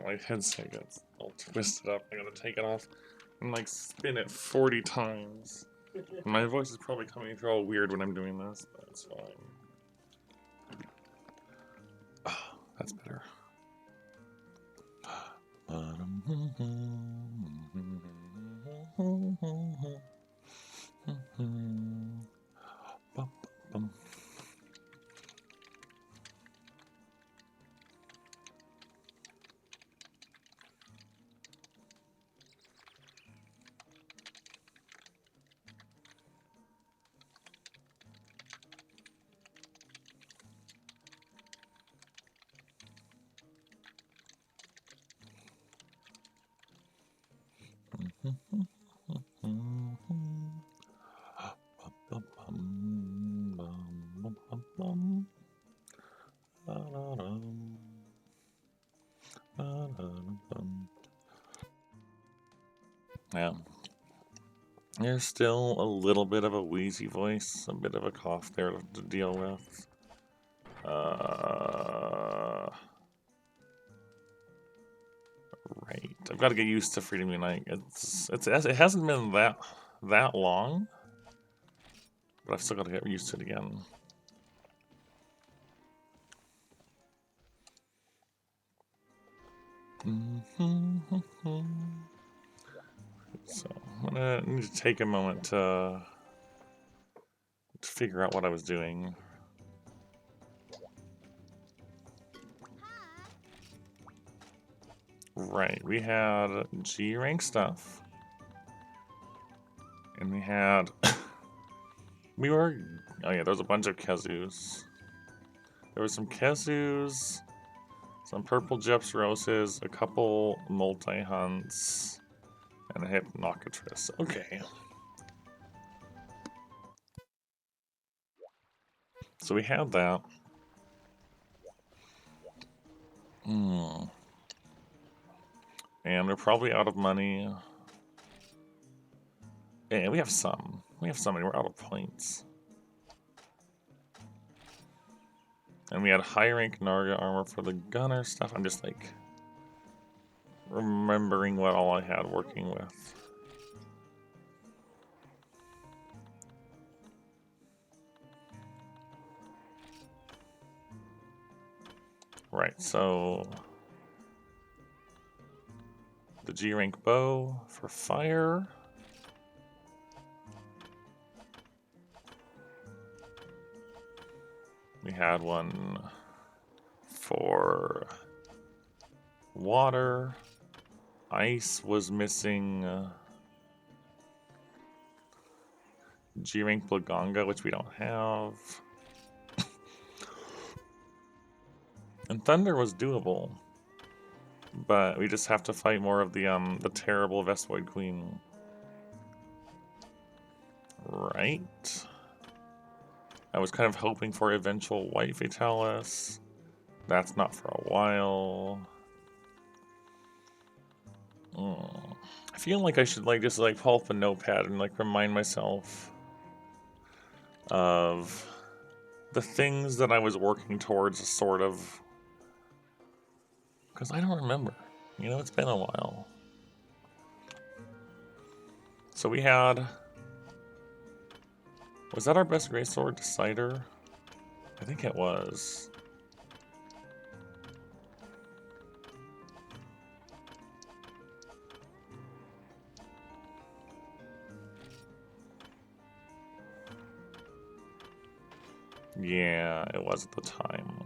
My headset gets all twisted up. I gotta take it off and like spin it 40 times. My voice is probably coming through all weird when I'm doing this, but it's fine. Oh, that's better. Yeah. There's still a little bit of a wheezy voice, a bit of a cough there to deal with. Right. I've got to get used to Freedom Unite. It hasn't been that long, but I've still got to get used to it again. So I'm gonna need to take a moment to figure out what I was doing. Right, we had G rank stuff, and we had oh yeah, there was a bunch of Kezus. There was some Kezus, some purple Jeps Roses, a couple multi-hunts, and a Hypnocatress. Okay. So we had that. And we're probably out of money. Yeah, we have some. We have some, and we're out of points. And we had high rank Narga armor for the gunner stuff. I'm just like remembering what all I had working with. Right, so the G rank bow for fire. We had one for water. Ice was missing. G rank Blaganga, which we don't have. And Thunder was doable, but we just have to fight more of the terrible Vestoid Queen. Right. I was kind of hoping for eventual White Fatalis. That's not for a while. I feel like I should just pull up a notepad and remind myself of the things that I was working towards, sort of. Because I don't remember. You know, it's been a while. So we had... Was that our best Greysword Decider? I think it was. Yeah, it was at the time.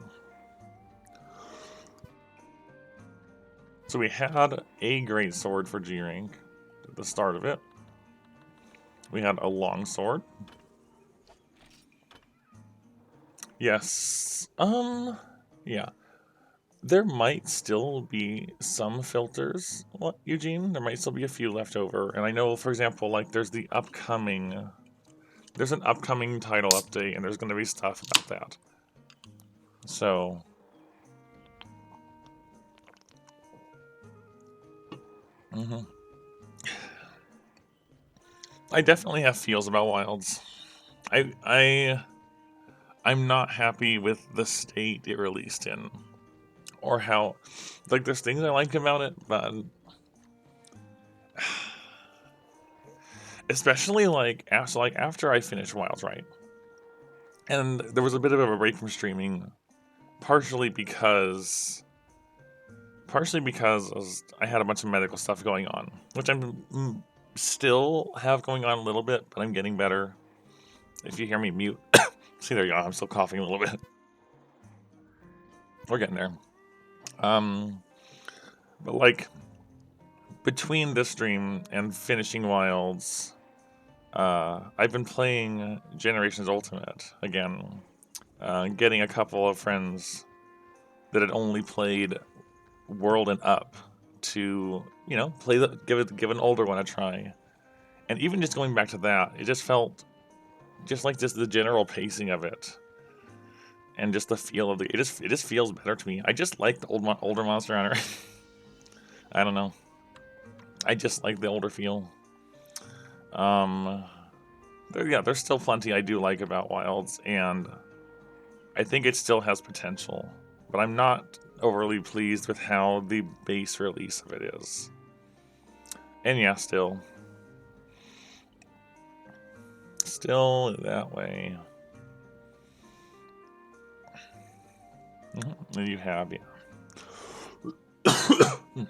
So So we had a great sword for G rank at the start of it. We had a long sword. Yes. Yeah. There might still be some filters, what, Eugene? There might still be a few left over. And I know, for example, like there's an upcoming title update, and there's going to be stuff about that. So, I definitely have feels about Wilds. I'm not happy with the state it released in, or how, like, there's things I like about it, but especially after I finished Wilds, right? And there was a bit of a break from streaming, partially because I had a bunch of medical stuff going on, which I'm still have going on a little bit, but I'm getting better. If you hear me mute, see, there you go. I'm still coughing a little bit. We're getting there. But like between this stream and finishing Wilds, I've been playing Generations Ultimate again, getting a couple of friends that had only played World and Up to give an older one a try, and even just going back to that, it just felt just like the general pacing of it, and just the feel of it just feels better to me. I just like the older Monster Hunter. I don't know. I just like the older feel. There's still plenty I do like about Wilds, and I think it still has potential, but I'm not overly pleased with how the base release of it is. And yeah, still that way. And you have, yeah.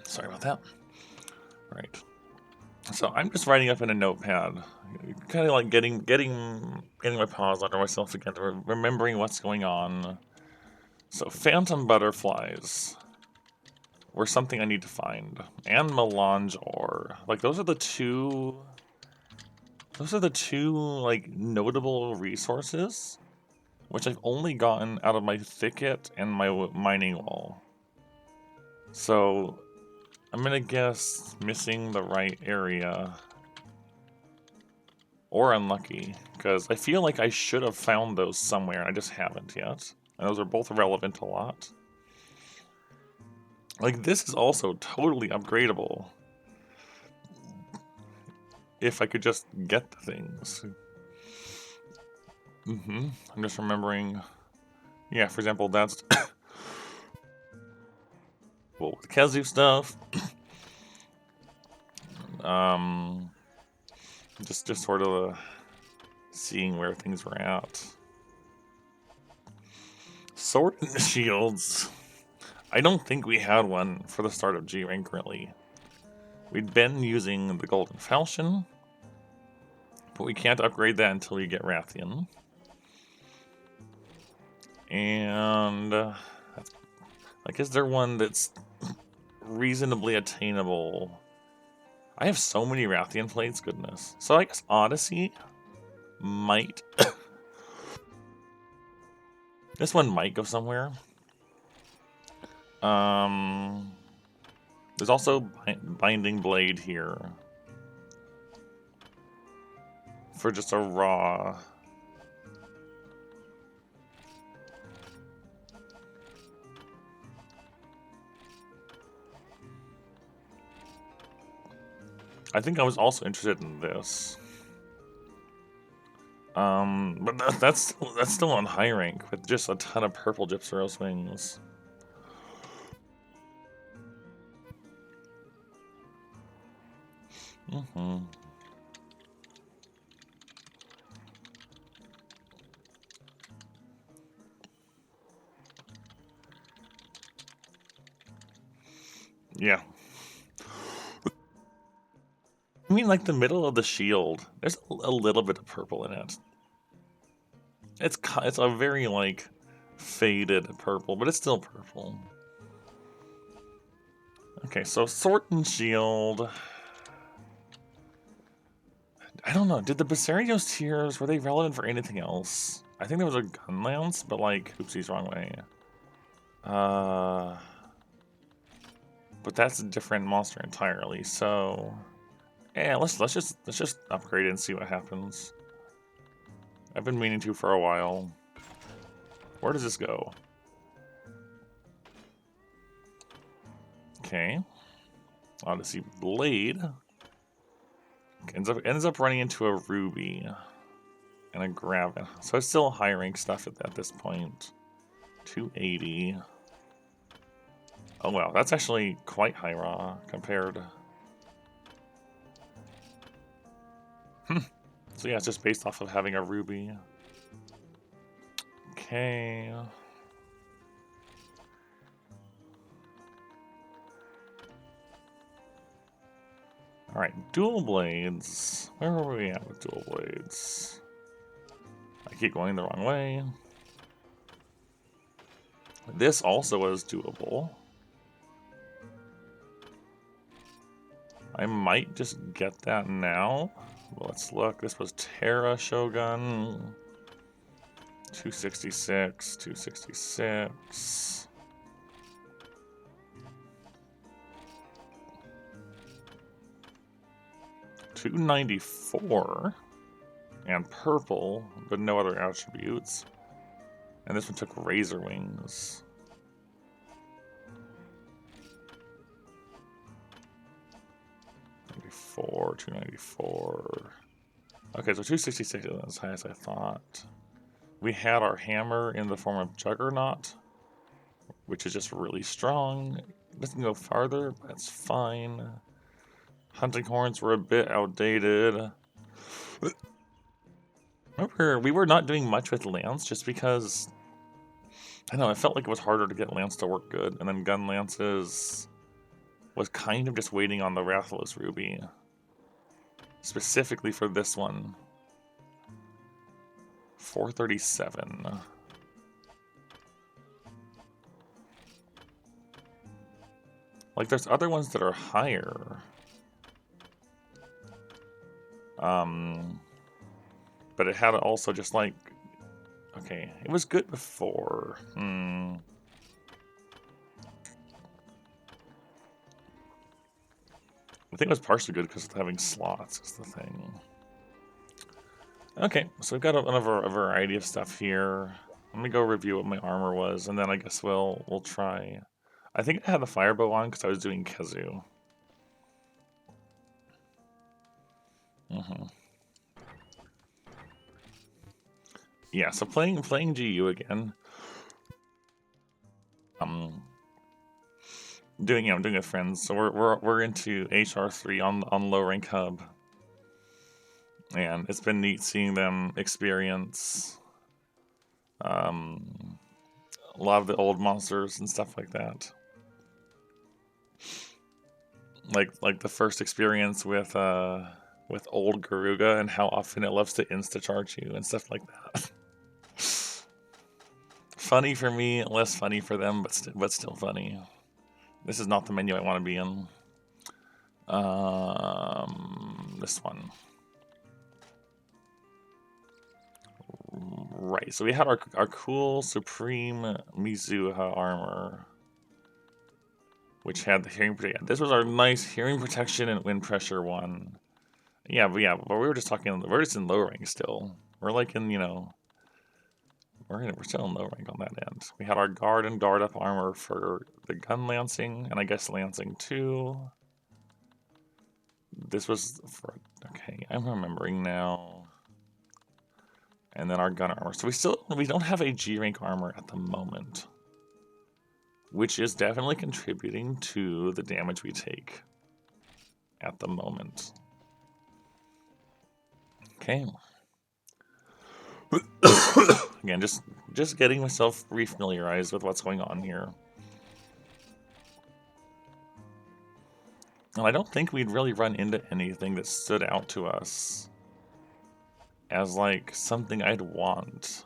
Sorry about that. Right. So I'm just writing up in a notepad, kind of like getting my paws under myself again, remembering what's going on. So phantom butterflies were something I need to find, and melange ore. Like those are the two like notable resources, which I've only gotten out of my thicket and my mining wall. So I'm gonna guess missing the right area. Or unlucky, because I feel like I should have found those somewhere, I just haven't yet. And those are both relevant a lot. Like, this is also totally upgradable. If I could just get the things. I'm just remembering... Yeah, for example, that's... well, with the Kazu stuff... just sort of seeing where things were at. Sword and shields. I don't think we had one for the start of G rank, really. We'd been using the Golden Falchion, but we can't upgrade that until we get Rathian. And like, is there one that's reasonably attainable? I have so many Rathian plates, goodness. So I guess Odyssey might... this one might go somewhere. There's also Binding Blade here. For just a raw... I think I was also interested in this. But that's still on high rank with just a ton of purple Gypsy wings. Yeah. I mean, like the middle of the shield, there's a little bit of purple in it. It's a very, like, faded purple, but it's still purple. Okay, so Sword and Shield. I don't know. Did the Basarios tiers, were they relevant for anything else? I think there was a gun lance, but like, oopsies, wrong way. But that's a different monster entirely. So, yeah, let's just upgrade it and see what happens. I've been meaning to for a while. Where does this go? Okay. Odyssey Blade. Ends up running into a Ruby and a Graven. So it's still high rank stuff at this point. 280. Oh wow, that's actually quite high raw compared. So yeah, it's just based off of having a Ruby. Okay. Alright, dual blades. Where were we at with dual blades? I keep going the wrong way. This also was doable. I might just get that now. Well, let's look. This was Terra Shogun. 266, 266. $294 and purple, but no other attributes. And this one took razor wings. $294. Okay, so 266 isn't as high as I thought. We had our hammer in the form of Juggernaut, which is just really strong. It doesn't go farther, but it's fine. Hunting horns were a bit outdated. Remember, we were not doing much with lance just because, I don't know, it felt like it was harder to get lance to work good, and then gun lances was kind of just waiting on the Rathalos Ruby. Specifically for this one. 437. Like, there's other ones that are higher. But it had also just like, okay, it was good before. I think it was partially good because of having slots is the thing. Okay, so we've got a variety of stuff here. Let me go review what my armor was, and then I guess we'll try. I think I had the firebow on because I was doing Kazu. Yeah, so playing GU again. Doing with friends. So we're into HR3 on low rank hub. And it's been neat seeing them experience a lot of the old monsters and stuff like that. Like the first experience with old Garuga and how often it loves to insta-charge you and stuff like that. Funny for me, less funny for them, but still funny. This is not the menu I want to be in. This one. Right, so we had our cool Supreme Mizuha armor, which had the hearing protection. This was our nice hearing protection and wind pressure one. Yeah, but we were just talking. We're just in low rank still. We're like in, you know, we're still in low rank on that end. We had our guard and guard up armor for the gun lancing, and I guess lancing too. This was for, okay, I'm remembering now. And then our gun armor. So we don't have a G rank armor at the moment, which is definitely contributing to the damage we take at the moment. Okay. Again, just getting myself refamiliarized with what's going on here. And I don't think we'd really run into anything that stood out to us as like something I'd want.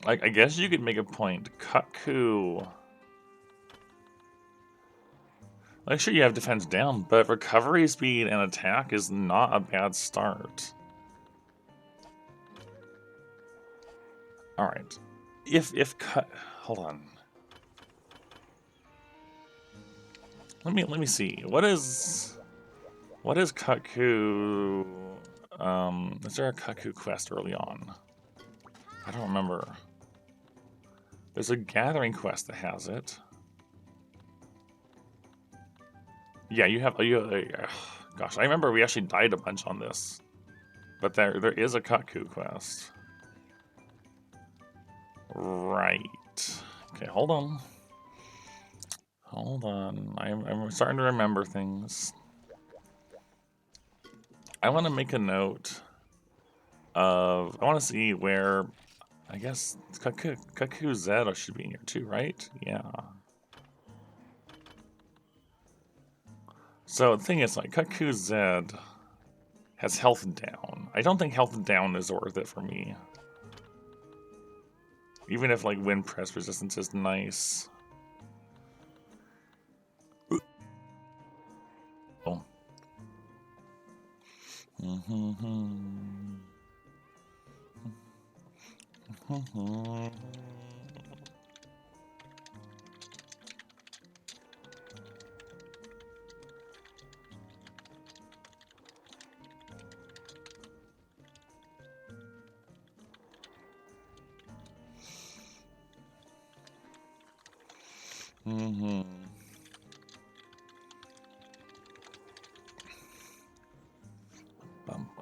I guess you could make a point. Cuckoo. Like, sure, you have defense down, but recovery speed and attack is not a bad start. Alright. Hold on. Let me see. What is Cuckoo? Is there a Cuckoo quest early on? I don't remember. There's a gathering quest that has it. Yeah, gosh, I remember we actually died a bunch on this. But there is a Cuckoo quest. Right. Okay, hold on. Hold on. I'm starting to remember things. I want to make a note of... I want to see where... I guess Cuckoo Z should be in here too, right? Yeah. So the thing is, like, Cuckoo Z has health down. I don't think health down is worth it for me. Even if, like, wind press resistance is nice. Oh.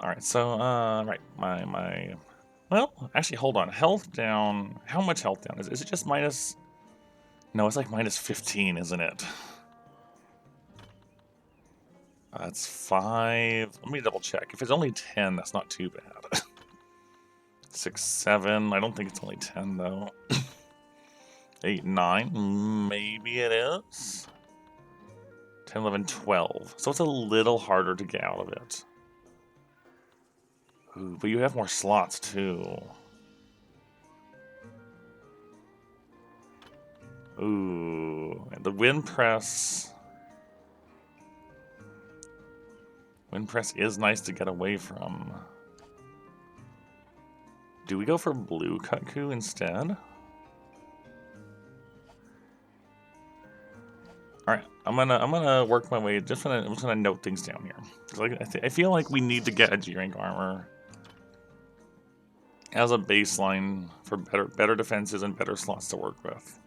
Alright, so, right, well, actually, hold on. Health down, how much health down? Is it just minus... No, it's like minus 15, isn't it? That's 5. Let me double check. If it's only 10, that's not too bad. 6, 7. I don't think it's only 10, though. 8, 9. Maybe it is. 10, 11, 12. So it's a little harder to get out of it. Ooh, but you have more slots, too. Ooh. And the wind press... Wind press is nice to get away from. Do we go for blue Cuckoo instead? Alright, I'm gonna work my way. I'm just gonna note things down here. I feel like we need to get a G-rank armor as a baseline for better defenses and better slots to work with.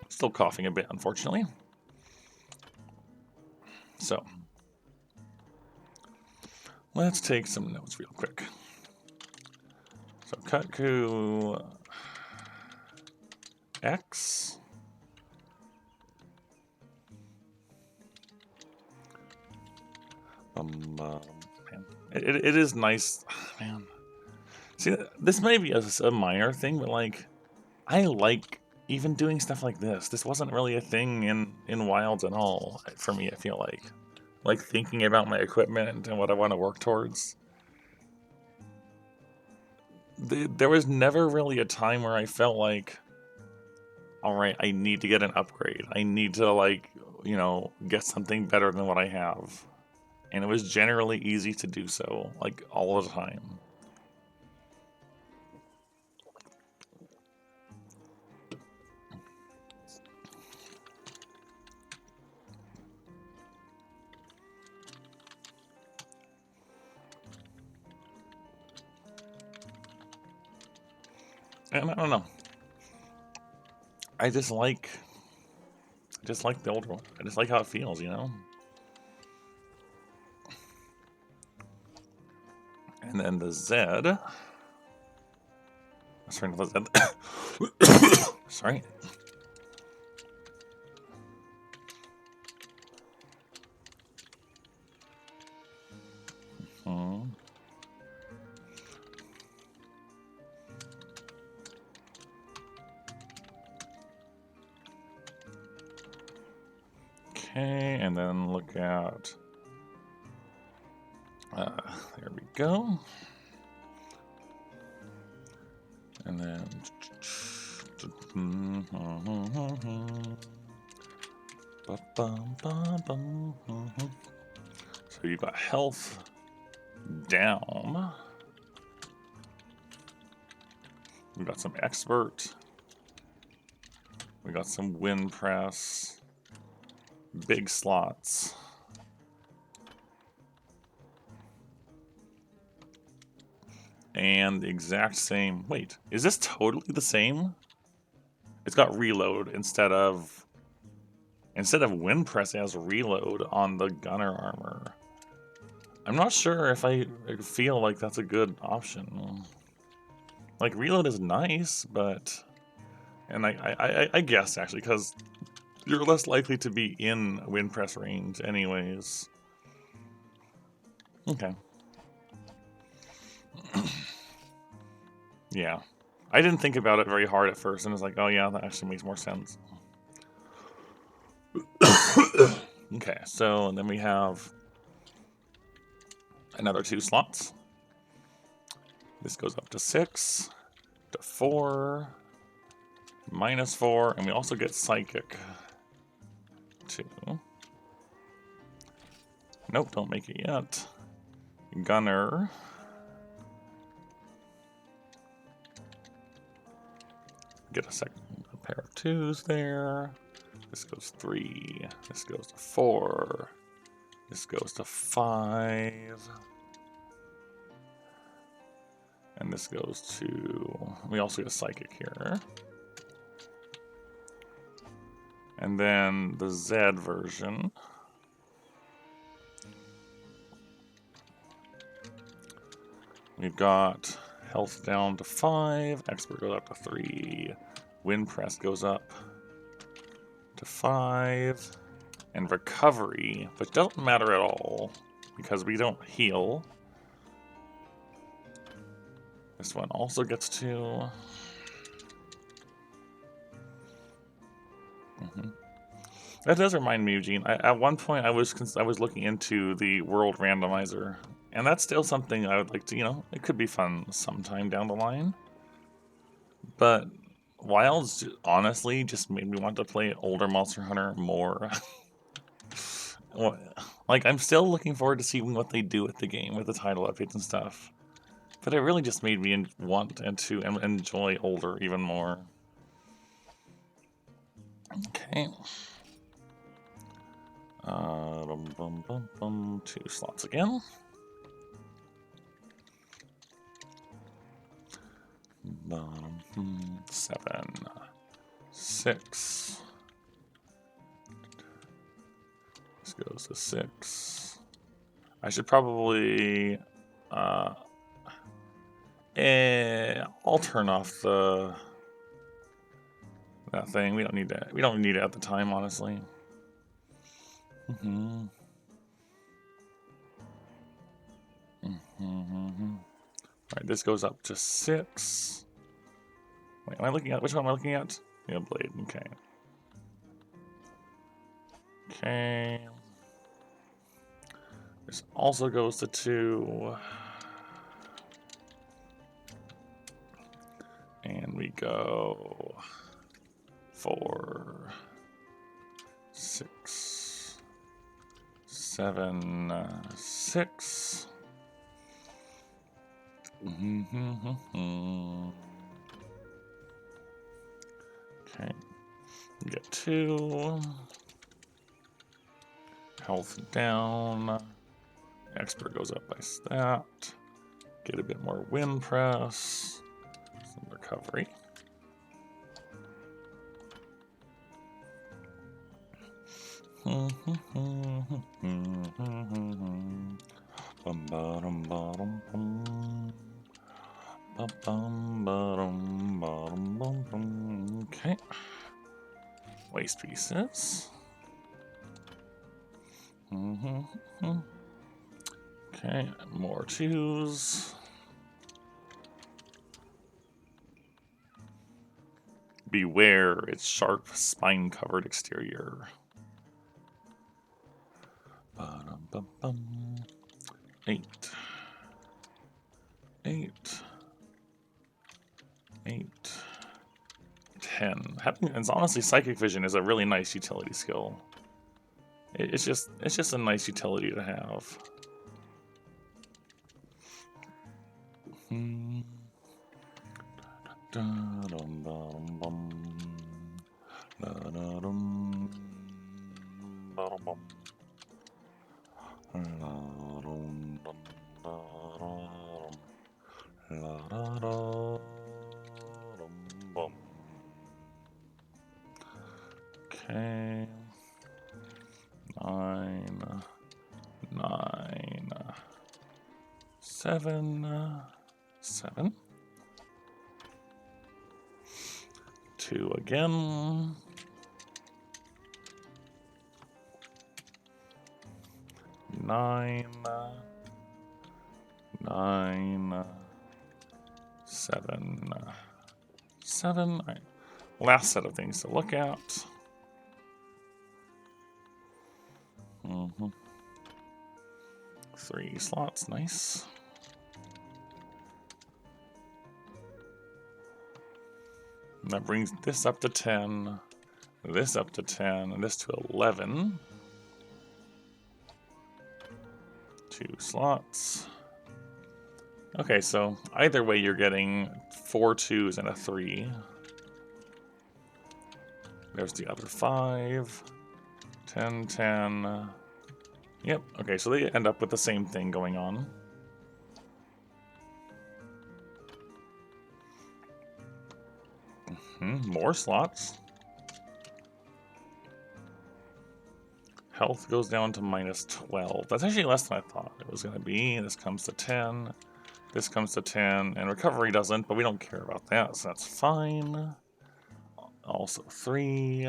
Still coughing a bit, unfortunately. So, let's take some notes real quick. So, Cuckoo X. Man. It is nice, man. See, this may be a minor thing, but like, I like even doing stuff like this. This wasn't really a thing in Wilds at all for me. I feel like thinking about my equipment and what I want to work towards. There was never really a time where I felt like, all right, I need to get an upgrade. I need to, like, you know, get something better than what I have. And it was generally easy to do so, like, all the time. And I don't know. I just like the older one. I just like how it feels, you know? And then the Z. Sorry, not the Z. Sorry. Okay, and then look at... there we go. And then... So you've got health down. We've got some expert. We got some wind press. Big slots. And the exact same. Wait, is this totally the same? It's got reload instead of wind press. It has reload on the gunner armor. I'm not sure if I feel like that's a good option. Like, reload is nice, but... And I guess, actually, because you're less likely to be in wind press range anyways. Okay. Yeah. I didn't think about it very hard at first, and I was like, oh yeah, that actually makes more sense. Okay, so and then we have another 2 slots. This goes up to 6, to 4, -4, and we also get psychic 2. Nope, don't make it yet. Gunner. Get a pair of 2s there. This goes 3. This goes to 4. This goes to 5. And this goes to... We also get a psychic here. And then the Z version. We've got health down to 5. Expert goes up to 3. Wind press goes up to 5. And recovery, which doesn't matter at all because we don't heal. This one also gets 2. That does remind me, Eugene. At one point, I was looking into the world randomizer, and that's still something I would like to. It could be fun sometime down the line. But Wilds, honestly, just made me want to play older Monster Hunter more. Like, I'm still looking forward to seeing what they do with the game, with the title updates and stuff. But it really just made me want to enjoy older even more. Okay. 2 slots again. Bottom 7, 6. This goes to 6. I should probably I'll turn off that thing. We don't need that. We don't need it at the time, honestly. Alright, this goes up to 6. Wait, am I looking at which one am I looking at? Yeah, blade, okay. Okay. This also goes to 2. And we go 4, 6, 7, 6. Okay. We get 2. Health down. Expert goes up by that. Get a bit more wind press. Some recovery. Okay. Waste pieces. Okay, more 2s. Beware its sharp, spine-covered exterior. 8. 8. 8. 8, 10. It's honestly, Psychic Vision is a really nice utility skill. It's just a nice utility to have. Okay. 9, 9, 7, 7. 2 again. 9, 9, 7, 7. All right. Last set of things to look at. 3 slots, nice. And that brings this up to 10, this up to 10, and this to 11. 2 slots. Okay, so either way you're getting 4 2s and a 3. There's the other 5. 10, 10. Yep, okay, so they end up with the same thing going on. More slots. Health goes down to -12. That's actually less than I thought it was going to be. This comes to 10. This comes to 10. And recovery doesn't, but we don't care about that, so that's fine. Also 3.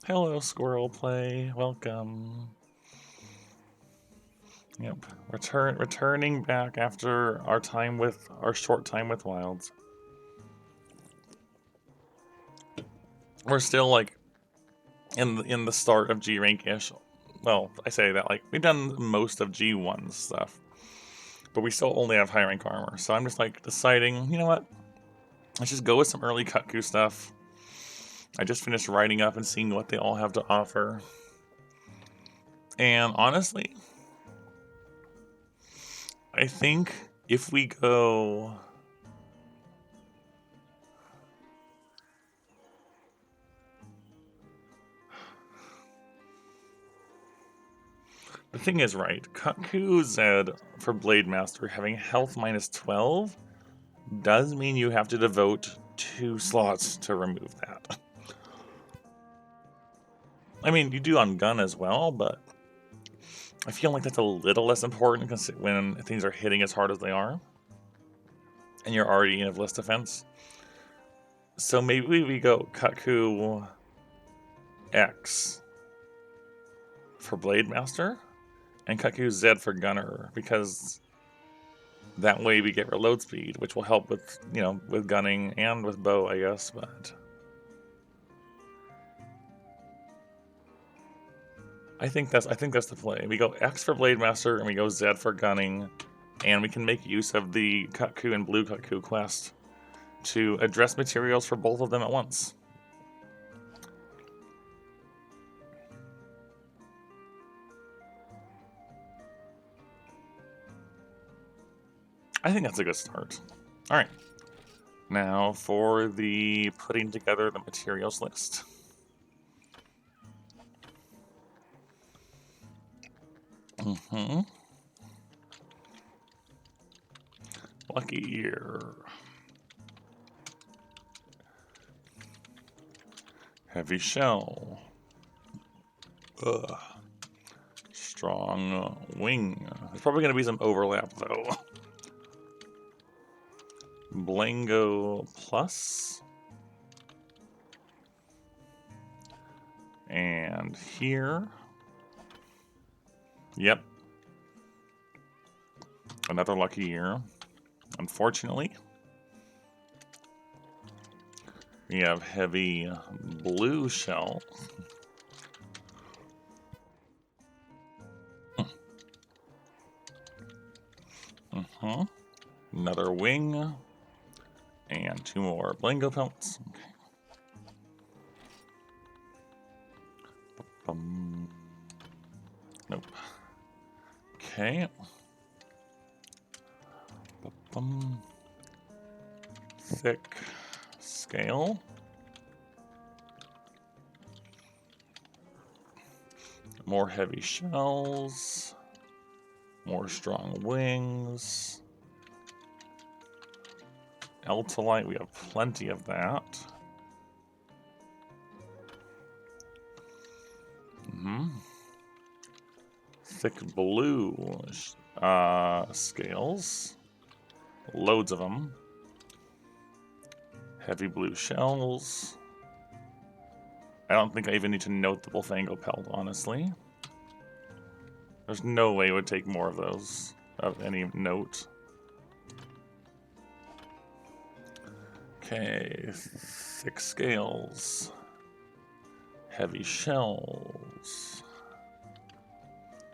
Hello, Squirrel Play. Welcome. Yep, returning back after our short time with Wilds. We're still like in the start of G rank-ish. Well, I say that like we've done most of G1 stuff, but we still only have high rank armor. So I'm just like deciding, you know what? Let's just go with some early Kutku stuff. I just finished writing up and seeing what they all have to offer. And honestly, I think if we go... The thing is, right, Kutku Zed for Blade Master having health -12 does mean you have to devote 2 slots to remove that. I mean, you do on gun as well, but I feel like that's a little less important when things are hitting as hard as they are, and you're already in a list defense. So maybe we go Kutku X for Blade Master, and Kutku Z for Gunner, because that way we get reload speed, which will help with, you know, with gunning and with bow, I guess, but... I think that's the play. We go X for Blade Master, and we go Z for gunning, and we can make use of the Kutku and Blue Kutku quest to address materials for both of them at once. I think that's a good start. All right. Now for the putting together the materials list. Lucky year. Heavy shell. Ugh. Strong wing. There's probably going to be some overlap though. Blango Plus. And here. Yep. Another lucky year. Unfortunately. We have heavy blue shell. Another wing. And 2 more Blango pelts. Okay. Nope. Okay. Thick scale. More heavy shells. More strong wings. Eltalite, we have plenty of that. Thick blue scales. Loads of them. Heavy blue shells. I don't think I even need to note the Bullfango pelt, honestly. There's no way it would take more of those, of any note. Okay, thick scales. Heavy shells.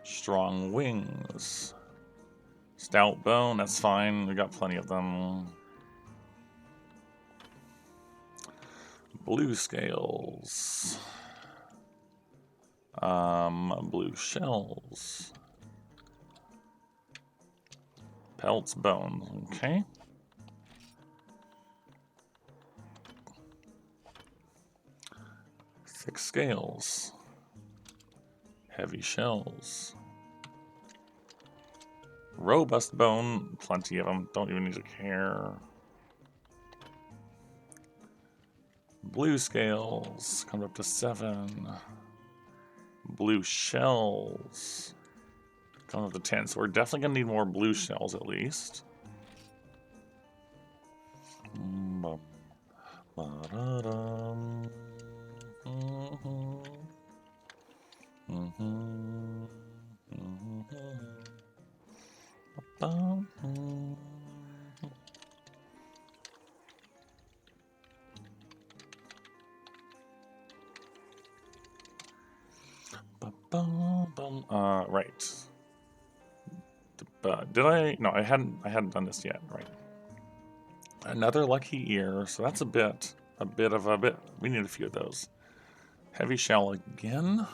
Strong wings. Stout bone, that's fine. We got plenty of them. Blue scales. Blue shells. Pelts, bones, okay. Thick scales. Heavy shells. Robust bone, plenty of them, don't even need to care. Blue scales, come up to 7. Blue shells, come up to 10. So we're definitely gonna need more blue shells at least. Right. Did I? No, I hadn't done this yet. Right. Another lucky ear. So that's a bit. We need a few of those. Heavy shell again.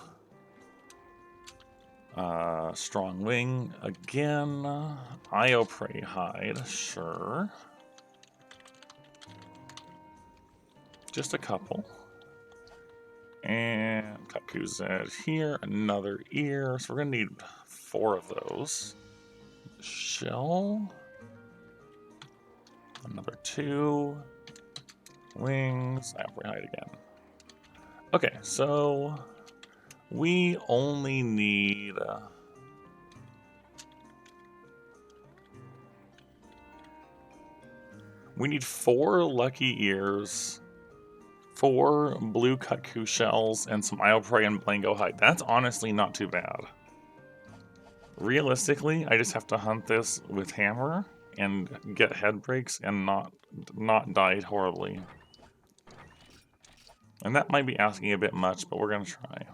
Strong wing again. Io prey hide. Sure. Just a couple. And Kaku's here. Another ear. So we're gonna need 4 of those. Shell. Another 2. Wings. Apple hide again. Okay, so we only need we need 4 lucky ears, 4 blue Kaku shells, and some Isle Prey and Blango hide. That's honestly not too bad. Realistically, I just have to hunt this with hammer and get head breaks and not die horribly. And that might be asking a bit much, but we're gonna try.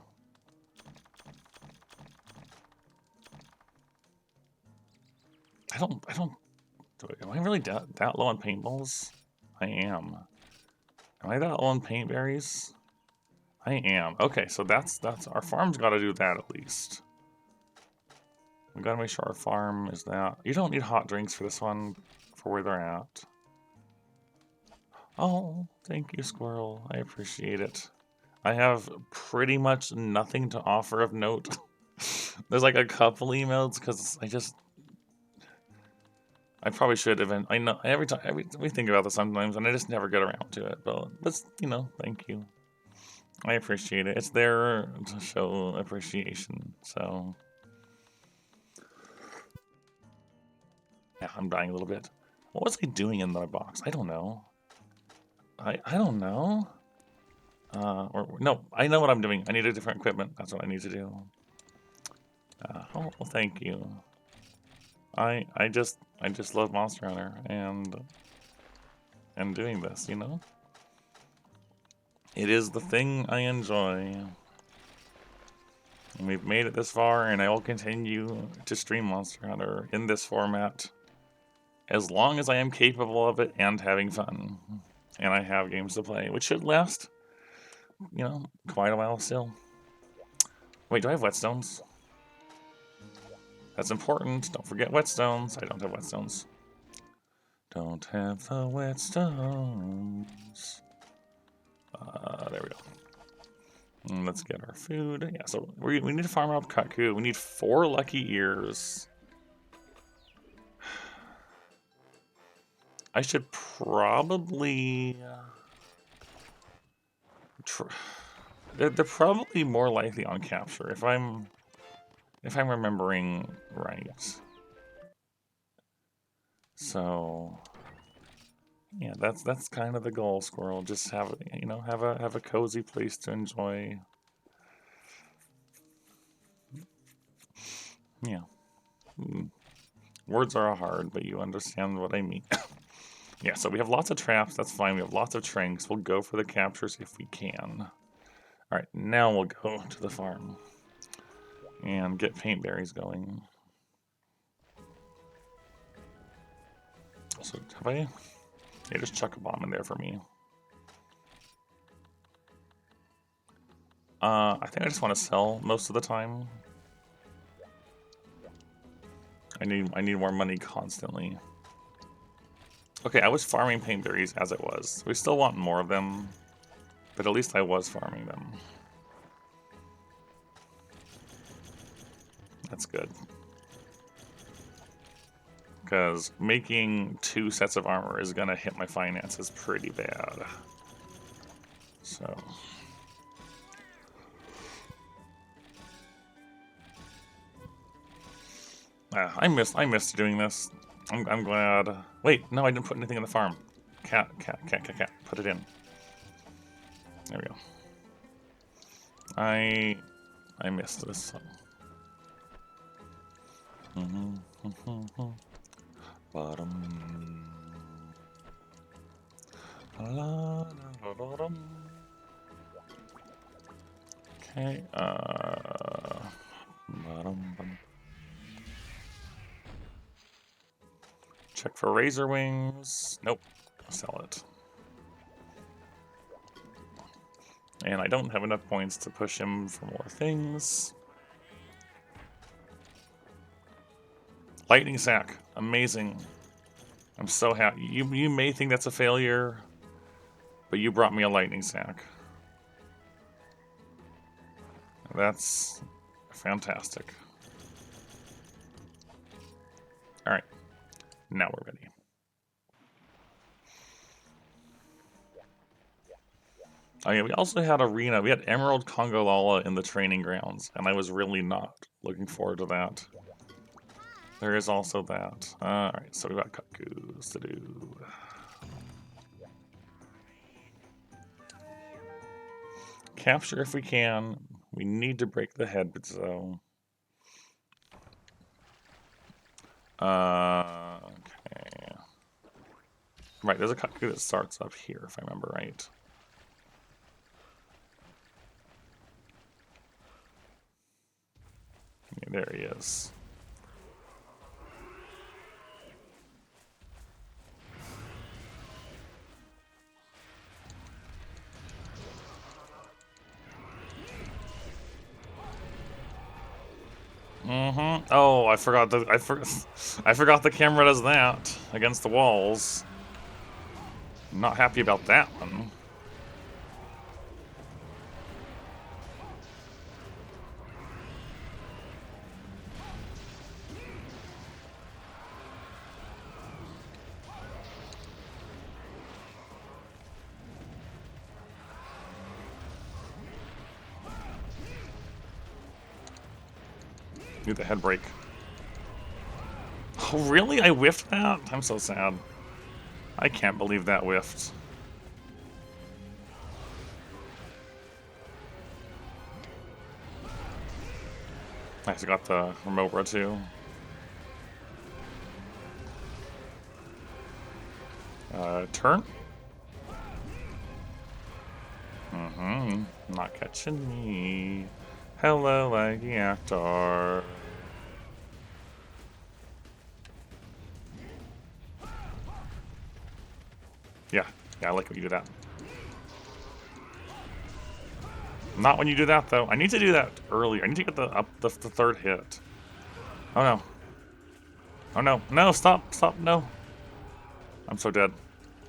Am I really that low on paintballs? I am. Am I that low on paint berries? I am. Okay, so that's our farm's got to do that at least. We got to make sure our farm is that. You don't need hot drinks for this one, for where they're at. Oh, thank you, Squirrel. I appreciate it. I have pretty much nothing to offer of note. There's like a couple emails because I probably should have. I know we think about this sometimes, and I just never get around to it. But thank you. I appreciate it. It's there to show appreciation. So yeah, I'm dying a little bit. What was I doing in my box? I don't know. I don't know. No, I know what I'm doing. I need a different equipment. That's what I need to do. Well, thank you. I just love Monster Hunter and doing this, you know? It is the thing I enjoy. And we've made it this far, and I will continue to stream Monster Hunter in this format as long as I am capable of it and having fun. And I have games to play, which should last, you know, quite a while still. Wait, do I have whetstones? That's important. Don't forget whetstones. I don't have whetstones. Don't have the whetstones. There we go. And let's get our food. Yeah, so we need to farm up Kaku. We need 4 lucky ears. I should probably... They're probably more likely on capture if I'm remembering right. So yeah, that's kind of the goal, Squirrel. Just have have a cozy place to enjoy. Yeah. Words are hard, but you understand what I mean. Yeah, so we have lots of traps. That's fine. We have lots of tranks. We'll go for the captures if we can. All right, now we'll go to the farm and get paint berries going. So have I? Yeah, just chuck a bomb in there for me. I think I just want to sell most of the time. I need more money constantly. Okay, I was farming paint berries as it was. We still want more of them, but at least I was farming them. That's good. Because making 2 sets of armor is gonna hit my finances pretty bad. So I missed doing this. I'm glad. Wait, no, I didn't put anything in the farm. Cat. Put it in. There we go. I missed this. Bottom. Okay. Bottom. Check for razor wings. Nope. Sell it. And I don't have enough points to push him for more things. Lightning sack. Amazing. I'm so happy. You may think that's a failure, but you brought me a lightning sack. That's fantastic. All right. Now we're ready. Oh yeah, we also had Arena. We had Emerald Kongolala in the training grounds, and I was really not looking forward to that. There is also that. Alright, so we've got Kakus to do. Capture if we can. We need to break the head, but so... Okay. Right, there's a Kaku that starts up here, if I remember right. Yeah, there he is. Oh, I forgot the camera does that against the walls. I'm not happy about that one. Need the head break. Oh, really? I whiffed that? I'm so sad. I can't believe that whiffed. I got the Remobra too. Turn? Not catching me. Hello, laggy actor. Yeah, I like when you do that. Not when you do that, though. I need to do that earlier. I need to get the third hit. Oh, no. Oh, no. No, stop. Stop. No. I'm so dead.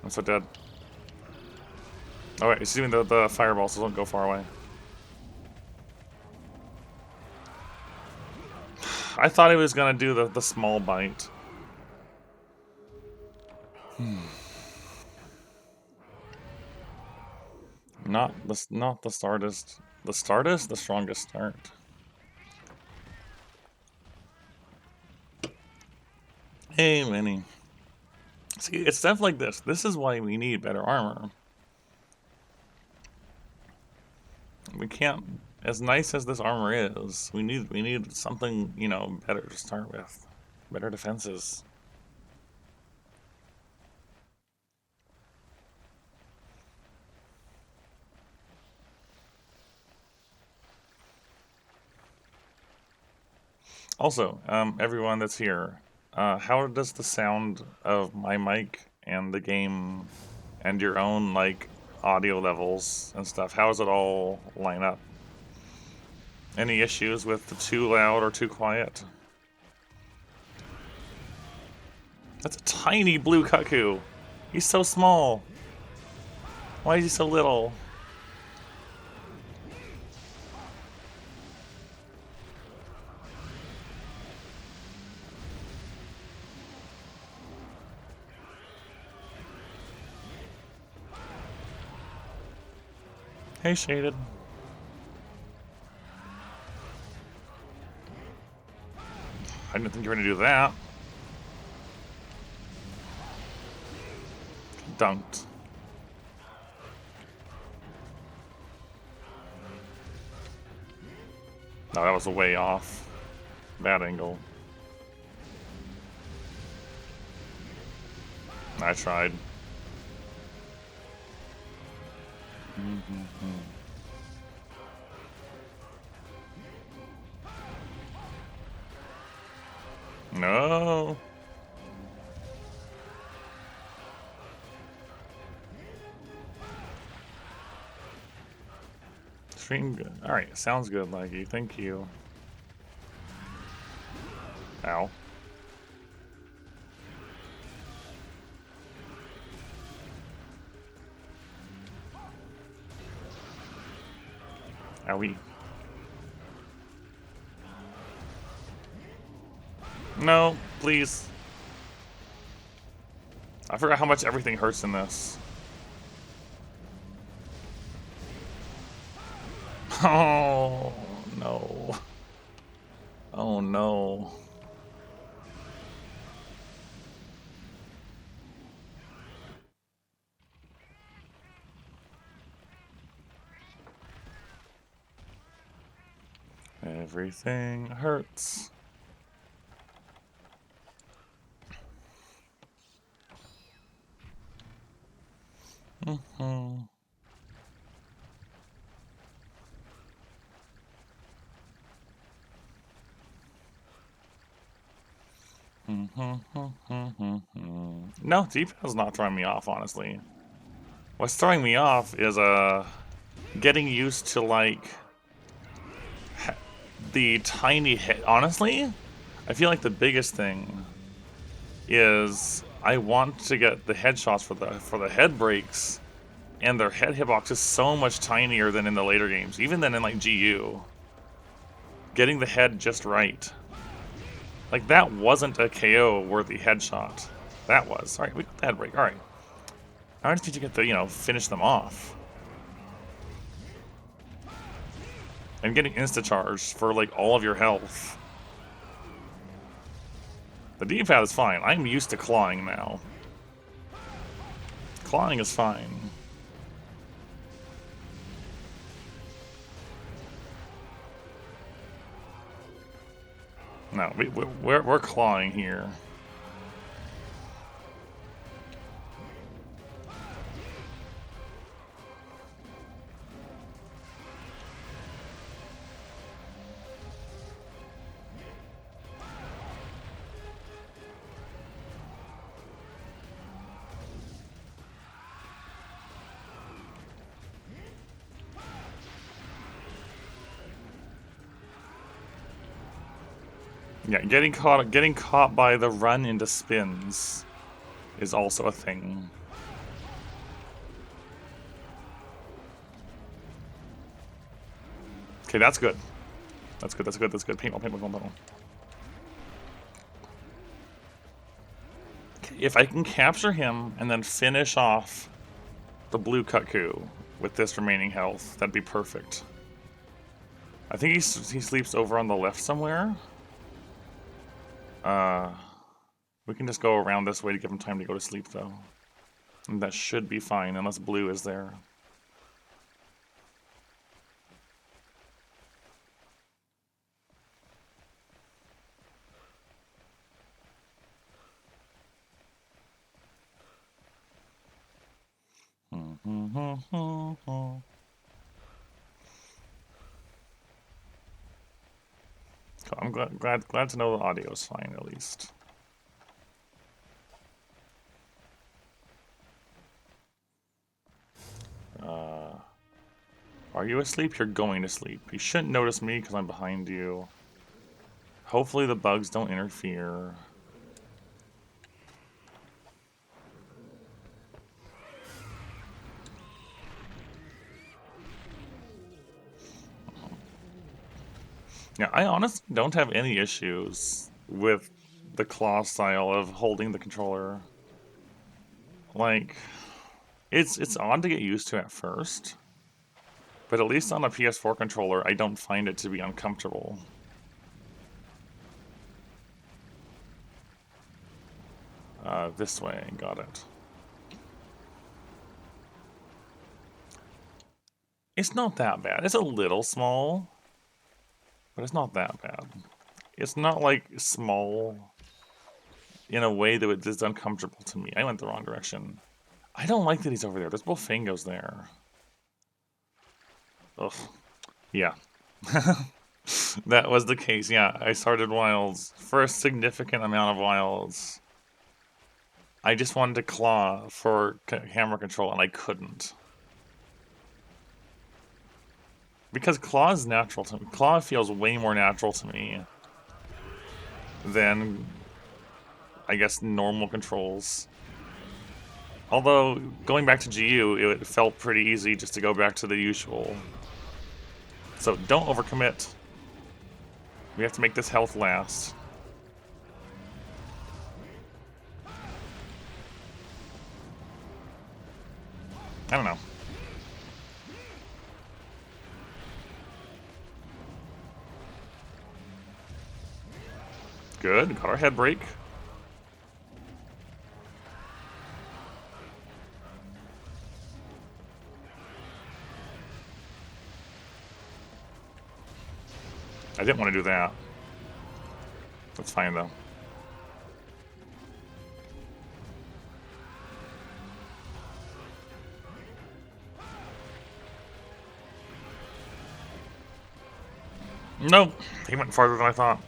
I'm so dead. Oh, wait. It's even the fireballs don't go far away. I thought he was going to do the small bite. Not the startest. The startest? The strongest start. Hey, Minnie. See, it's stuff like this. This is why we need better armor. We can't, as nice as this armor is, we need something, you know, better to start with. Better defenses. Also, everyone that's here, how does the sound of my mic and the game and your own, like, audio levels and stuff, how does it all line up? Any issues with the too loud or too quiet? That's a tiny blue cuckoo. He's so small. Why is he so little? Hey, Shaded. I didn't think you were gonna do that. Dunked. No, that was a way off. Bad angle. I tried. No. Stream good. Alright, sounds good, Leggy. Thank you. Ow. Owie. No, please. I forgot how much everything hurts in this. Oh, no. Oh, no. Everything hurts. Mm-hmm. No, D-pad's not throwing me off, honestly. What's throwing me off is getting used to, like, the tiny hit. Honestly, I feel like the biggest thing is I want to get the headshots for the head breaks, and their head hitbox is so much tinier than in the later games, even than in like GU. Getting the head just right. Like, that wasn't a KO worthy headshot. That was. Alright, we got the head break. Alright. I just need to get the, you know, finish them off. And getting insta-charged for, like, all of your health. The D-pad is fine. I'm used to clawing now. Clawing is fine. No, we're clawing here. Yeah, getting caught by the run into spins is also a thing. Okay, that's good. That's good, that's good, that's good. Paintball, paintball, paintball. Okay, if I can capture him and then finish off the blue Kutku with this remaining health, that'd be perfect. I think he sleeps over on the left somewhere. We can just go around this way to give him time to go to sleep, though. And that should be fine, unless blue is there. I'm glad to know the audio is fine, at least. Are you asleep? You're going to sleep. You shouldn't notice me because I'm behind you. Hopefully the bugs don't interfere. Yeah, I honestly don't have any issues with the claw style of holding the controller. Like, it's odd to get used to at first, but at least on a PS4 controller, I don't find it to be uncomfortable. This way, got it. It's not that bad. It's a little small, but it's not that bad. It's not like small in a way that is uncomfortable to me. I went the wrong direction. I don't like that he's over there. There's both Fangos there. Ugh. Yeah. That was the case. Yeah, I started Wilds for a significant amount of Wilds. I just wanted to claw for camera control, and I couldn't. Because claw is natural to me. Claw feels way more natural to me than, I guess, normal controls. Although, going back to GU, it felt pretty easy just to go back to the usual. So don't overcommit. We have to make this health last. I don't know. Good, got our head break. I didn't want to do that. That's fine, though. Nope, he went farther than I thought.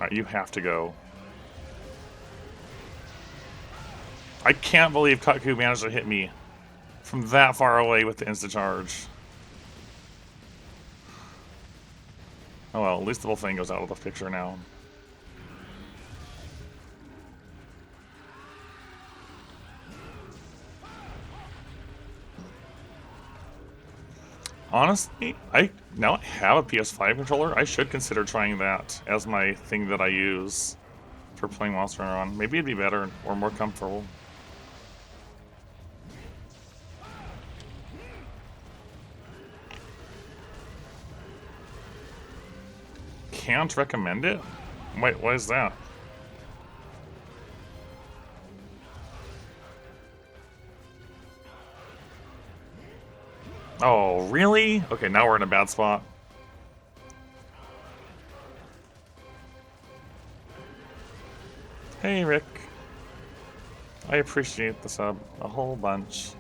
Alright, you have to go. I can't believe Kutku managed to hit me from that far away with the insta-charge. Oh well, at least the whole thing goes out of the picture now. Honestly, now I have a PS5 controller. I should consider trying that as my thing that I use for playing Monster Hunter on. Maybe it'd be better or more comfortable. Can't recommend it? Wait, what is that? Oh, really? Okay, now we're in a bad spot. Hey, Rick. I appreciate the sub a whole bunch.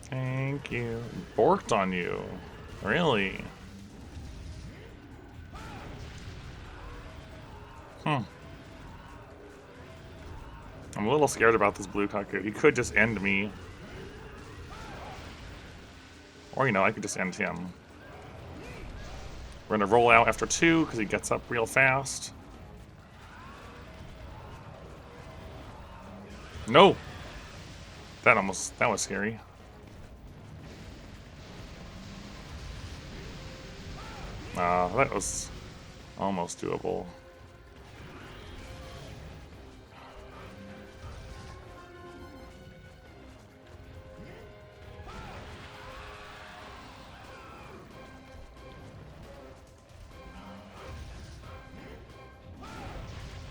Thank you. Borked on you. Really? I'm a little scared about this blue Kutku. He could just end me Or, you know, I could just end him. We're gonna roll out after 2 because he gets up real fast. No! That was scary. That was almost doable.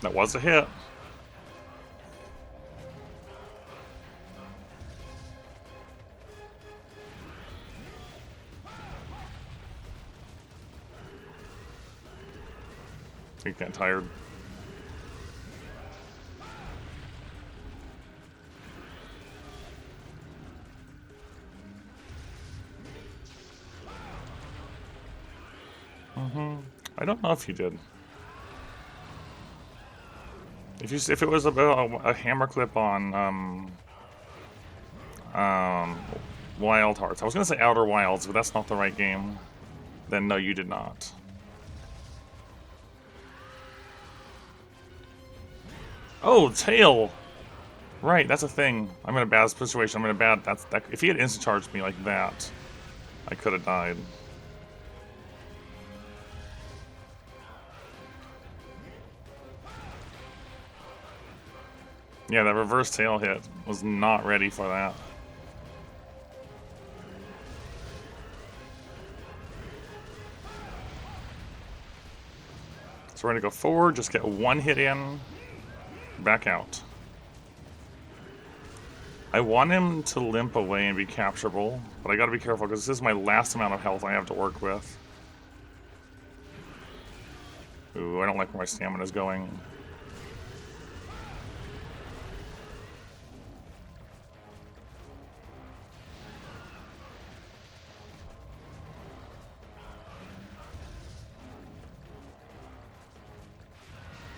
That was a hit. You get tired. I don't know if you did. If it was about a hammer clip on Wild Hearts, I was gonna say Outer Wilds, but that's not the right game. Then no, you did not. Oh, tail. Right, that's a thing. I'm in a bad situation. I'm in a bad. That. If he had instant charged me like that, I could have died. Yeah, that reverse tail hit was not ready for that. So we're gonna go forward, just get one hit in, back out. I want him to limp away and be capturable, but I gotta be careful because this is my last amount of health I have to work with. Ooh, I don't like where my stamina's going.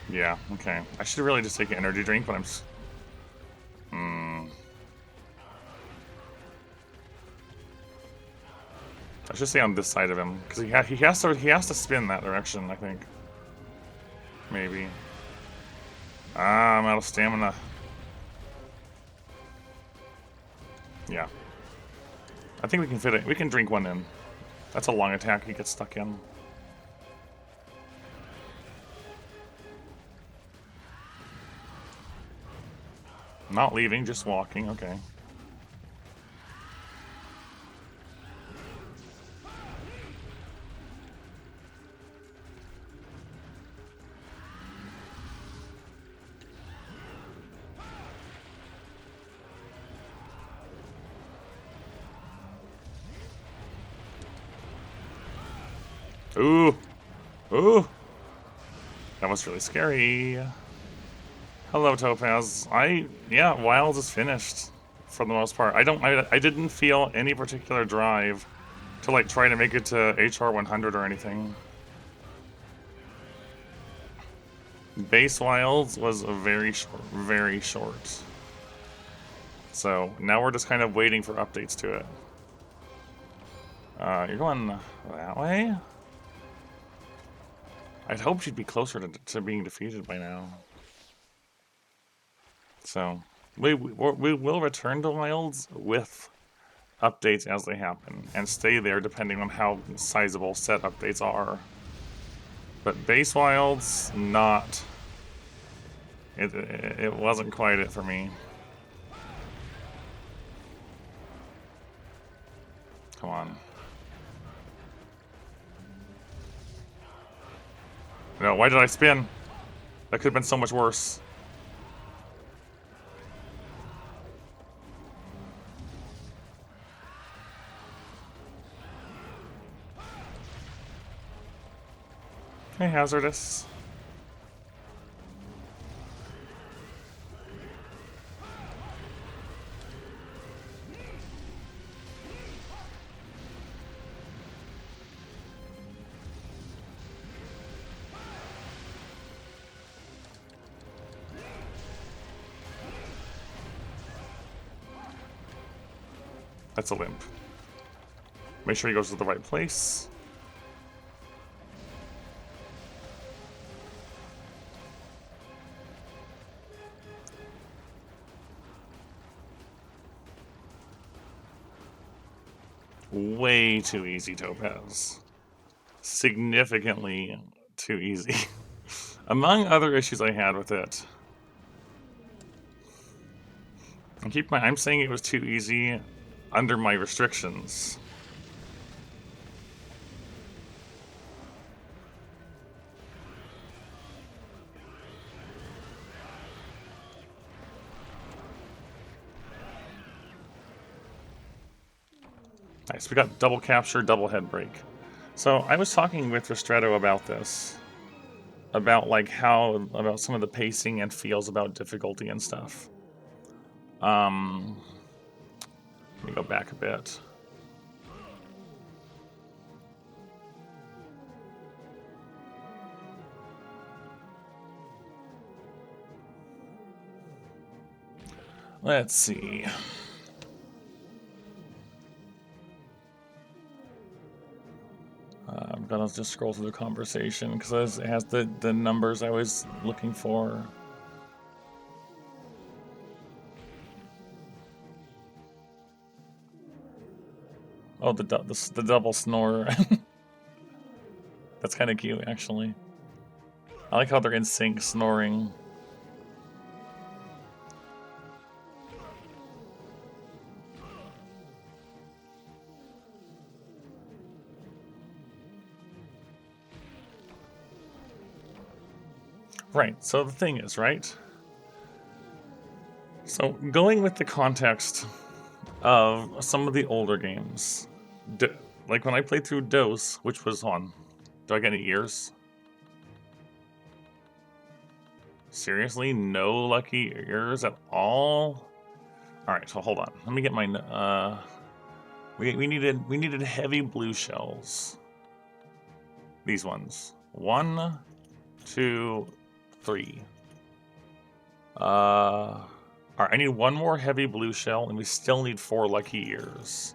Yeah, okay. I should really just take an energy drink, but I'm... I should stay on this side of him, because he has to spin that direction, I think. Maybe. I'm out of stamina. Yeah. I think we can fit it. We can drink one in. That's a long attack he gets stuck in. Not leaving, just walking, okay. Ooh! Ooh! That was really scary. Hello, Topaz. Yeah, Wilds is finished for the most part. I didn't feel any particular drive to like try to make it to HR 100 or anything. Base Wilds was very short. So now we're just kind of waiting for updates to it. You're going that way? I'd hoped you'd be closer to being defeated by now. So, we will return to Wilds with updates as they happen, and stay there depending on how sizable set updates are. But Base Wilds, not. It wasn't quite it for me. Come on. No, why did I spin? That could have been so much worse. Hey, Hazardous. That's a limp. Make sure he goes to the right place. Way too easy, Topaz. Significantly too easy. Among other issues I had with it. And keep in mind, I'm saying it was too easy under my restrictions. Nice, we got double capture, double head break. So I was talking with Ristretto about this. About like about some of the pacing and feels about difficulty and stuff. Let me go back a bit. Let's see. I'm gonna just scroll through the conversation because it has the numbers I was looking for. Oh, the double snore. That's kind of cute, actually. I like how they're in sync snoring. Right, so the thing is, right? So going with the context of some of the older games, like when I played through DOS, which was on, do I get any ears? Seriously, no lucky ears at all? All right, so hold on. Let me get my. We needed heavy blue shells. These ones. 1, 2, 3. All right, I need one more heavy blue shell, and we still need 4 lucky ears.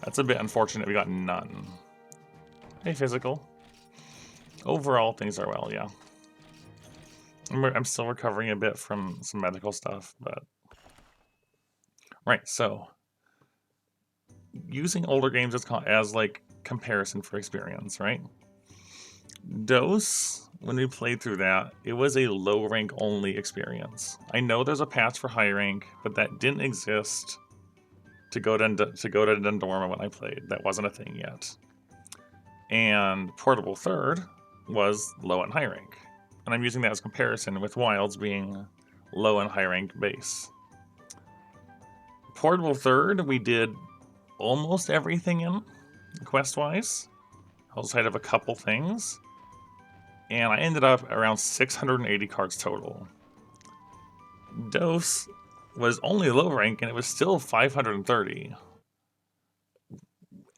That's a bit unfortunate. We got none. Hey, physical. Overall, things are well, yeah. I'm still recovering a bit from some medical stuff, but... Right, so... Using older games as like, comparison for experience, right? DOS, when we played through that, it was a low rank only experience. I know there's a patch for high rank, but that didn't exist to go to Dundorma when I played. That wasn't a thing yet. And Portable Third was low and high rank. And I'm using that as comparison with Wilds being low and high rank base. Portable Third, we did almost everything in, quest-wise, outside of a couple things. And I ended up around 680 cards total. DOS was only low rank, and it was still 530.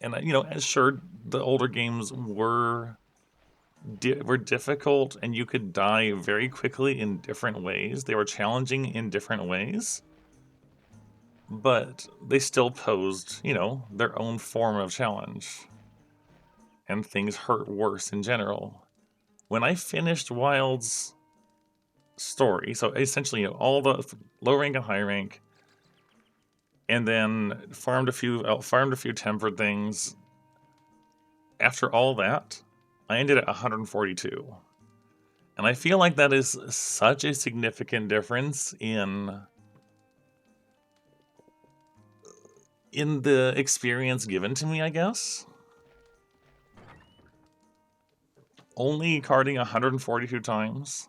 And you know, sure, the older games were difficult, and you could die very quickly in different ways. They were challenging in different ways, but they still posed, you know, their own form of challenge. And things hurt worse in general. When I finished Wild's story, so essentially, you know, all the low rank and high rank, and then farmed a few tempered things. After all that, I ended at 142. And I feel like that is such a significant difference in the experience given to me, I guess. Only carding 142 times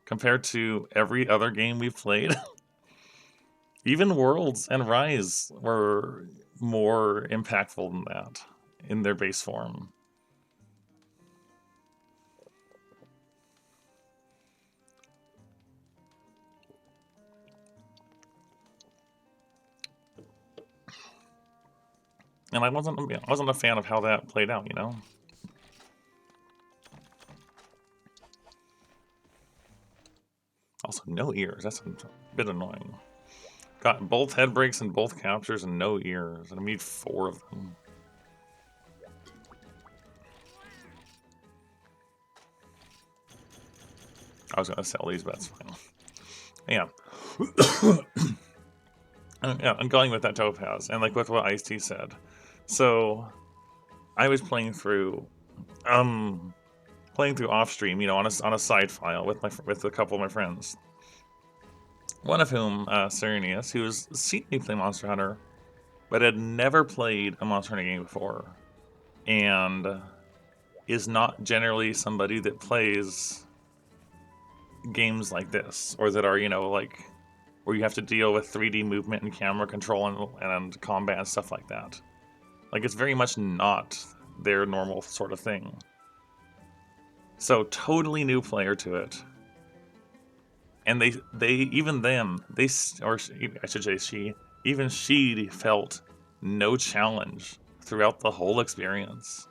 compared to every other game we've played. Even Worlds and Rise were more impactful than that in their base form. And I wasn't a fan of how that played out, you know? Also, no ears. That's a bit annoying. got both head breaks and both captures and no ears, and I need 4 of them. I was gonna sell these, but that's fine. Yeah. Yeah, I'm going with that Topaz, and like with what Ice-T said. So, I was playing through off stream, on a side file with a couple of my friends. One of whom, Serenius, who has seen me play Monster Hunter, but had never played a Monster Hunter game before, and is not generally somebody that plays games like this, or that are, like, where you have to deal with 3D movement and camera control and combat and stuff like that. Like, it's very much not their normal sort of thing. So, totally new player to it. And she felt no challenge throughout the whole experience.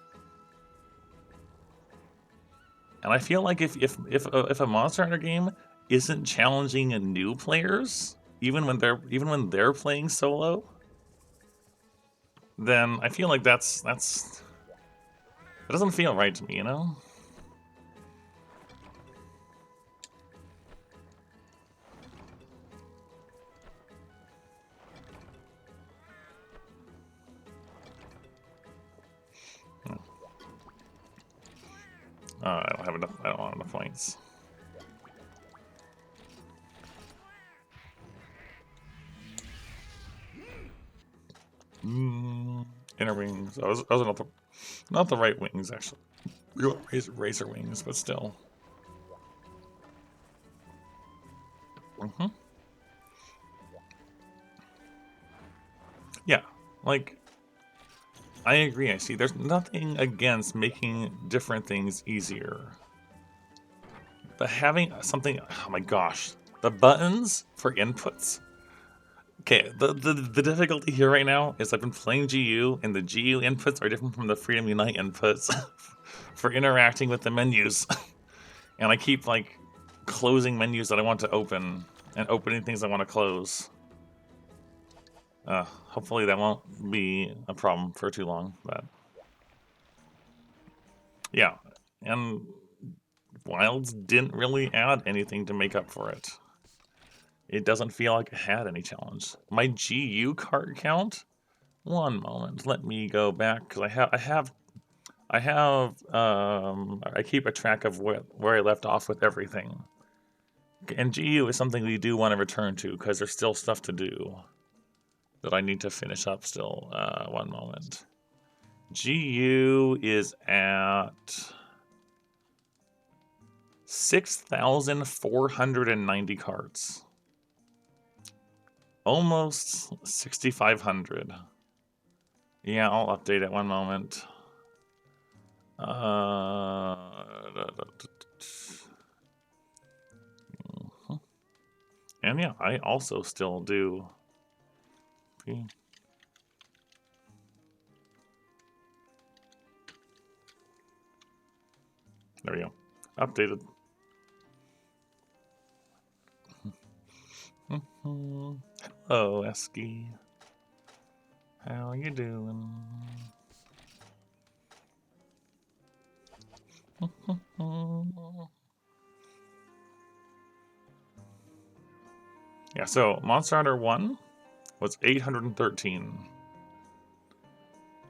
And I feel like if a Monster Hunter game isn't challenging new players, even when they're playing solo, then I feel like that doesn't feel right to me, I don't have enough. I don't have enough points. Inner wings. Those are not the right wings, actually. Real razor wings, but still. Yeah, like, I agree. I see. There's nothing against making different things easier. But having something, oh my gosh, the buttons for inputs. Okay, the difficulty here right now is I've been playing GU, and the GU inputs are different from the Freedom Unite inputs for interacting with the menus. And I keep, like, closing menus that I want to open, and opening things I want to close. Hopefully that won't be a problem for too long, but... Yeah, and Wilds didn't really add anything to make up for it. It doesn't feel like it had any challenge. My GU card count? One moment, let me go back, because I keep a track of where I left off with everything. And GU is something we do want to return to, because there's still stuff to do that I need to finish up still. One moment. GU is at 6,490 cards. Almost 6,500. Yeah, I'll update it one moment. And yeah, I also still do. There we go. Updated. Hello, Esky. How you doing? Yeah, so Monster Hunter 1 was 813.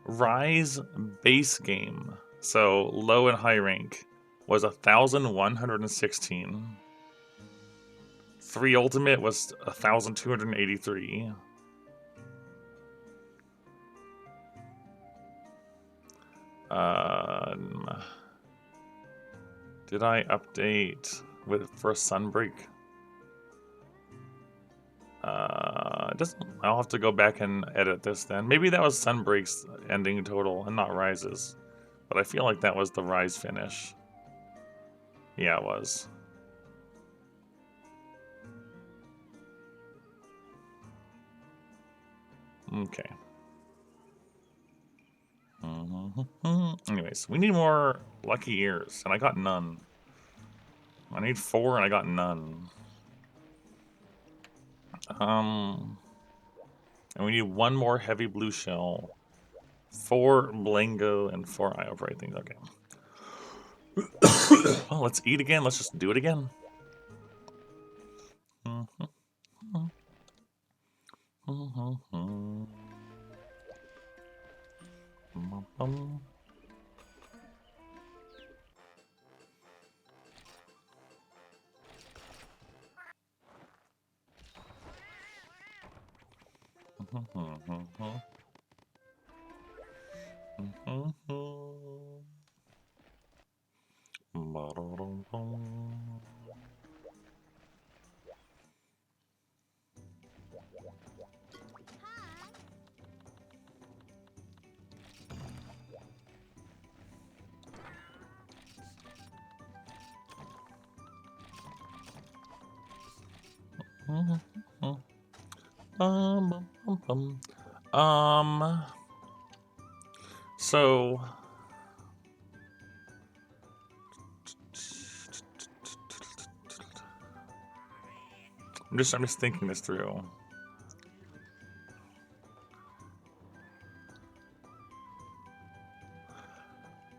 Rise base game, so low and high rank, was 1,116. 3 Ultimate was 1,283. Did I update for Sunbreak? I'll have to go back and edit this then. Maybe that was Sunbreak's ending total and not Rise's. But I feel like that was the Rise finish. Yeah, it was. Okay. Anyways, we need more lucky ears, and I got none. I need 4, and I got none. And we need one more heavy blue shell, 4 Blango, and 4 Eye Override things. Okay. Well, let's eat again. Let's just do it again. So I'm just thinking this through.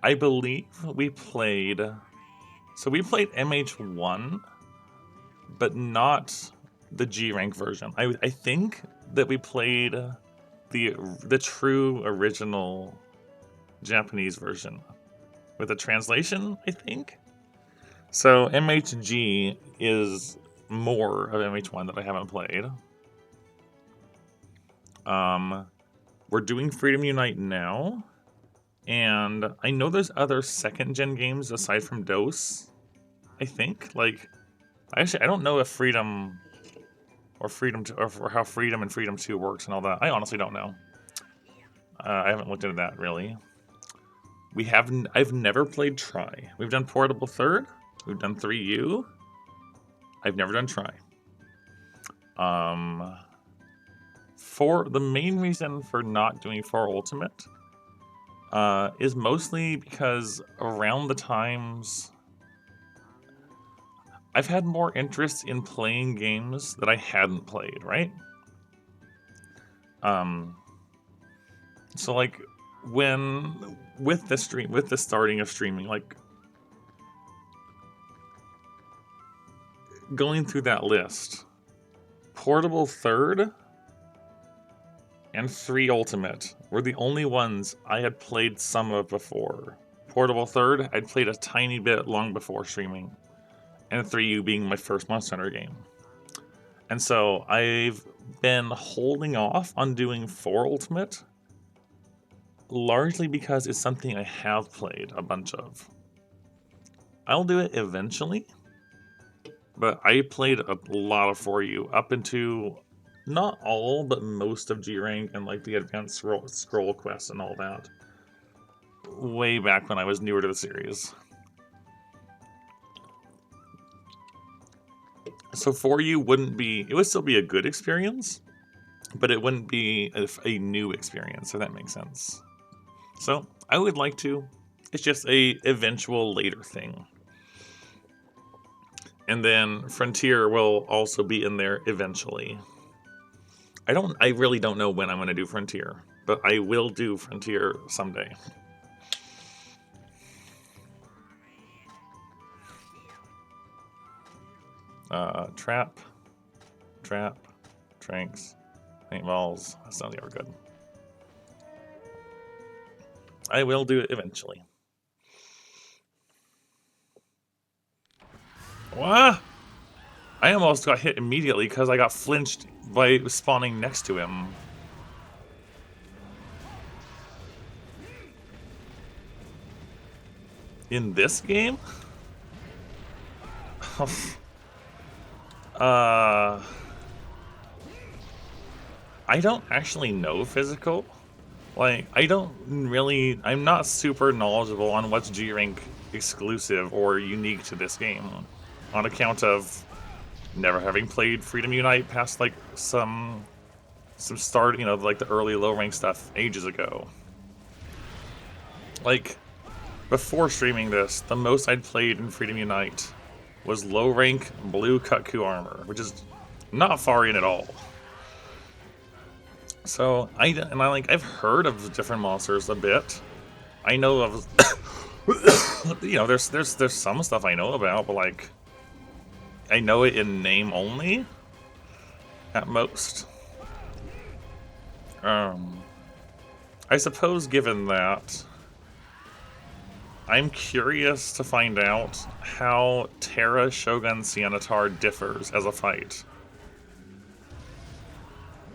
I believe we played. So we played MH1, but not the G rank version. I think that we played the true original Japanese version with a translation, I think. So MHG is more of MH1 that I haven't played. We're doing Freedom Unite now, and I know there's other second gen games aside from DOS. I think I don't know if Freedom or how Freedom and Freedom 2 works and all that. I honestly don't know. I haven't looked into that really. I've never played Try. We've done Portable Third. We've done 3U. I've never done Try. For the main reason for not doing 4 Ultimate is mostly because around the times I've had more interest in playing games that I hadn't played, right? So like with the starting of streaming, like going through that list, Portable Third and 3 Ultimate were the only ones I had played some of before. Portable Third, I'd played a tiny bit long before streaming, and 3U being my first Monster Hunter game. And so I've been holding off on doing 4 Ultimate, largely because it's something I have played a bunch of. I'll do it eventually, but I played a lot of 4U up into not all, but most of G rank and like the advanced scroll quests and all that. Way back when I was newer to the series. So 4U it would still be a good experience, but it wouldn't be a new experience, if that makes sense. So I would like to. It's just a eventual later thing. And then Frontier will also be in there eventually. I really don't know when I'm going to do Frontier, but I will do Frontier someday. Trap, Tranks, paintballs. That's not ever good. I will do it eventually. What? I almost got hit immediately because I got flinched by spawning next to him. In this game? I don't actually know physical. Like, I'm not super knowledgeable on what's G-Rank exclusive or unique to this game, on account of never having played Freedom Unite past, like, some start, like the early low-rank stuff ages ago. Like, before streaming this, the most I'd played in Freedom Unite was low-rank blue Kutku armor, which is not far in at all. So I've heard of different monsters a bit. I know of there's some stuff I know about, but like I know it in name only at most. I suppose given that, I'm curious to find out how Terra Shogun Sianatar differs as a fight.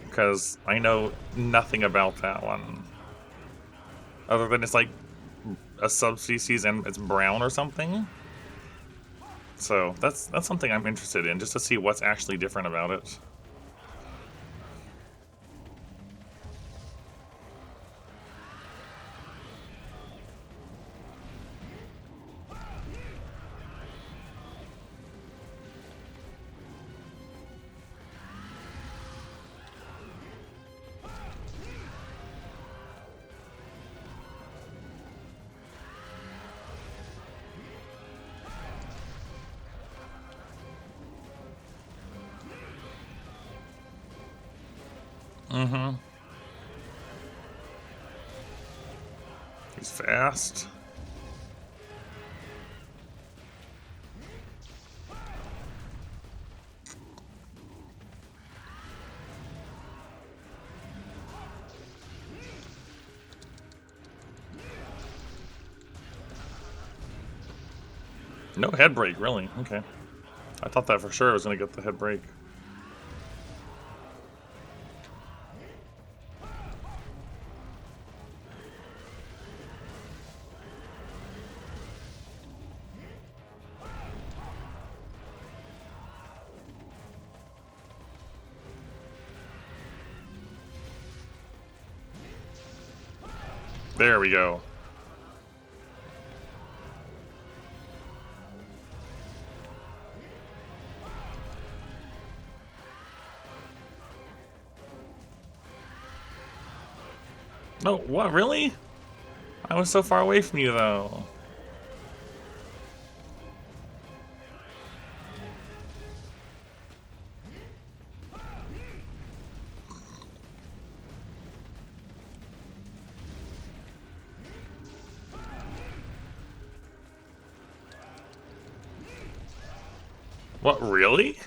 Because I know nothing about that one. Other than it's like a subspecies and it's brown or something. So that's something I'm interested in, just to see what's actually different about it. Mm-hmm. He's fast. No head break, really? Okay. I thought that for sure I was going to get the head break. There we go. No, what, really? I was so far away from you, though. What, really?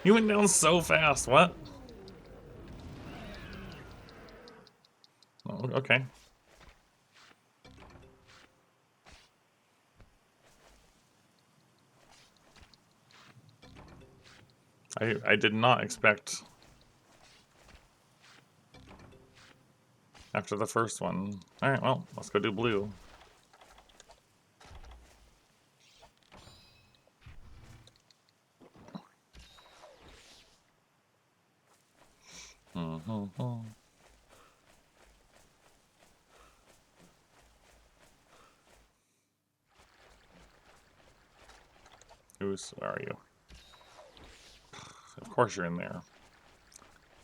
You went down so fast, what? Oh, okay. I did not expect after the first one. Alright, well, let's go do blue. Where are you? Of course you're in there.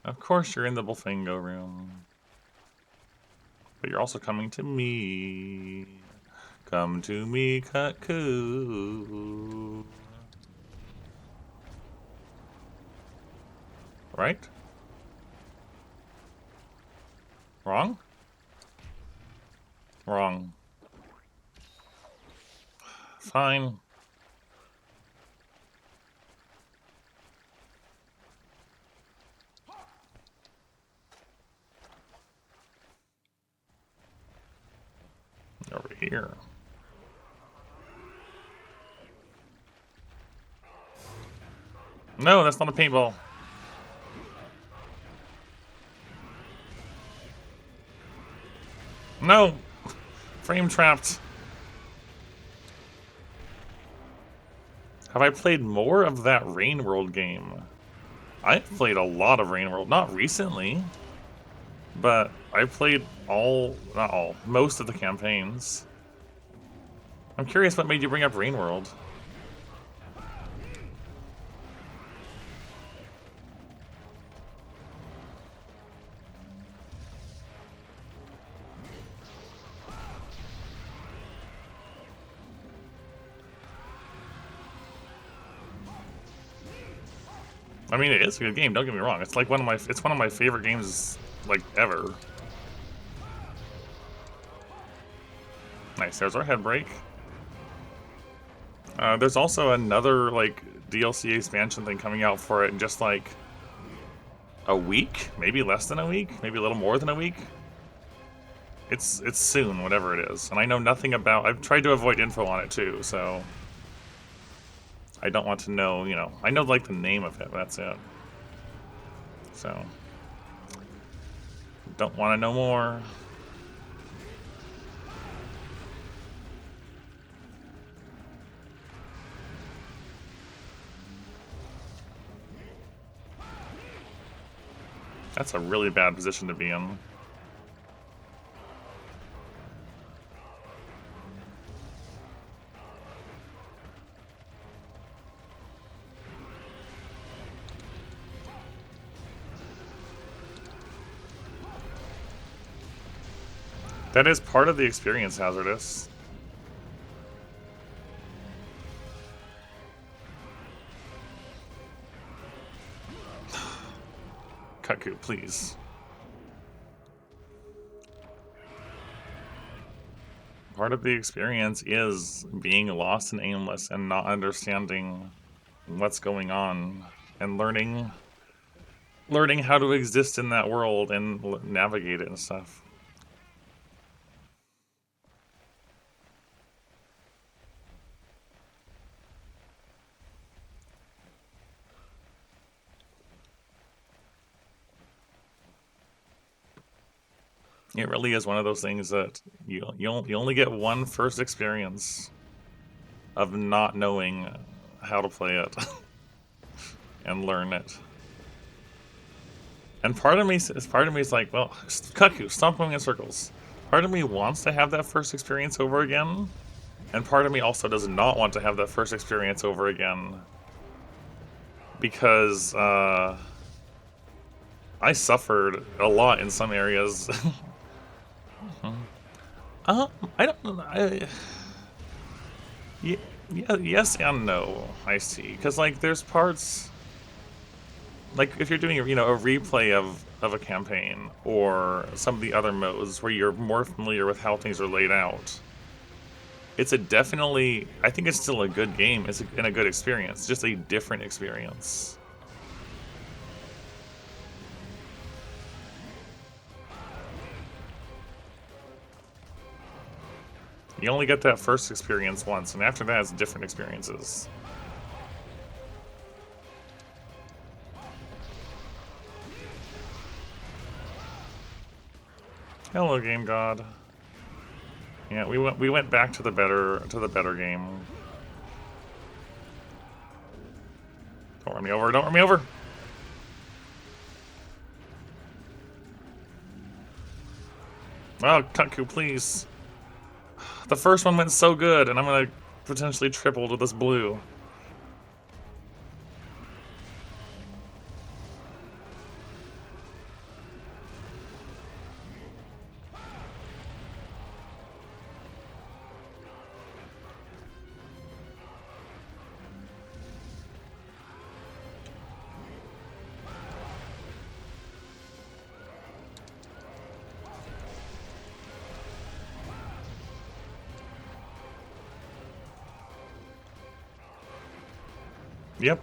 Of course you're in the Bullfingo room. But you're also coming to me. Come to me, Cuckoo. Right? Wrong? Wrong. Fine. Over here. No, that's not a paintball. No! Frame trapped. Have I played more of that Rain World game? I've played a lot of Rain World, not recently, but I played not all, most of the campaigns. I'm curious what made you bring up Rain World. I mean, it is a good game. Don't get me wrong. It's like one of my favorite games like ever. Nice. There's our head break. There's also another like DLC expansion thing coming out for it in just like a week, maybe less than a week, maybe a little more than a week. It's soon, whatever it is. And I know nothing about. I've tried to avoid info on it too, so I don't want to know. You know, I know like the name of it. But that's it. So don't want to know more. That's a really bad position to be in. That is part of the experience, Hazardous. Kaku, please. Part of the experience is being lost and aimless and not understanding what's going on and learning how to exist in that world and navigate it and stuff. It really is one of those things that you only get one first experience of not knowing how to play it and learn it. And part of me is like, well, Kaku, stop going in circles. Part of me wants to have that first experience over again, and part of me also does not want to have that first experience over again because I suffered a lot in some areas. I don't know. Yeah, yes and no. I see, because like there's parts, like if you're doing a replay of a campaign or some of the other modes where you're more familiar with how things are laid out, it's a definitely. I think it's still a good game. It's a good experience, just a different experience. You only get that first experience once, and after that, it's different experiences. Hello, Game God. Yeah, we went back to the better game. Don't run me over! Don't run me over! Oh, Kaku, please. The first one went so good, and I'm gonna potentially triple to this blue. Yep.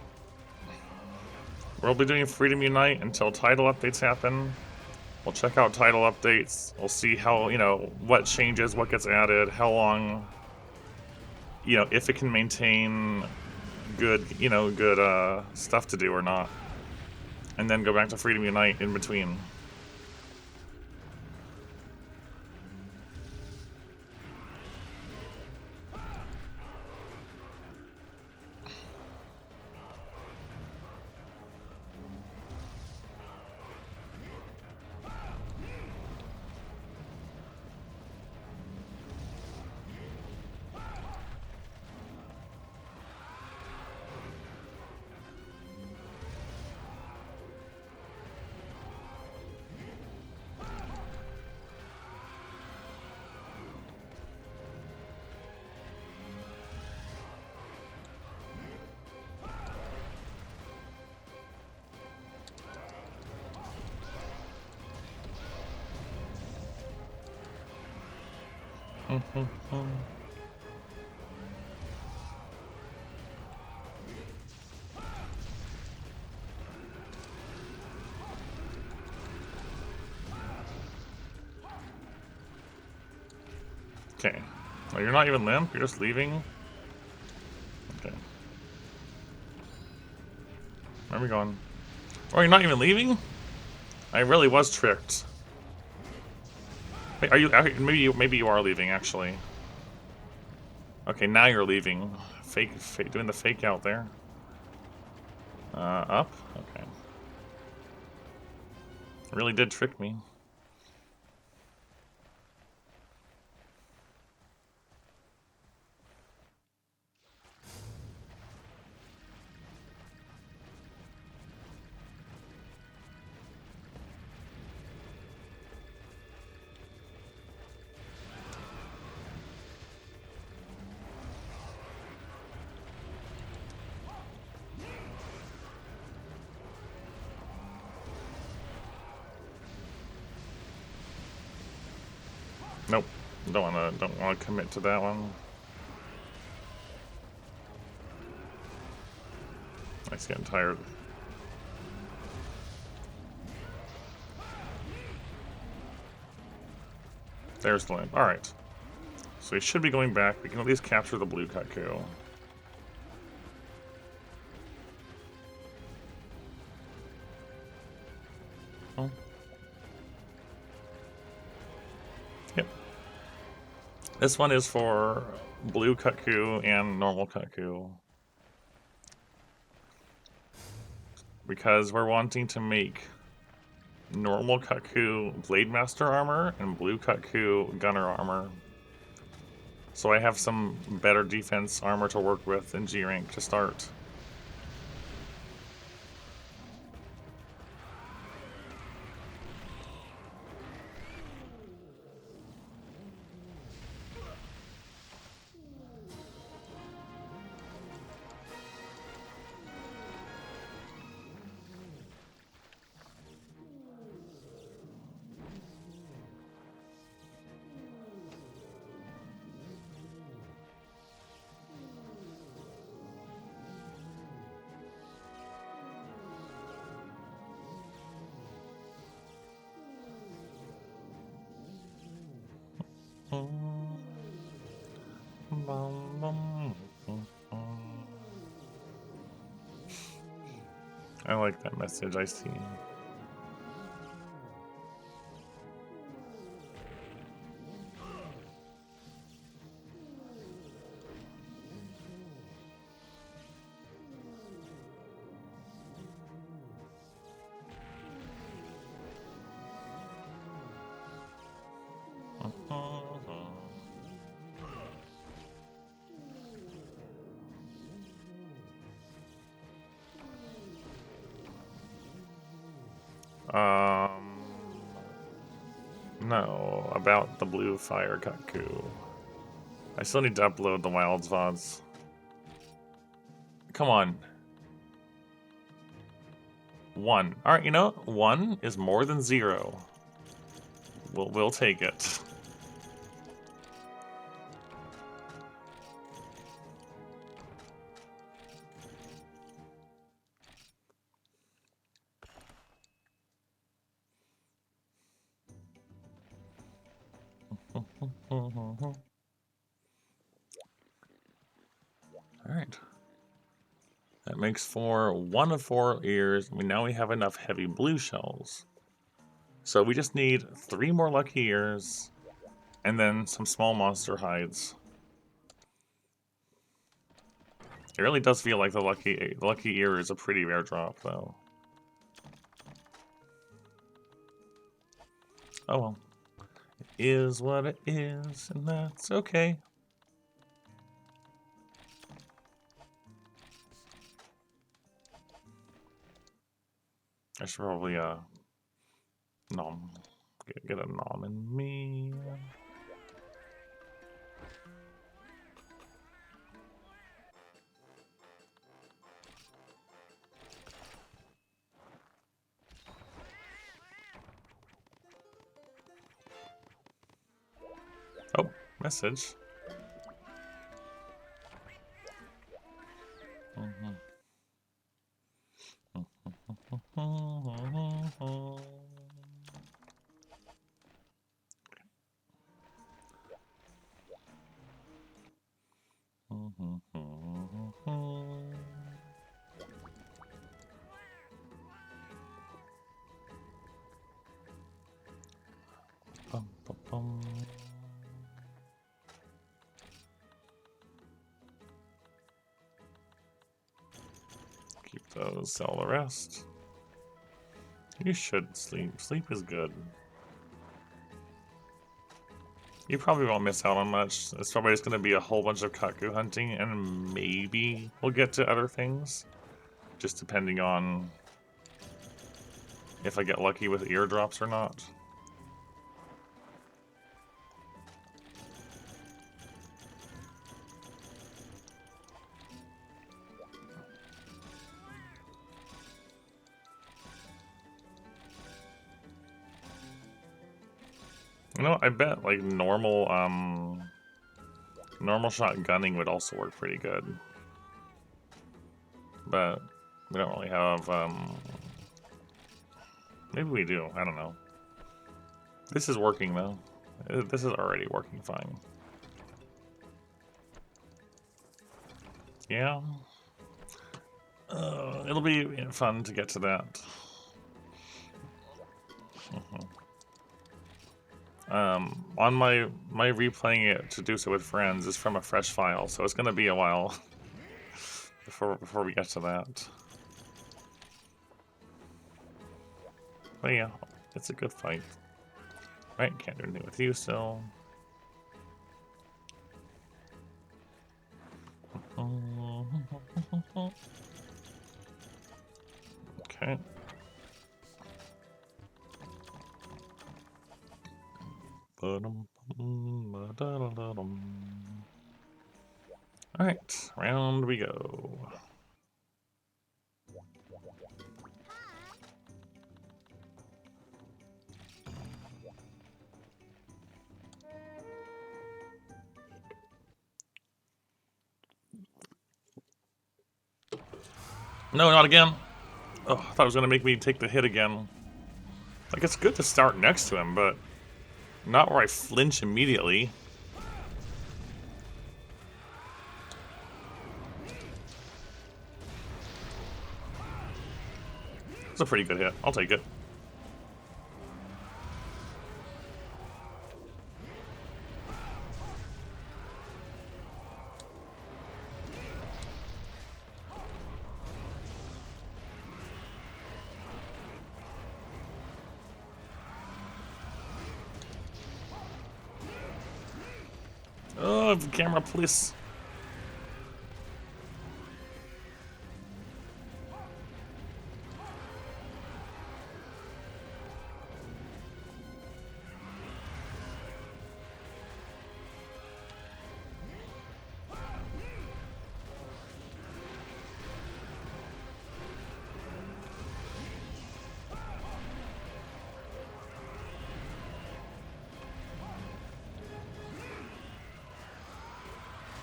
We'll be doing Freedom Unite until title updates happen. We'll check out title updates. We'll see how, what changes, what gets added, how long, if it can maintain good stuff to do or not. And then go back to Freedom Unite in between. Okay. Oh, you're not even limp? You're just leaving? Okay. Where are we going? Oh, you're not even leaving? I really was tricked. Wait, are you? Maybe you are leaving actually. Okay, now you're leaving. Fake, doing the fake out there. Up. Okay. Really did trick me. Nope. Don't wanna commit to that one. I'm getting tired. There's the limp. Alright. So we should be going back. We can at least capture the blue Cuckoo. Oh. Yep. This one is for blue Cuckoo and normal Cuckoo. Because we're wanting to make normal Cuckoo Blade Master armor and blue Cuckoo Gunner armor. So I have some better defense armor to work with in G rank to start. I like that message, I see. No, about the blue fire Cuckoo. I still need to upload the Wilds VODs. Come on. 1. Alright, you know, 1 is more than 0. We'll take it. Alright. That makes for 1 of 4 ears. Now we have enough heavy blue shells. So we just need 3 more lucky ears, and then some small monster hides. It really does feel like the lucky ear is a pretty rare drop, though. Oh well. It is what it is, and that's okay. I should probably, nom. Get a nom in me. Oh, Message. Keep those, sell the rest. You should sleep. Sleep is good. You probably won't miss out on much. It's probably just going to be a whole bunch of Kaku hunting, and maybe we'll get to other things. Just depending on if I get lucky with eardrops or not. You know, I bet like normal shot gunning would also work pretty good. But we don't really have maybe we do, I don't know. This is working though. This is already working fine. Yeah. It'll be fun to get to that. On my replaying it to do so with friends is from a fresh file, so it's gonna be a while before we get to that. But yeah, it's a good fight. Right, can't do anything with you still. Okay. Alright, round we go. No, not again. Oh, I thought it was going to make me take the hit again. Like, it's good to start next to him, but not where I flinch immediately. It's a pretty good hit. I'll take it. Oh, camera, please.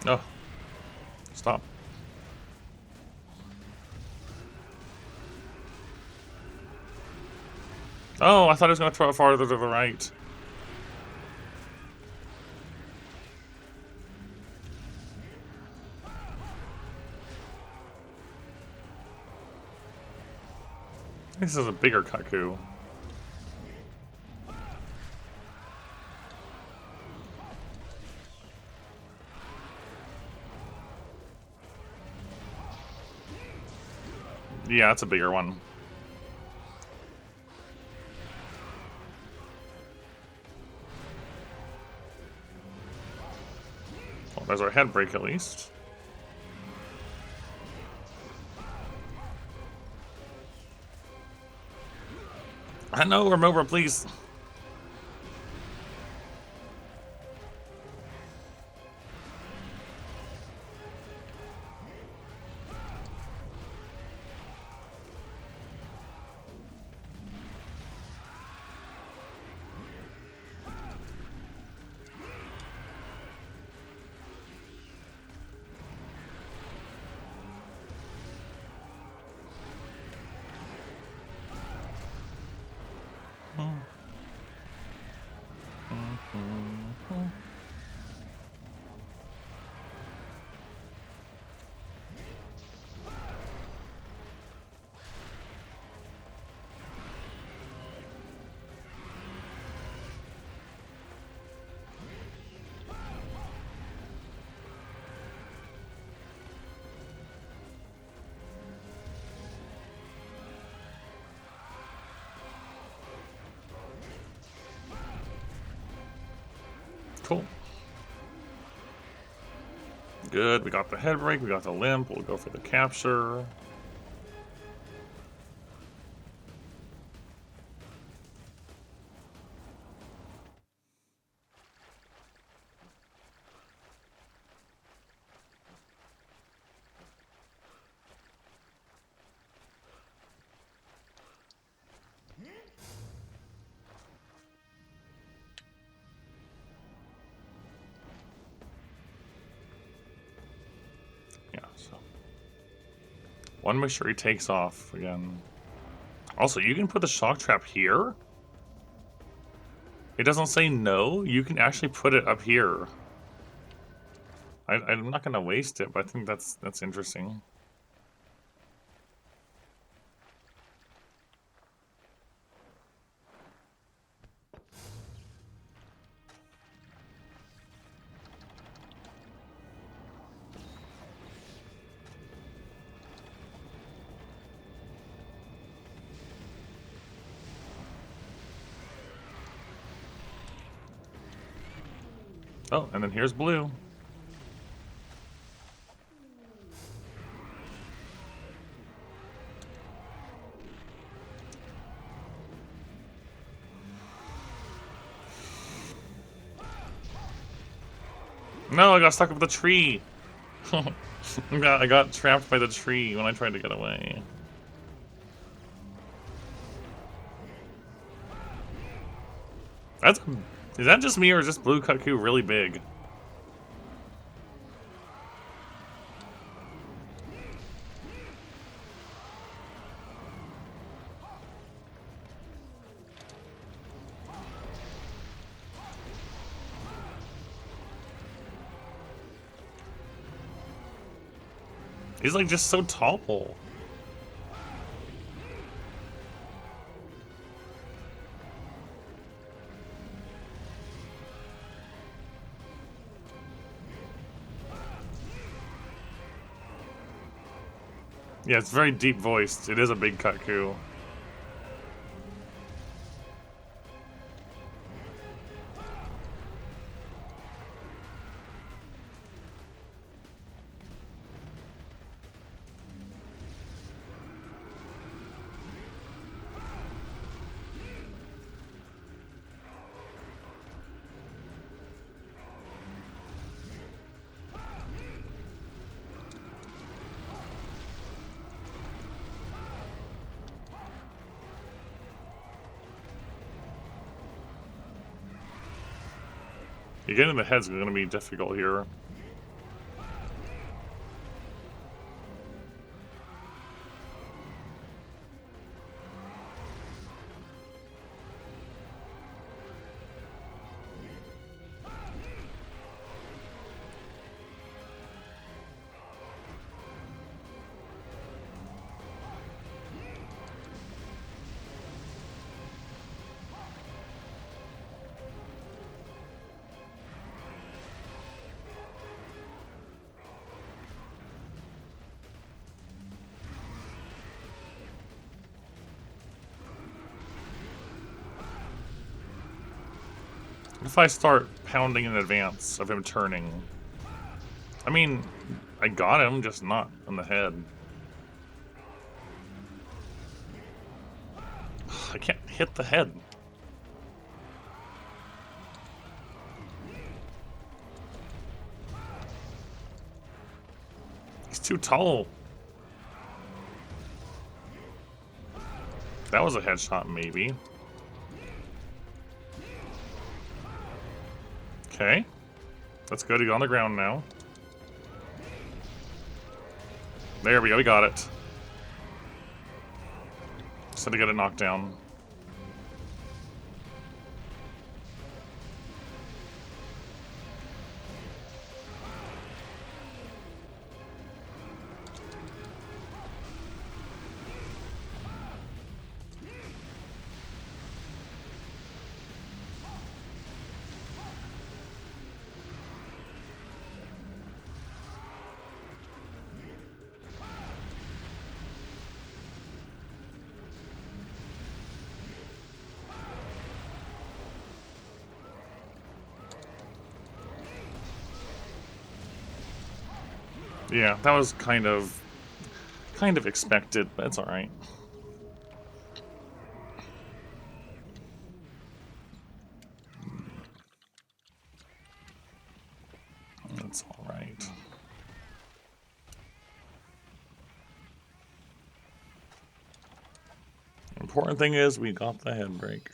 Oh. Stop. Oh, I thought he was going to throw it farther to the right. This is a bigger Kaku. Yeah, it's a bigger one. Well, there's our head break at least. I know, remove her, please. Cool. Good, we got the head break, we got the limp, we'll go for the capture. Yeah, so. Want to make sure he takes off again. Also, you can put the shock trap here? It doesn't say no, you can actually put it up here. I'm not gonna waste it, but I think that's interesting. Oh, and then here's blue. No, I got stuck with the tree. I got trapped by the tree when I tried to get away. Is that just me or is this blue cuckoo really big? He's like just so tall. Yeah, it's very deep voiced. It is a big cuckoo. Getting the head's going to be difficult here. If I start pounding in advance of him turning? I mean, I got him, just not on the head. I can't hit the head. He's too tall. That was a headshot, maybe. Okay. That's good. He's on the ground now. There we go. We got it. Just had to get it knocked down. Yeah, that was kind of expected, but it's alright. It's alright. Important thing is we got the head break.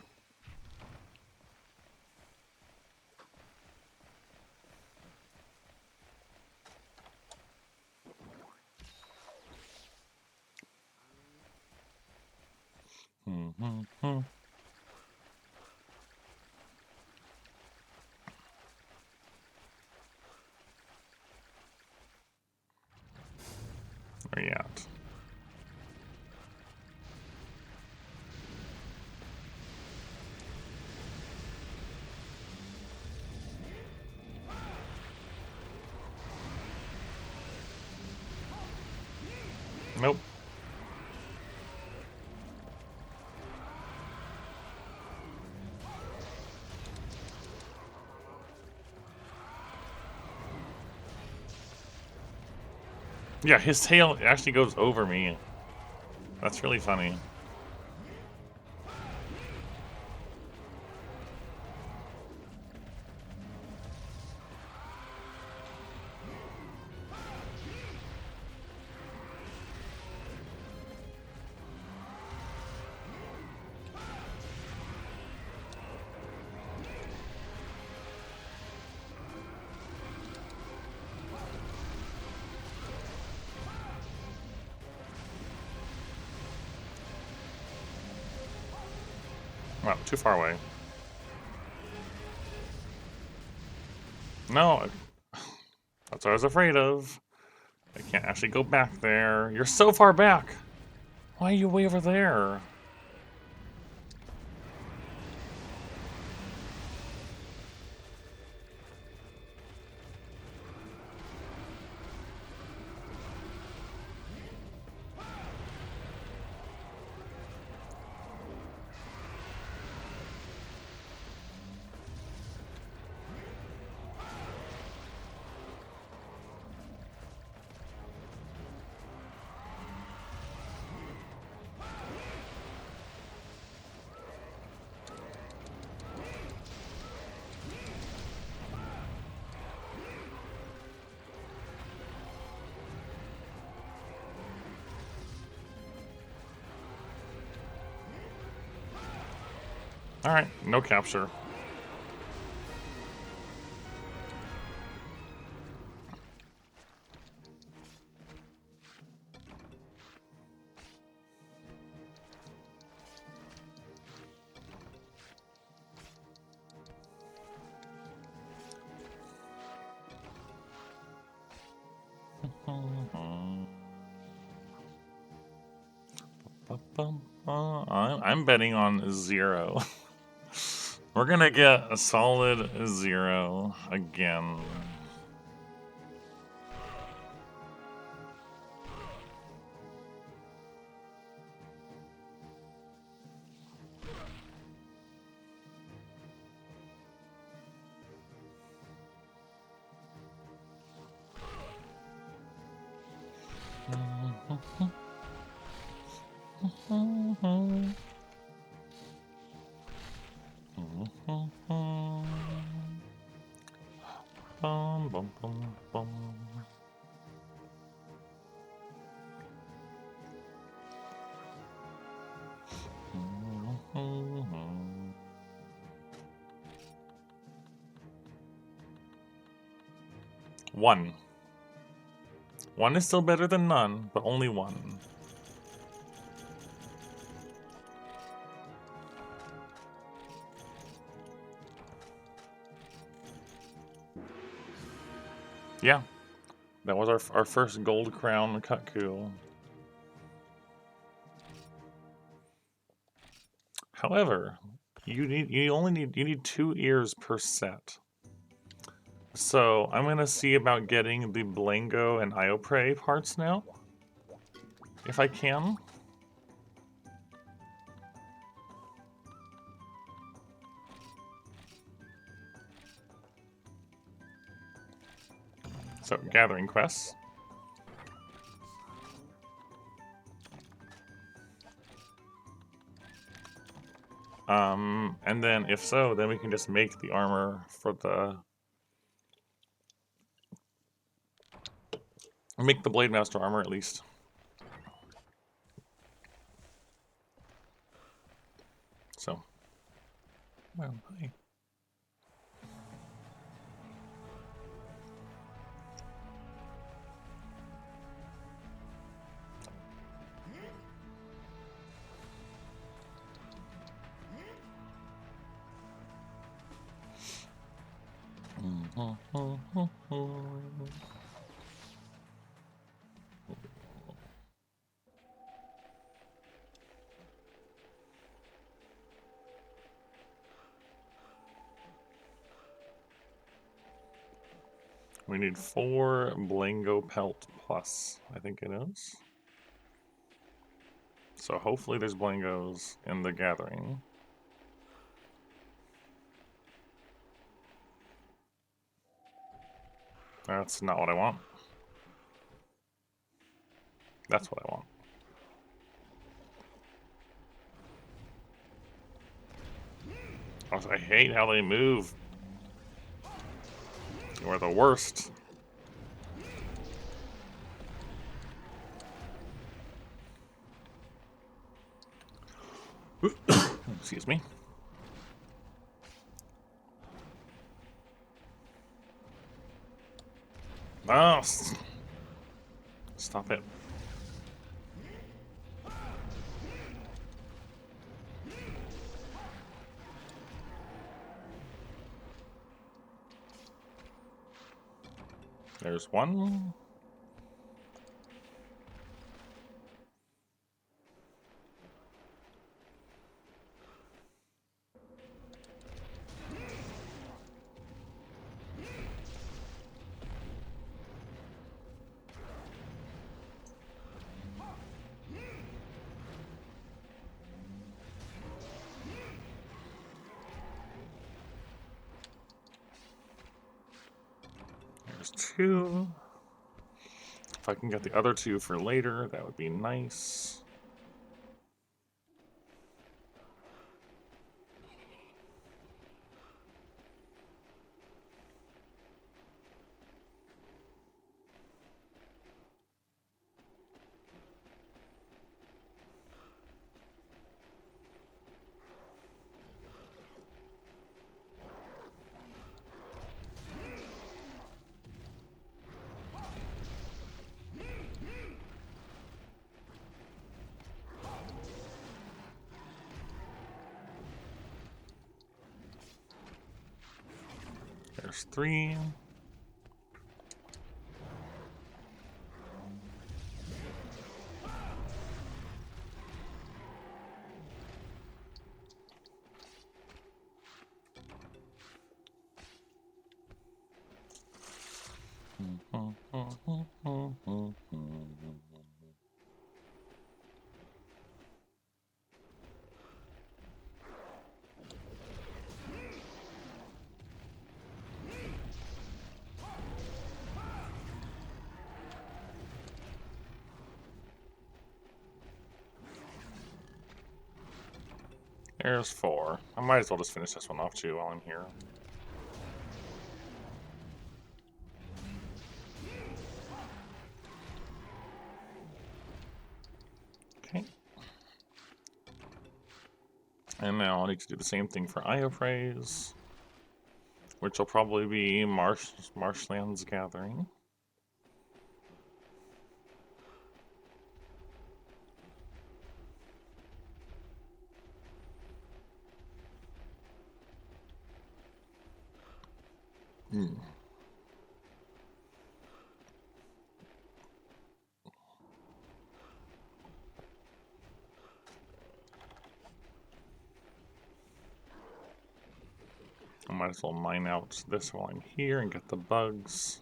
Where you at? Nope. Yeah, his tail actually goes over me. That's really funny. Wow, too far away. No, that's what I was afraid of. I can't actually go back there. You're so far back. Why are you way over there? Alright, no capture. I'm betting on 0. We're gonna get a solid 0 again. Bum, bum, bum, bum. One. One is still better than none, but only one. Yeah, that was our first gold crown Kutku. However, you need 2 ears per set. So I'm gonna see about getting the Blango and Iopre parts now, if I can. So gathering quests. And then if so, then we can just make the armor for the... Make the Blade Master armor at least. So. Well, hi. We need 4 Blango Pelt plus, I think it is. So hopefully there's Blangos in the gathering. That's not what I want. That's what I want. Also, I hate how they move. You are the worst. Excuse me. Oh, stop it. There's one. There's 2. If I can get the other 2 for later, that would be nice. There's 3. There's 4. I might as well just finish this one off too while I'm here. Okay. And now I'll need to do the same thing for Iophrase, which will probably be Marshlands Gathering. I might as well mine out this while I'm here and get the bugs.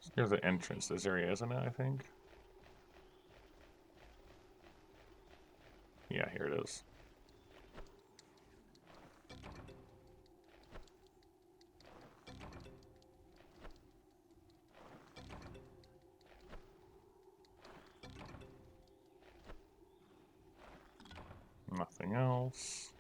It's near the entrance to this area, isn't it, I think? Yeah, here it is. Nothing else.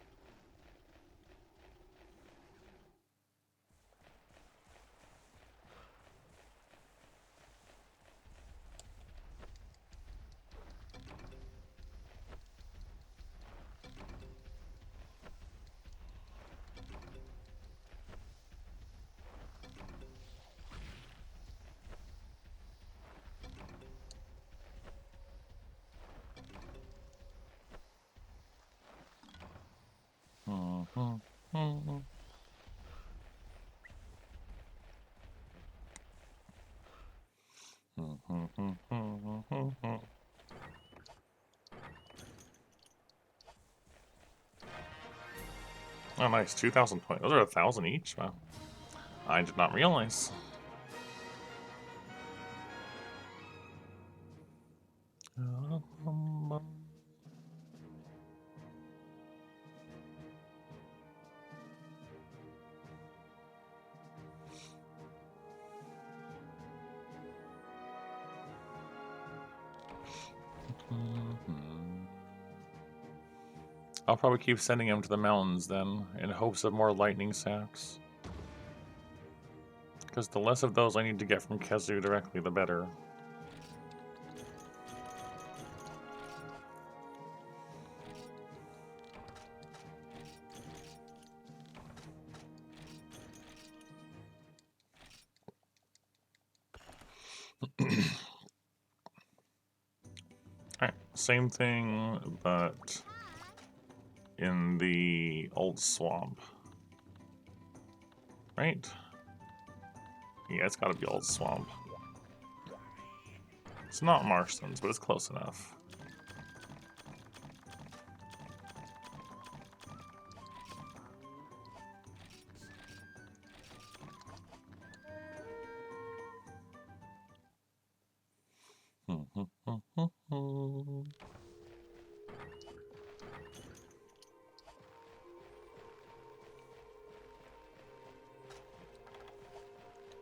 Oh, nice. 2,000 points. Those are 1,000 each? Wow. I did not realize. I'll probably keep sending him to the mountains then, in hopes of more lightning sacks. Because the less of those I need to get from Kezu directly, the better. Alright, same thing, but in the old swamp. Right? Yeah, it's gotta be old swamp. It's not marshlands, but it's close enough.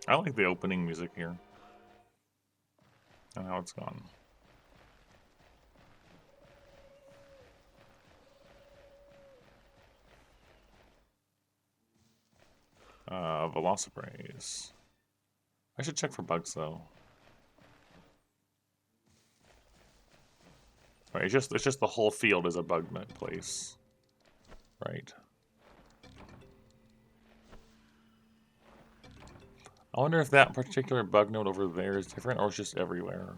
I like the opening music here. And how it's gone. Velociprays. I should check for bugs though. Right, it's just the whole field is a bug net place. Right. I wonder if that particular bug node over there is different or it's just everywhere.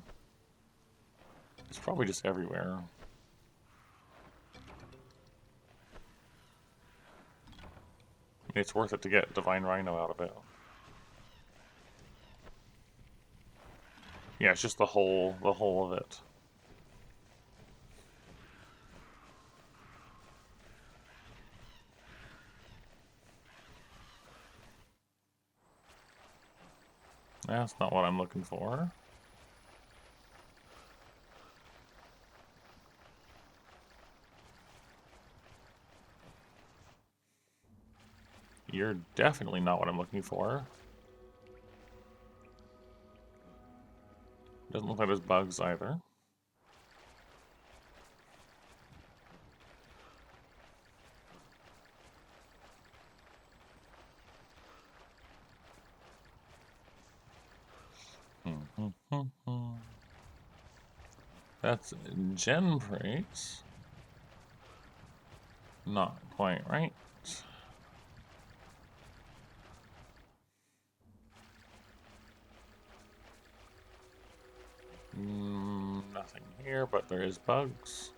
It's probably just everywhere. It's worth it to get Divine Rhino out of it. Yeah, it's just the whole of it. That's not what I'm looking for. You're definitely not what I'm looking for. Doesn't look like there's bugs either. That's gem praise. Not quite right. Nothing here, but there is bugs.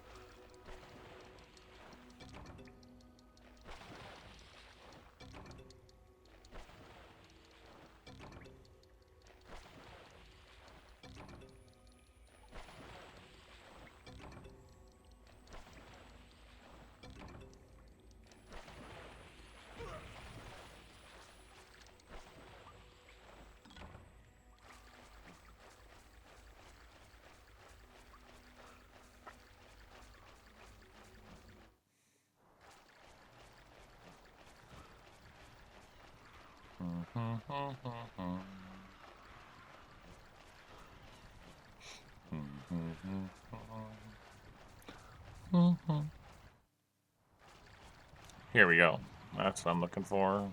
Here we go. That's what I'm looking for.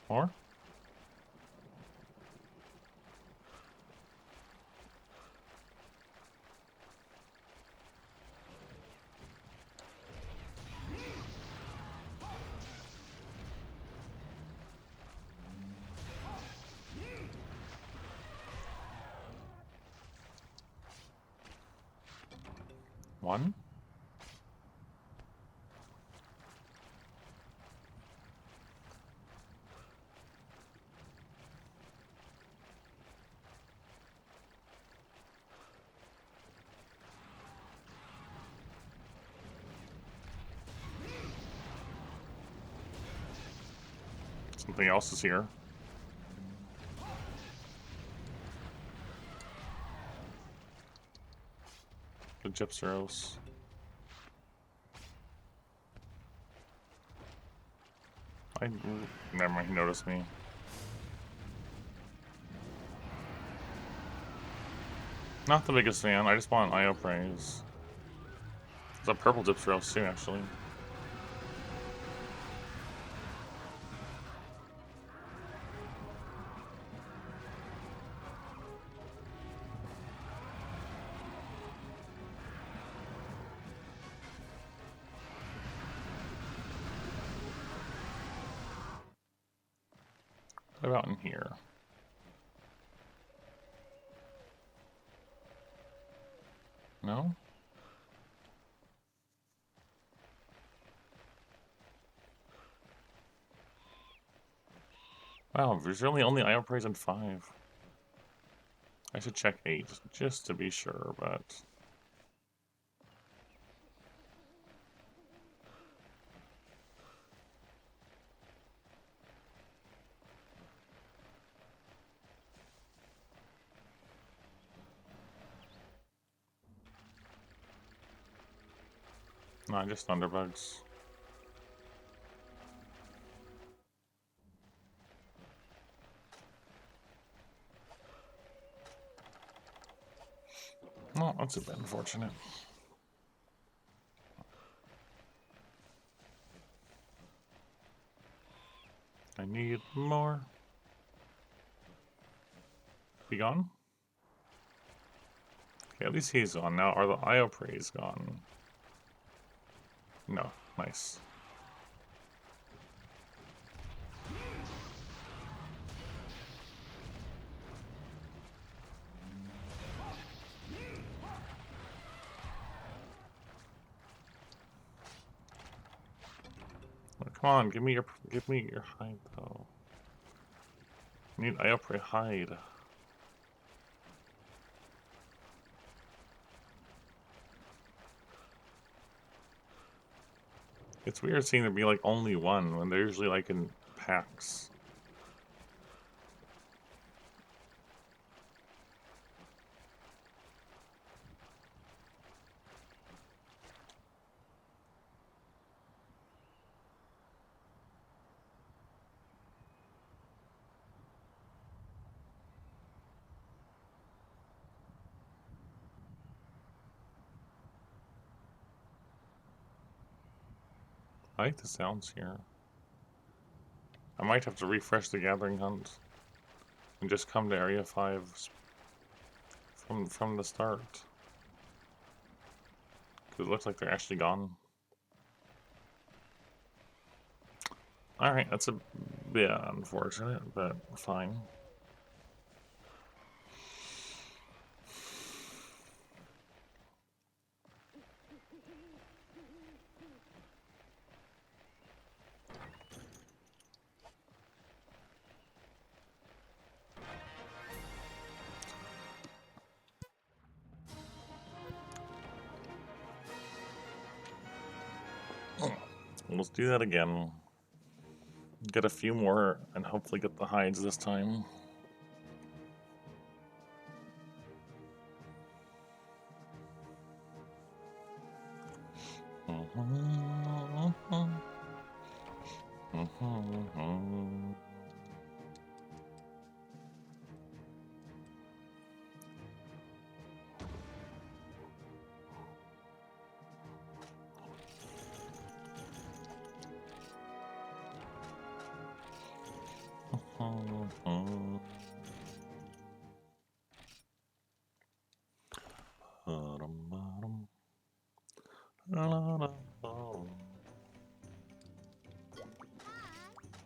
More? One? Something else is here. The Gypseros. Never mind, he noticed me. Not the biggest fan, I just want IO praise. There's a purple Gypseros too, actually. What about in here? No? Wow, there's really only IO praise in 5. I should check 8, just to be sure, but... No, just Thunderbugs. Well, that's a bit unfortunate. I need more. Be gone? Okay, at least he's gone. Now, are the IO praise gone? No. Nice. Oh, come on, give me your hide though. I need IO praise hide. It's weird seeing there be like only one when they're usually like in packs. I like the sounds here. I might have to refresh the Gathering Hunt and just come to Area 5 from the start. Because it looks like they're actually gone. Alright, that's a bit unfortunate, but fine. Let's do that again. Get a few more and hopefully get the hides this time.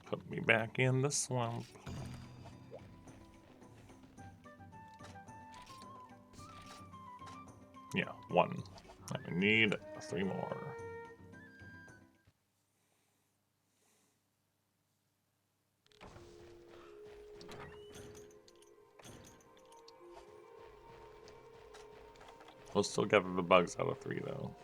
Put me back in the swamp. Yeah, 1. I need 3 more. We'll still gather the bugs out of 3 though.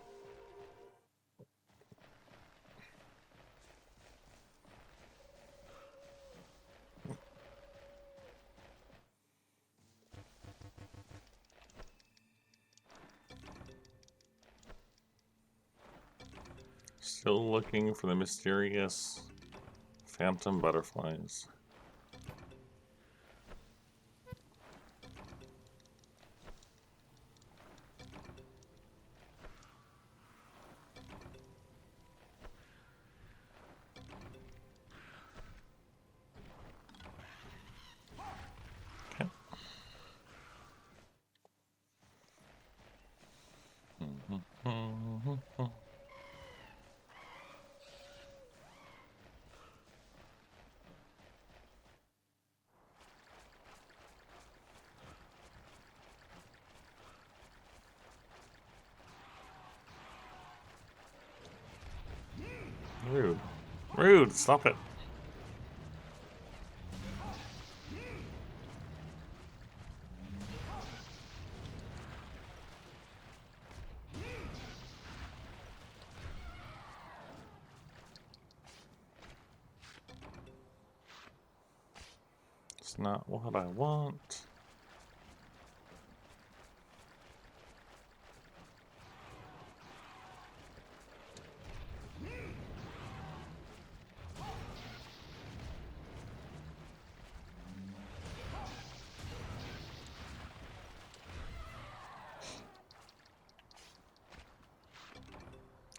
Still looking for the mysterious phantom butterflies. Okay. Rude. Rude, stop it. It's not what I want.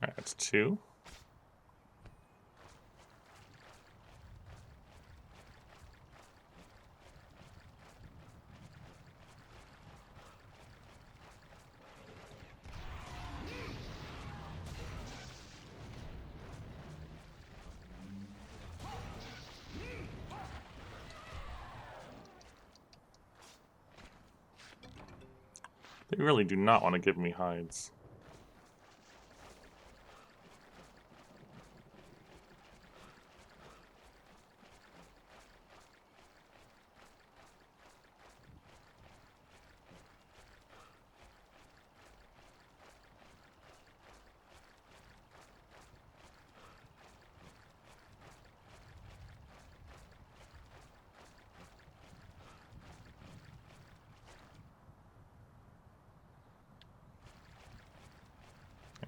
Alright, it's 2. They really do not want to give me hides.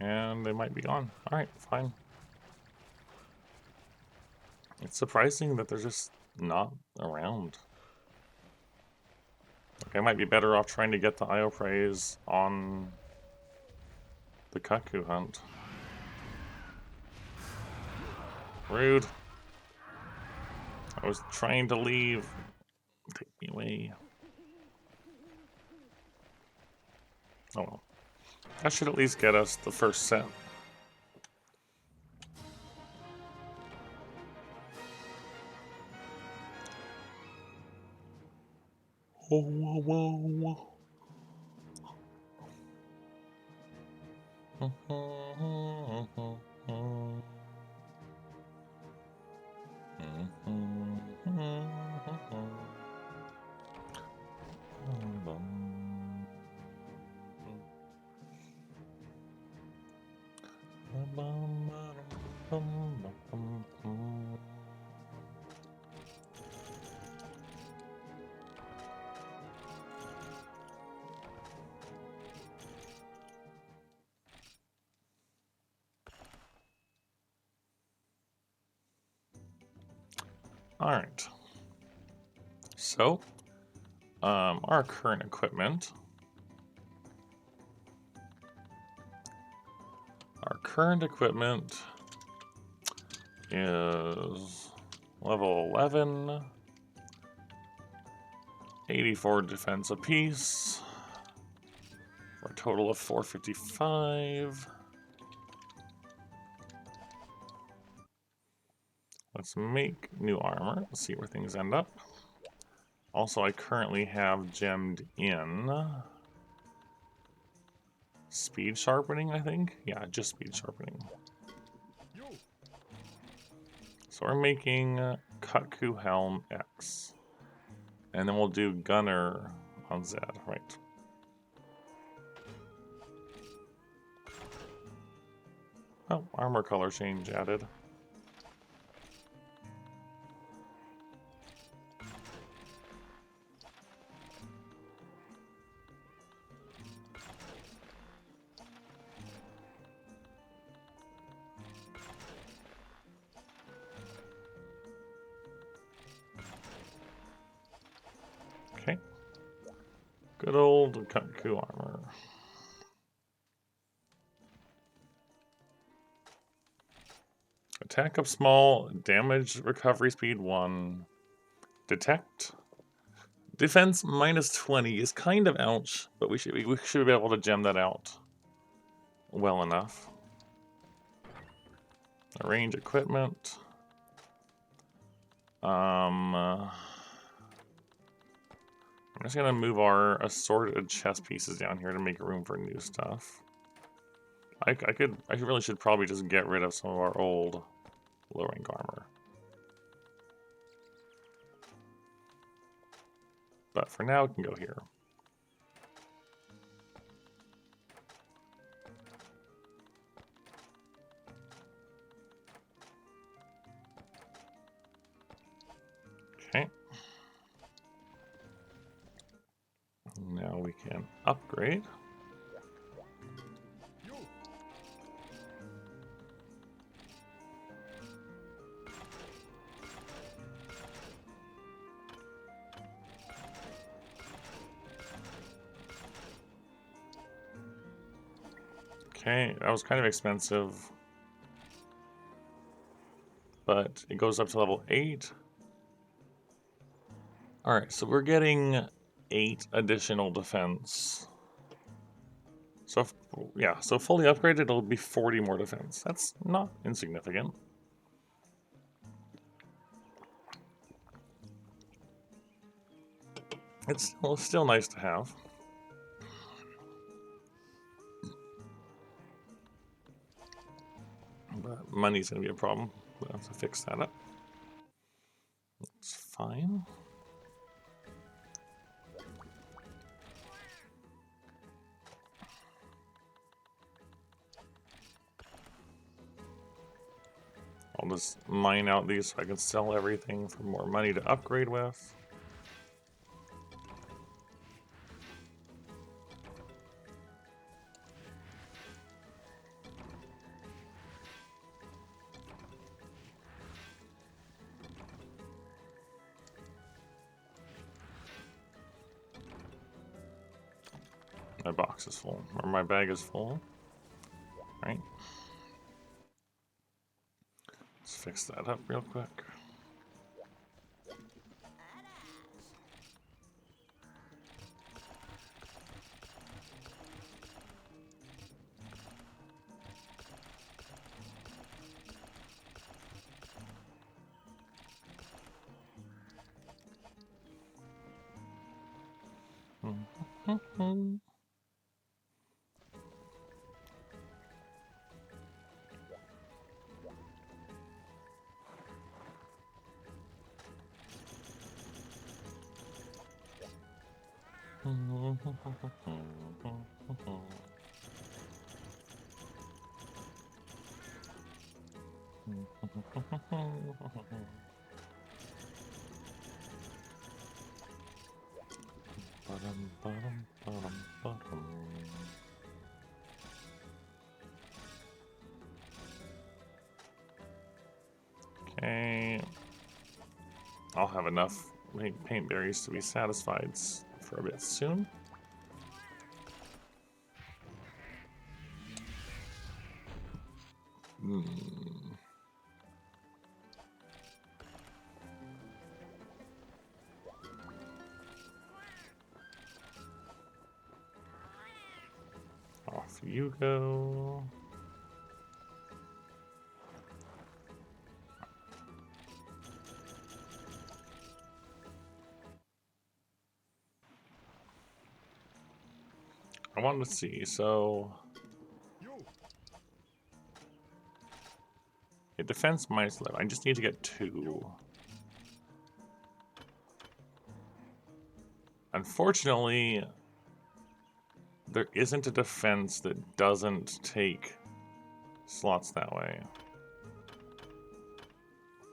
And they might be gone. Alright, fine. It's surprising that they're just not around. Like, I might be better off trying to get the Io Praise on the Cuckoo hunt. Rude. I was trying to leave. Take me away. Oh well. That should at least get us the first set. Whoa, whoa, whoa. All right. So, our current equipment. Our current equipment is level 11, 84 defense apiece, for a total of 455. Let's make new armor. Let's see where things end up. Also, I currently have gemmed in speed sharpening, I think. Yeah, just speed sharpening. So we're making Kutku Helm X. And then we'll do Gunner on Z, right? Oh, armor color change added. Okay. Good old Kutku armor. Attack of small, damage recovery speed 1. Detect. Defense minus 20 is kind of ouch, but we should be able to gem that out well enough. Arrange equipment. I'm just gonna move our assorted chess pieces down here to make room for new stuff. I really should probably just get rid of some of our old low rank armor. But for now, it can go here. Okay. Now we can upgrade. Okay, that was kind of expensive. But it goes up to level 8. Alright, so we're getting 8 additional defense. So, yeah, so fully upgraded, it'll be 40 more defense. That's not insignificant. It's still nice to have. But money's going to be a problem. We'll have to fix that up. It's fine. I'll just mine out these so I can sell everything for more money to upgrade with. My box is full, or my bag is full. Right. Let's fix that up real quick. Okay. I'll have enough paint berries to be satisfied for a bit soon. Off you go. I wanted to see, so defense minus 11. I just need to get 2. Unfortunately, there isn't a defense that doesn't take slots that way.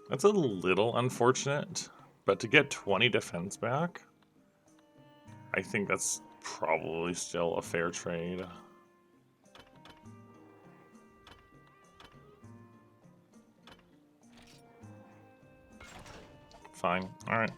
That's a little unfortunate, but to get 20 defense back, I think that's probably still a fair trade. Fine. All right.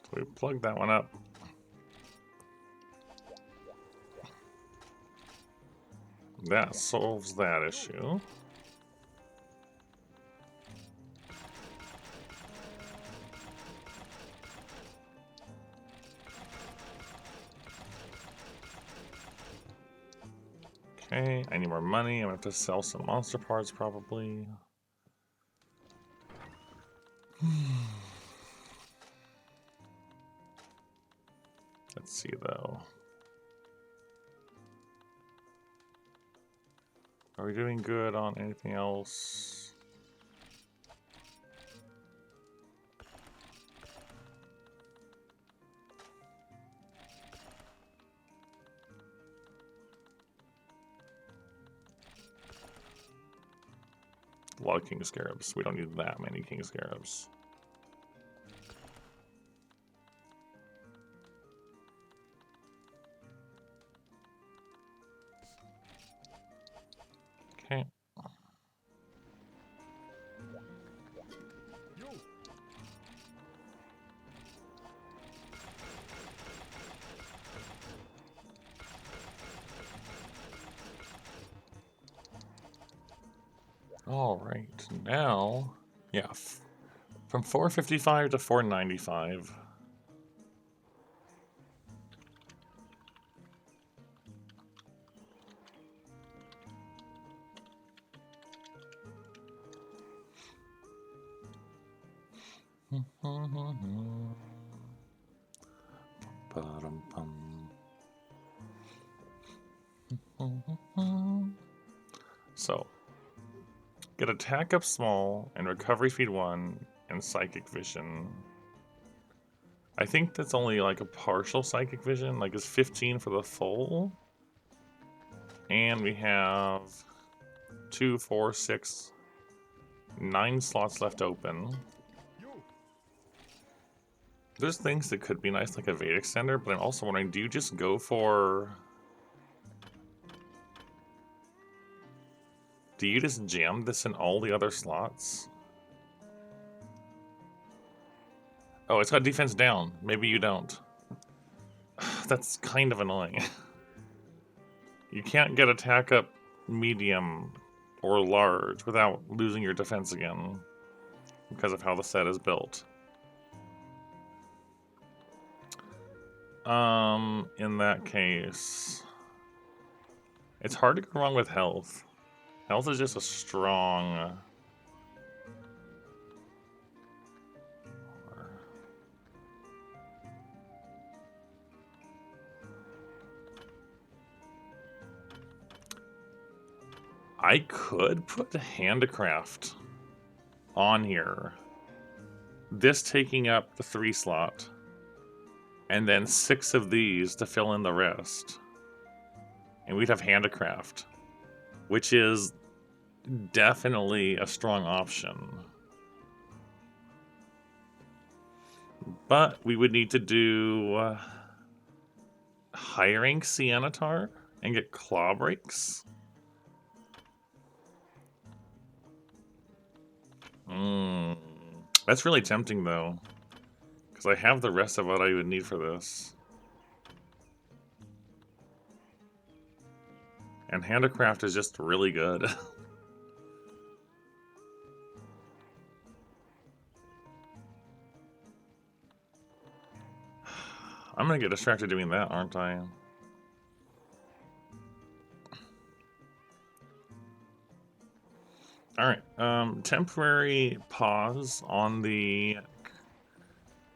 So we plug that one up. That solves that issue. Okay, I need more money. I'm gonna have to sell some monster parts probably. Let's see though. Are we doing good on anything else? A lot of king scarabs. We don't need that many king scarabs. Okay. All right, now, yeah, from 455 to 495. So, get attack up small and recovery speed 1 and psychic vision. I think that's only like a partial psychic vision, like it's 15 for the full. And we have 2, 4, 6, 9 slots left open. There's things that could be nice, like a Veda extender, but I'm also wondering, do you just go for... Do you just jam this in all the other slots? Oh, it's got defense down. Maybe you don't. That's kind of annoying. You can't get attack up medium or large without losing your defense again because of how the set is built. In that case, it's hard to go wrong with health. Health is just a strong... I could put handicraft on here. This taking up the 3 slot. And then 6 of these to fill in the rest. And we'd have handicraft, which is definitely a strong option. But we would need to do high rank Sianatar and get claw breaks. That's really tempting though, because I have the rest of what I would need for this. And Handicraft is just really good. I'm gonna get distracted doing that, aren't I? Alright, temporary pause on the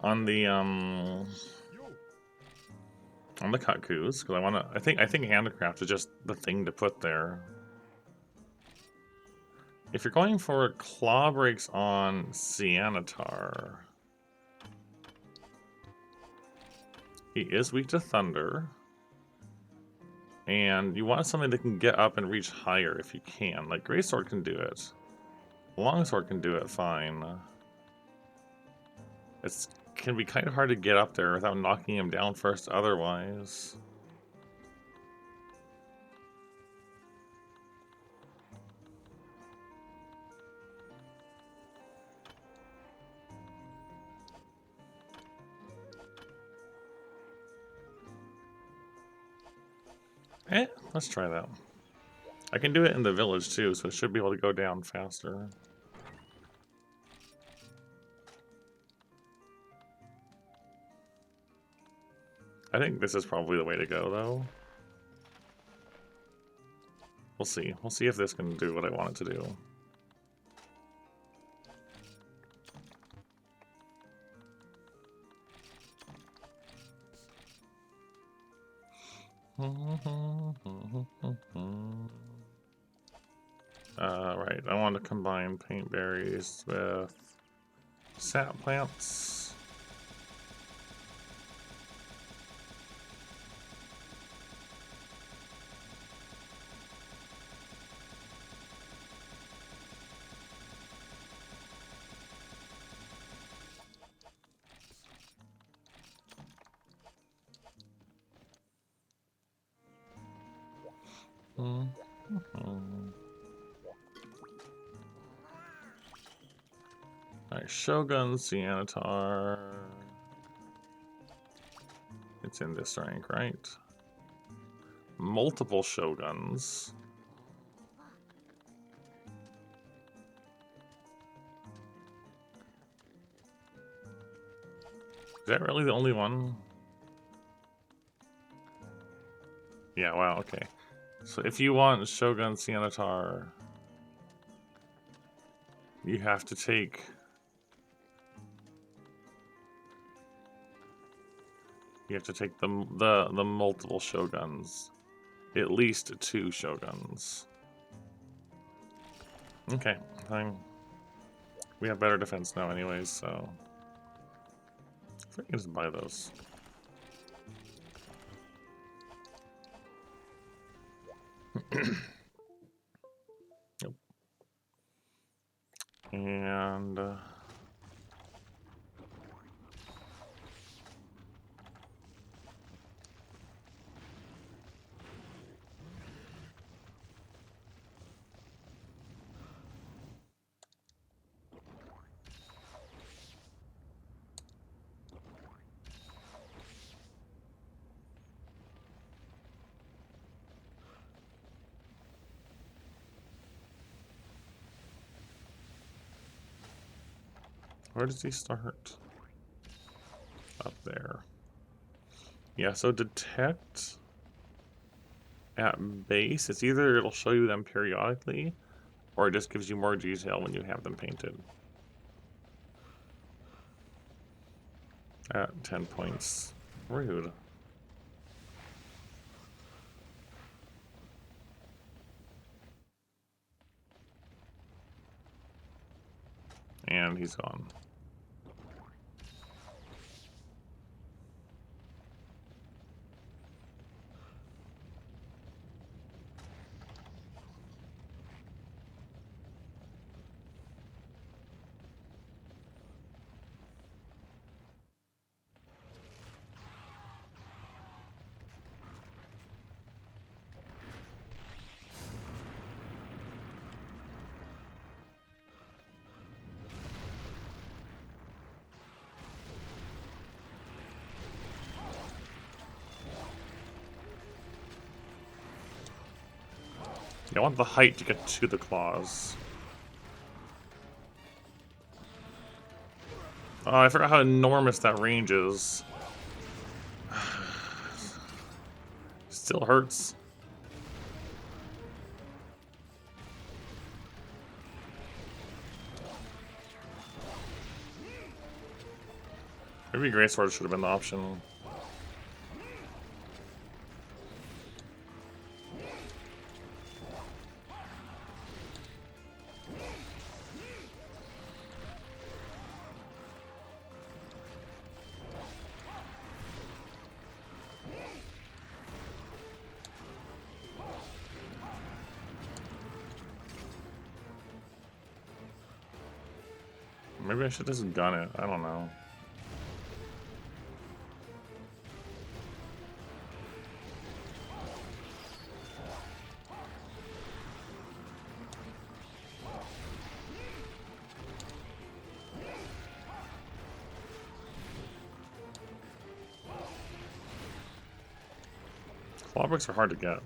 Kutkus, because I think Handicraft is just the thing to put there. If you're going for claw breaks on Sianatar, he is weak to thunder. And you want something that can get up and reach higher if you can. Like Greysword can do it. Longsword can do it fine. It can be kind of hard to get up there without knocking him down first otherwise. Let's try that. I can do it in the village too, so it should be able to go down faster. I think this is probably the way to go, though. We'll see. We'll see if this can do what I want it to do. Right, I want to combine paint berries with sap plants. Alright, Shogun, Sianatar. It's in this rank, right? Multiple Shoguns. Is that really the only one? Yeah, wow, okay. So if you want Shogun Sianatar, you have to take... You have to take the multiple Shoguns. At least 2 Shoguns. Okay, fine. We have better defense now anyways, so... I can just buy those. Yep. And... where does he start? Up there. Yeah, so detect at base, it's either it'll show you them periodically, or it just gives you more detail when you have them painted. At 10 points. Rude. And he's gone. I want the height to get to the claws. Oh, I forgot how enormous that range is. Still hurts. Maybe Great Sword should have been the option. Maybe I should just gun it. I don't know. Claw bricks are hard to get.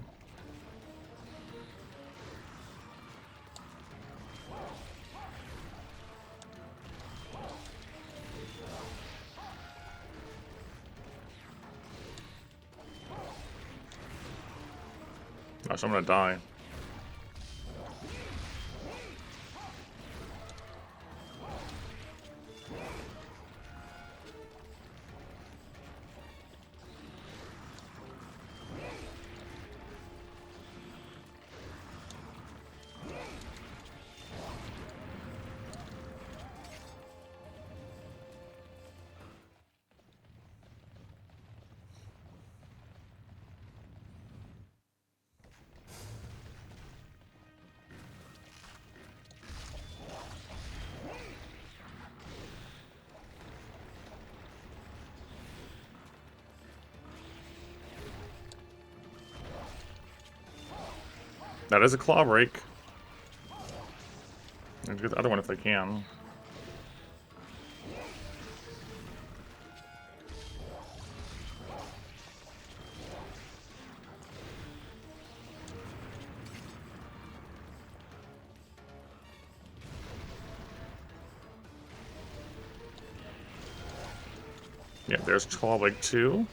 Gosh, I'm gonna die. That is a claw break. And get the other one if they can. Yeah, there's claw break 2.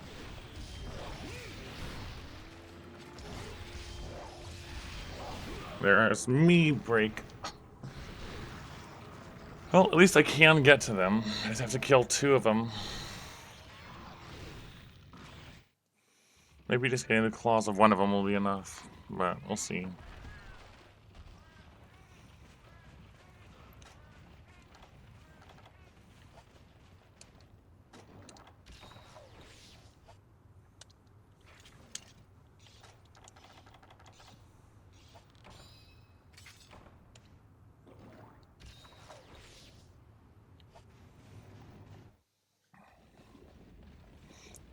There's me break. Well, at least I can get to them. I just have to kill 2 of them. Maybe just getting the claws of one of them will be enough, but we'll see.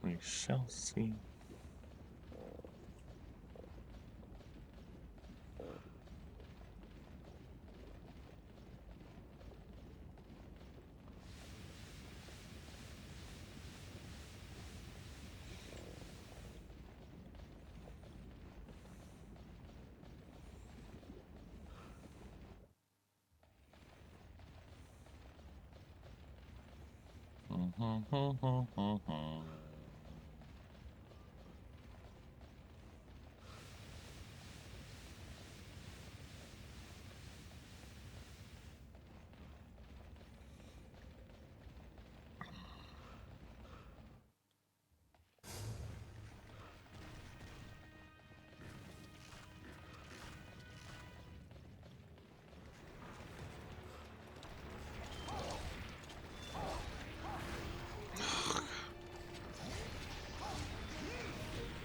We shall see.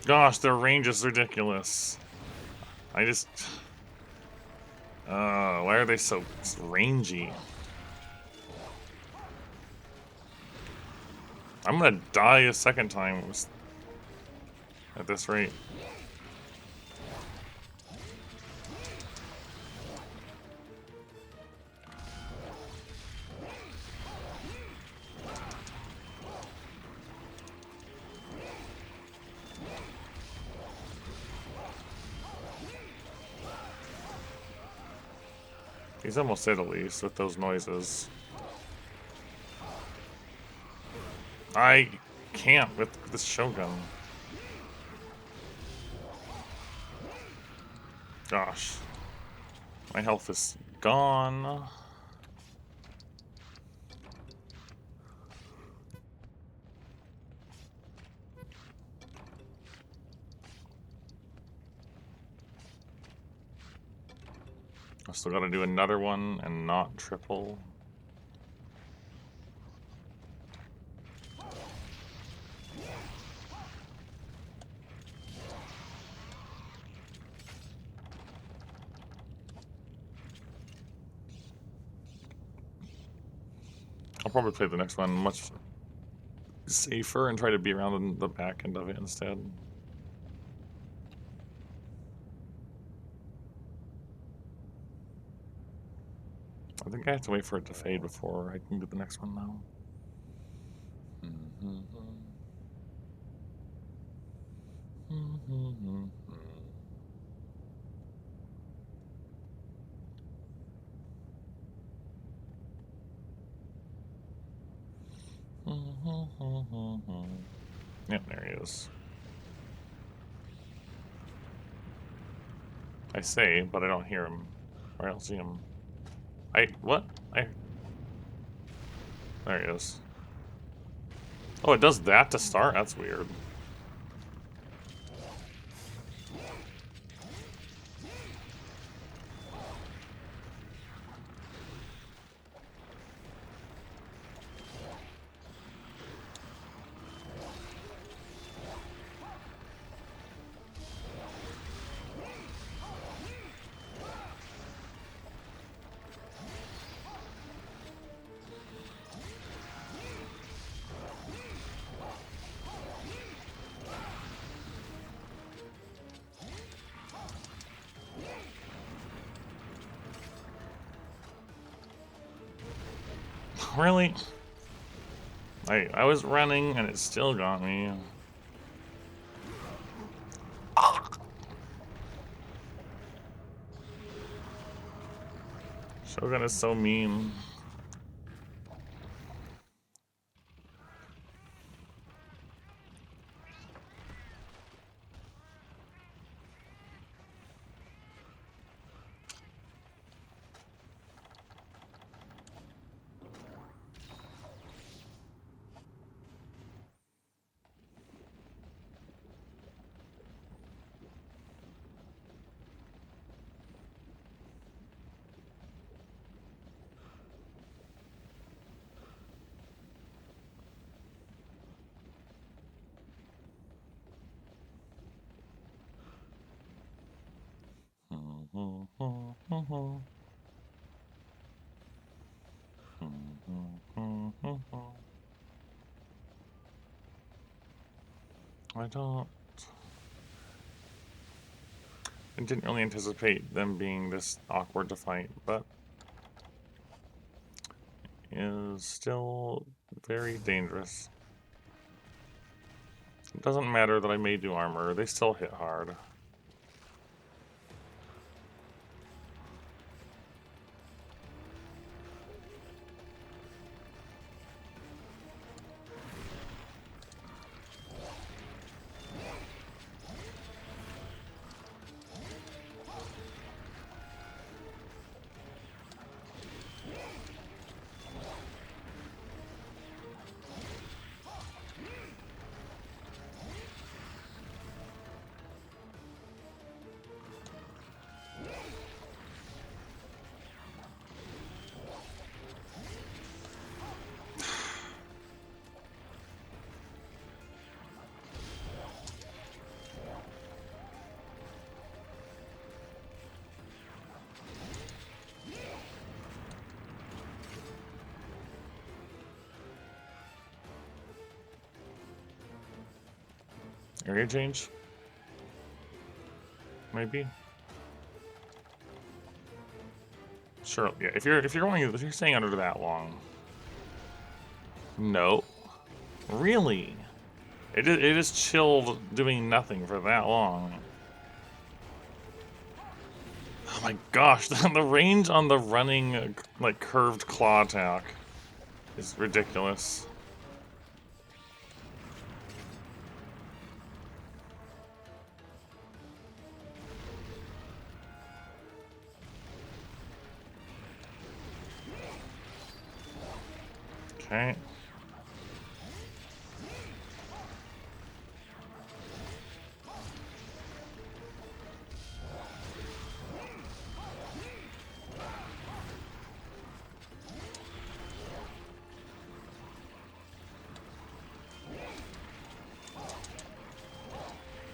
Gosh, their range is ridiculous. I just... why are they so rangy? I'm gonna die a second time at this rate. He's almost hit at least with those noises. I can't with this Shogun. Gosh. My health is gone. I still gotta do another one and not triple. I'll probably play the next one much safer and try to be around the back end of it instead. I think I have to wait for it to fade before I can do the next one now. Yep, there he is. I say, but I don't hear him. Or I don't see him. What? There he is. Oh, it does that to start? That's weird. Really? I was running and it still got me. Shogun is so mean. I didn't really anticipate them being this awkward to fight, but is still very dangerous. It doesn't matter that I may do armor, they still hit hard. Area change? Maybe? Sure, yeah, if you're staying under that long. No. Really? It is chilled doing nothing for that long. Oh my gosh, the range on the running, like, curved claw attack is ridiculous. Okay.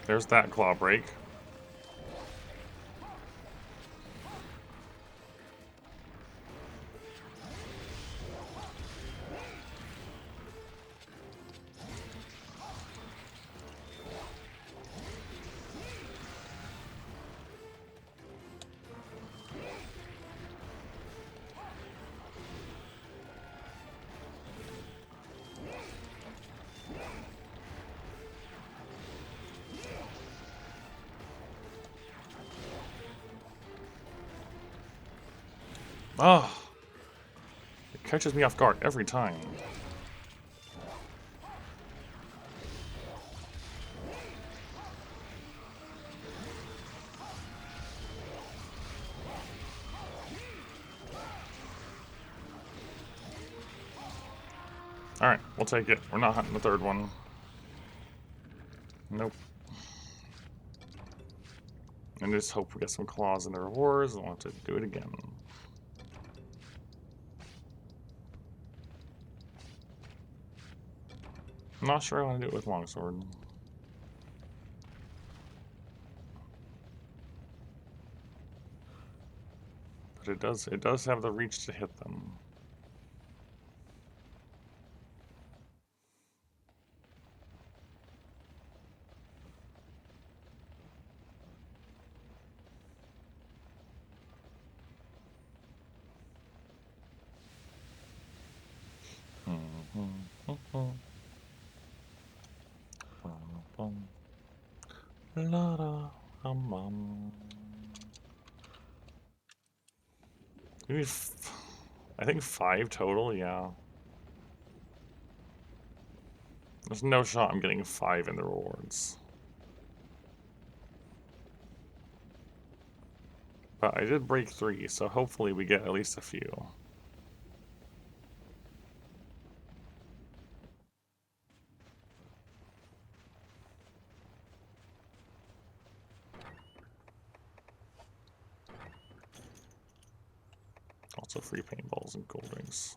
There's that claw break. Oh, it catches me off guard every time. Alright, we'll take it. We're not hunting the third one. Nope. And just hope we get some claws in the rewards and want to do it again. I'm not sure I want to do it with longsword. But it does have the reach to hit them. Maybe I think 5 total, yeah. There's no shot I'm getting 5 in the rewards. But I did break 3, so hopefully we get at least a few. Also free paintballs and gold rings.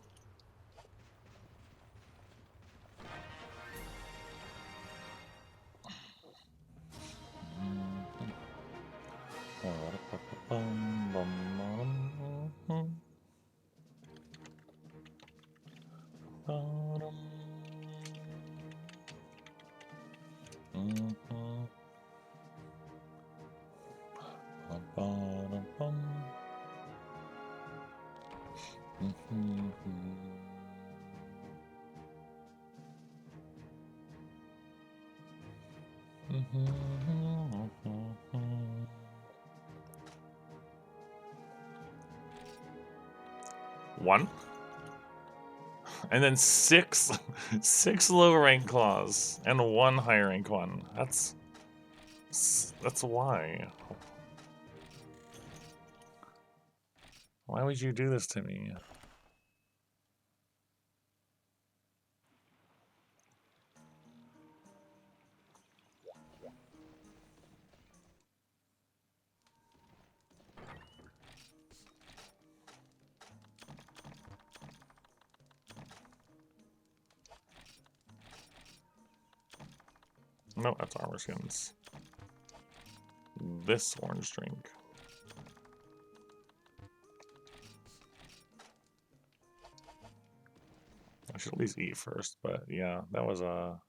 One. And then 6 low rank claws and 1 high rank one. That's why. Why would you do this to me? No, that's armor skins. This orange drink. I should at least eat first, but yeah, that was a...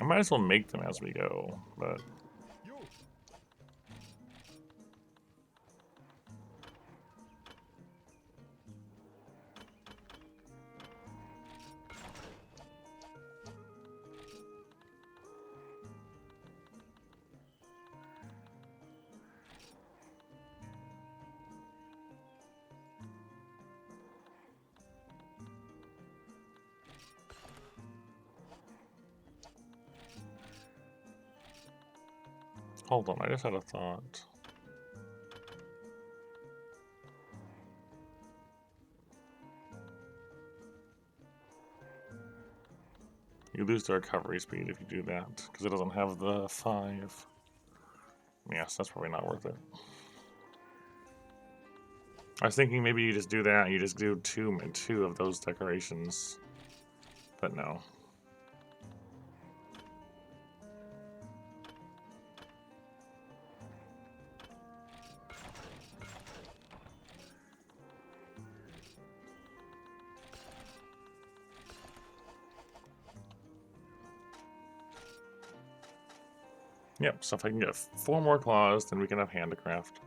I might as well make them as we go, but... Hold on, I just had a thought. You lose the recovery speed if you do that, because it doesn't have the 5. Yes, that's probably not worth it. I was thinking maybe you just do that and you just do two of those decorations. But no. Yep, so if I can get 4 more claws, then we can have handicraft.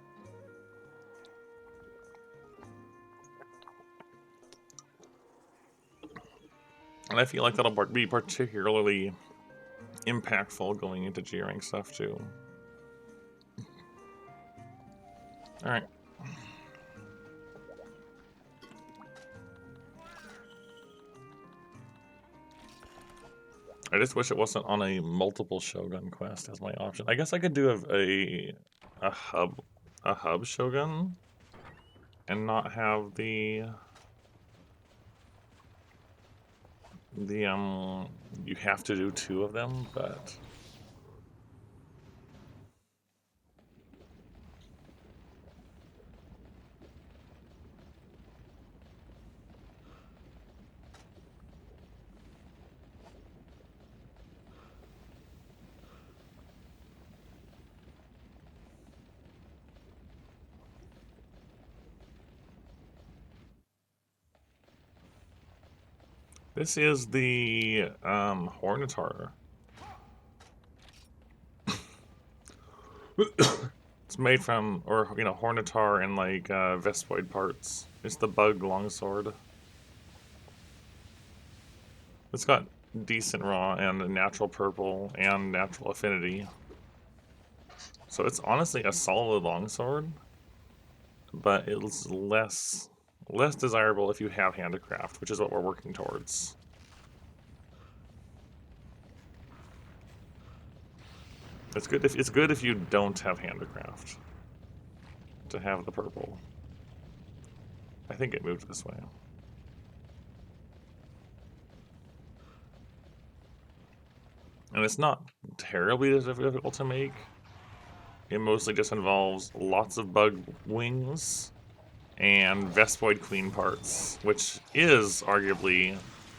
And I feel like that'll be particularly impactful going into G-rank stuff too. Alright. I just wish it wasn't on a multiple Shogun quest as my option. I guess I could do a hub Shogun and not have the you have to do 2 of them, but this is the Hornitar. It's made from, or you know, Hornitar and like Vespoid parts. It's the bug longsword. It's got decent raw and natural purple and natural affinity. So it's honestly a solid longsword, but it's less desirable if you have handicraft, which is what we're working towards. It's good if you don't have handicraft to have the purple. I think it moved this way. And it's not terribly difficult to make. It mostly just involves lots of bug wings and Vespoid Queen parts, which is arguably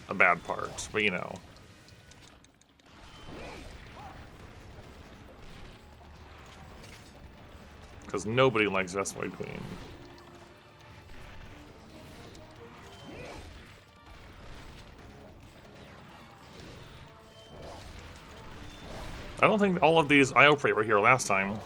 a bad part, but you know. Because nobody likes Vespoid Queen. I don't think all of these Ioprate were here last time.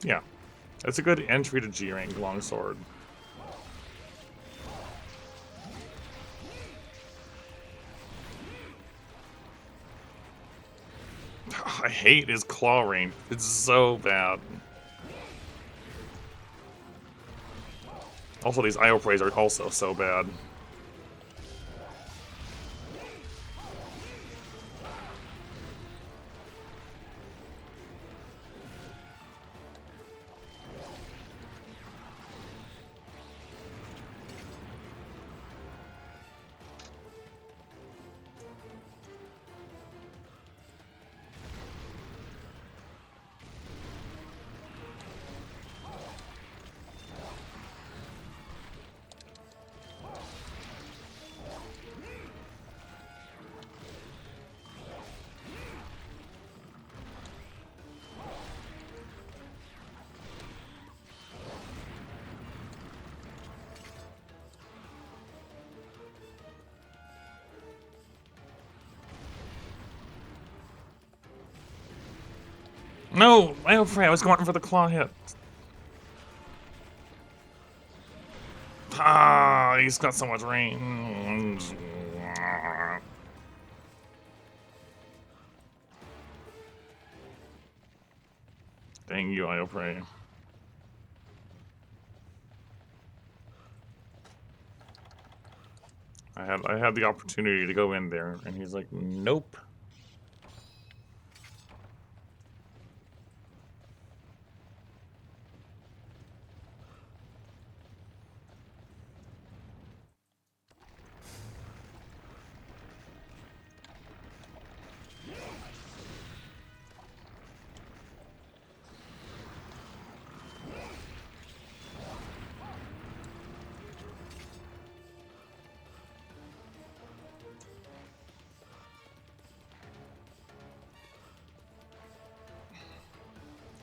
Yeah, it's a good entry to G-rank longsword. I hate his claw range. It's so bad. Also, these Ioprays are also so bad. No! I was going for the claw hit. Ah, he's got so much range. Dang you, I pray. I had the opportunity to go in there, and he's like, nope.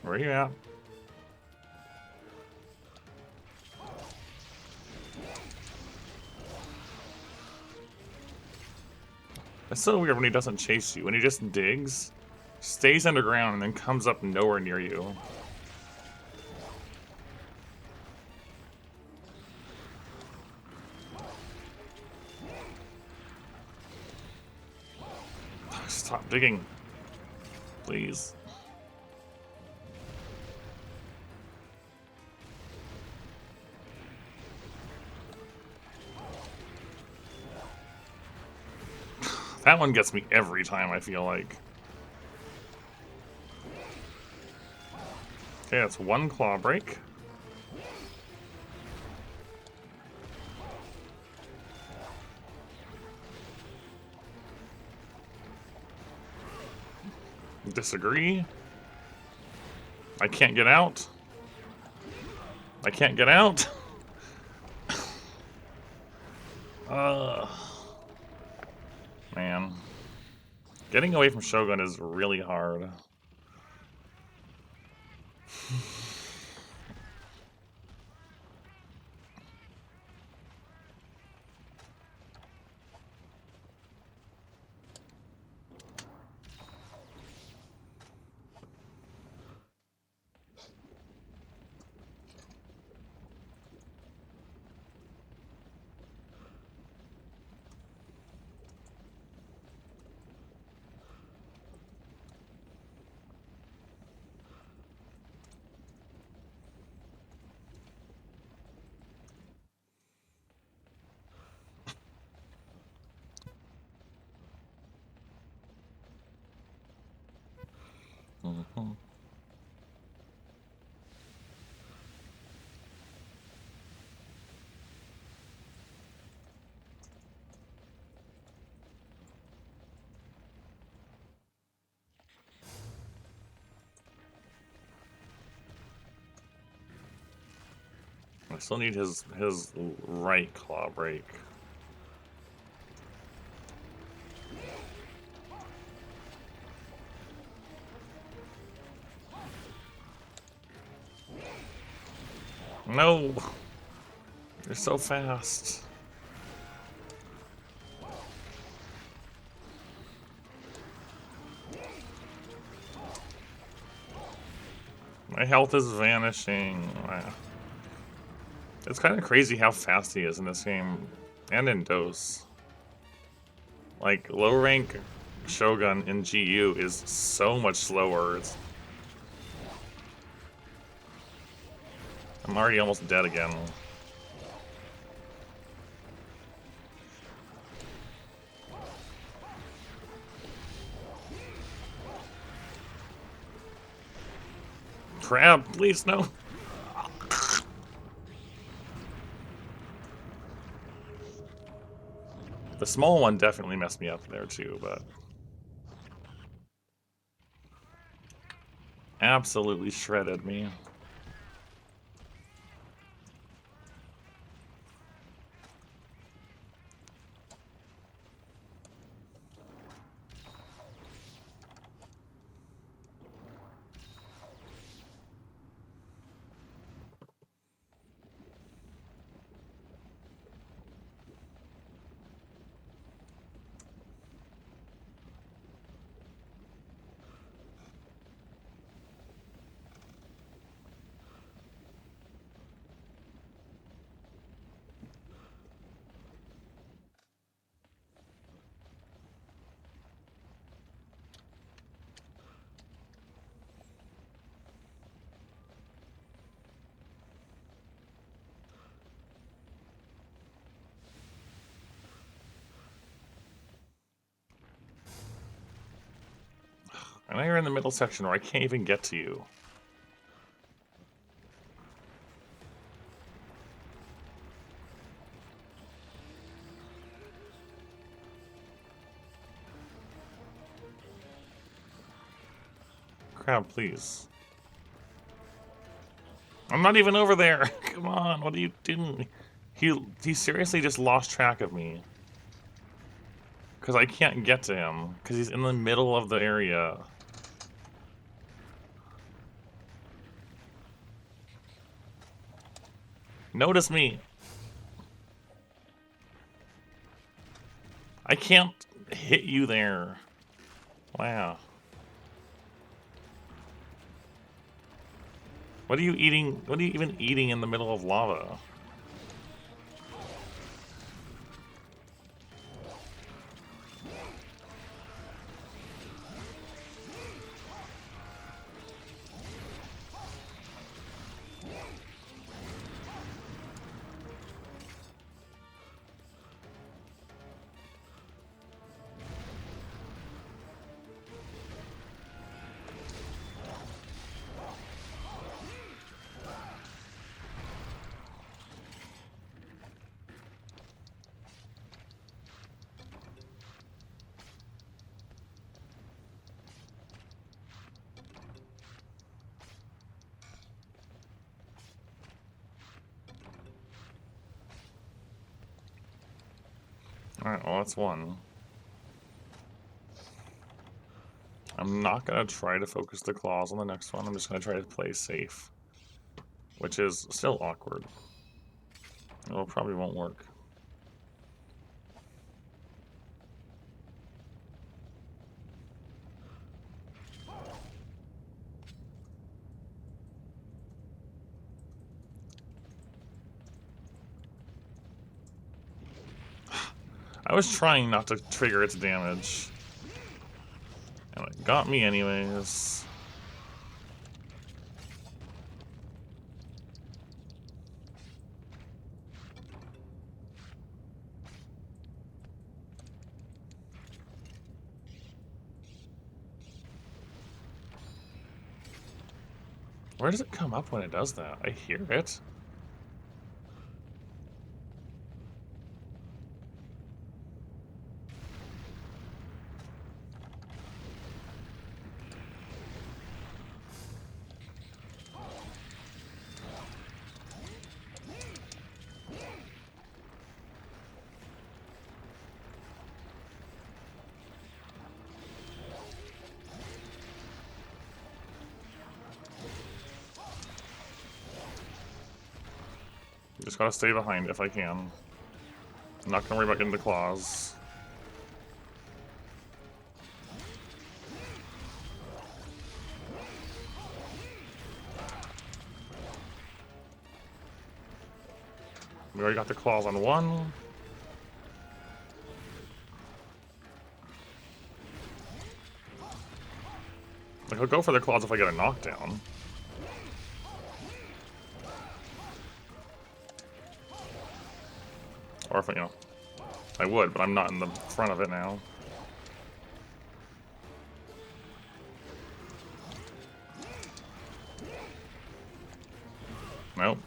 Where are you at? It's so weird when he doesn't chase you. When he just digs, stays underground, and then comes up nowhere near you. Stop digging. Please. That one gets me every time, I feel like. Okay, that's one claw break. Disagree. I can't get out. I can't get out. Man. Getting away from Shogun is really hard. I still need his right claw break. No! You're so fast. My health is vanishing. It's kind of crazy how fast he is in this game, and in DOS. Like, low rank Shogun in GU is so much slower. I'm already almost dead again. Crap, please, no. The small one definitely messed me up there too, but... absolutely shredded me. And now you're in the middle section where I can't even get to you. Crab, please. I'm not even over there. Come on, what are you doing? He seriously just lost track of me. Because I can't get to him. Because he's in the middle of the area. Notice me. I can't hit you there. Wow. What are you eating? What are you even eating in the middle of lava? Alright, well that's one. I'm not going to try to focus the claws on the next one. I'm just going to try to play safe. Which is still awkward. It probably won't work. I was trying not to trigger its damage. And it got me anyways. Where does it come up when it does that? I hear it. Just gotta stay behind if I can. I'm not gonna worry about getting the claws. We already got the claws on one. Like, I'll go for the claws if I get a knockdown. Or if, I would, but I'm not in the front of it now. Nope.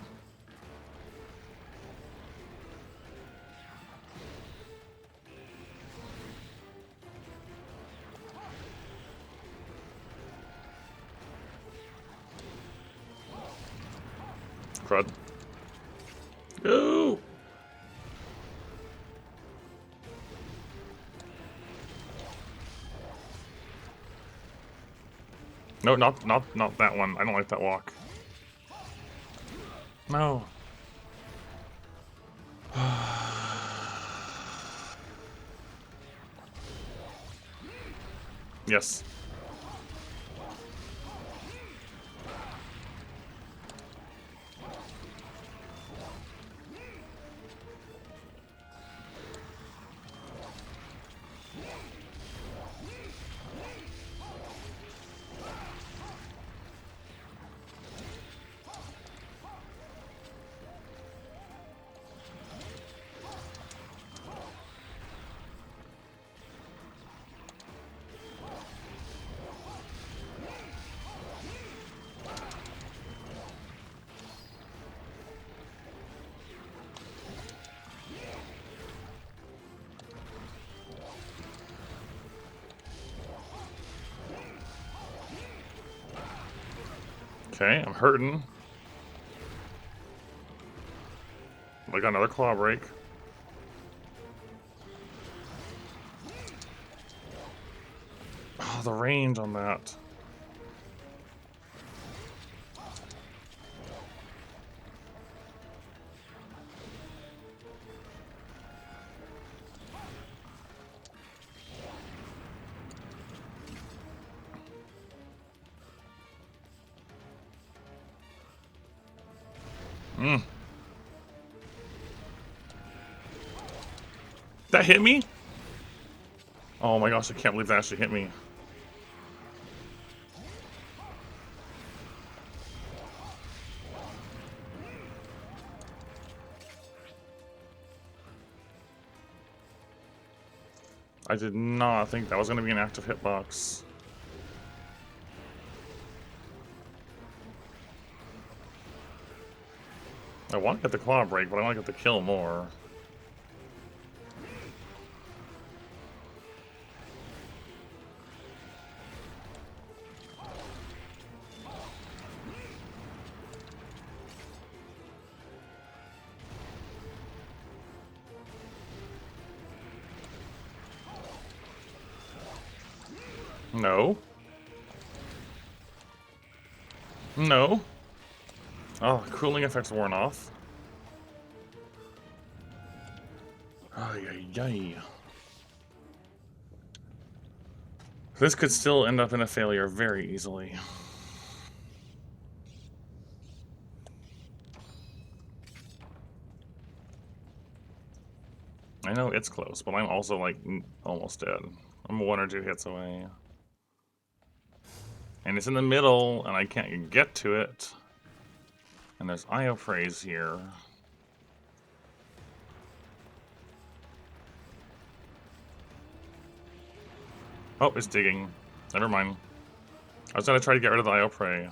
Crud. Go! No, not that one. I don't like that walk. No. Yes. Okay, I'm hurting. I got another claw break. Oh, the range on that. That hit me? Oh my gosh, I can't believe that actually hit me. I did not think that was going to be an active hitbox. I want to get the claw break, but I want to get the kill more. No. No. Oh, cooling effects worn off. Ay, ay, ay. This could still end up in a failure very easily. I know it's close, but I'm also like almost dead. I'm 1 or 2 hits away. And it's in the middle, and I can't get to it. And there's IO phrase here. Oh, it's digging. Never mind. I was gonna try to get rid of the IO prey.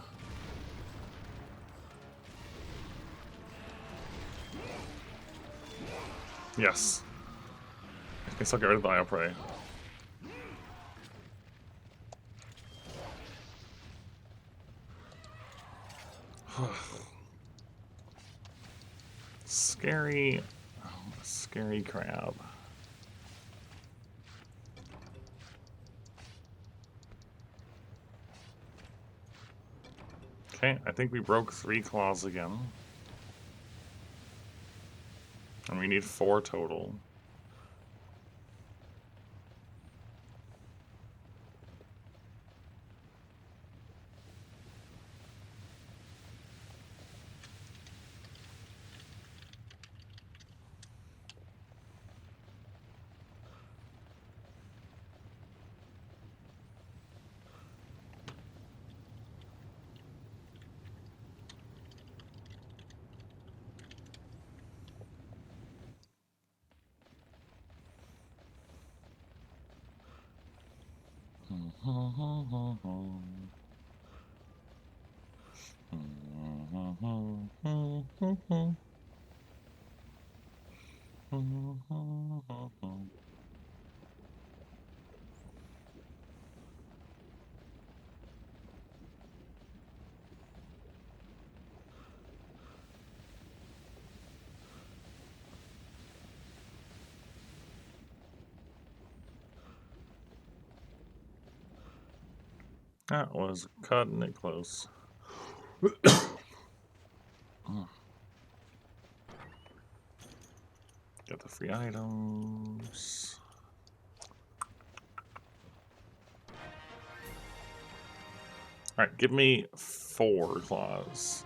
Yes. I can still get rid of the IO prey. Scary. Oh, scary crab. Okay, I think we broke 3 claws again. And we need 4 total. That was cutting it close. Get the free items. Alright, give me 4 claws.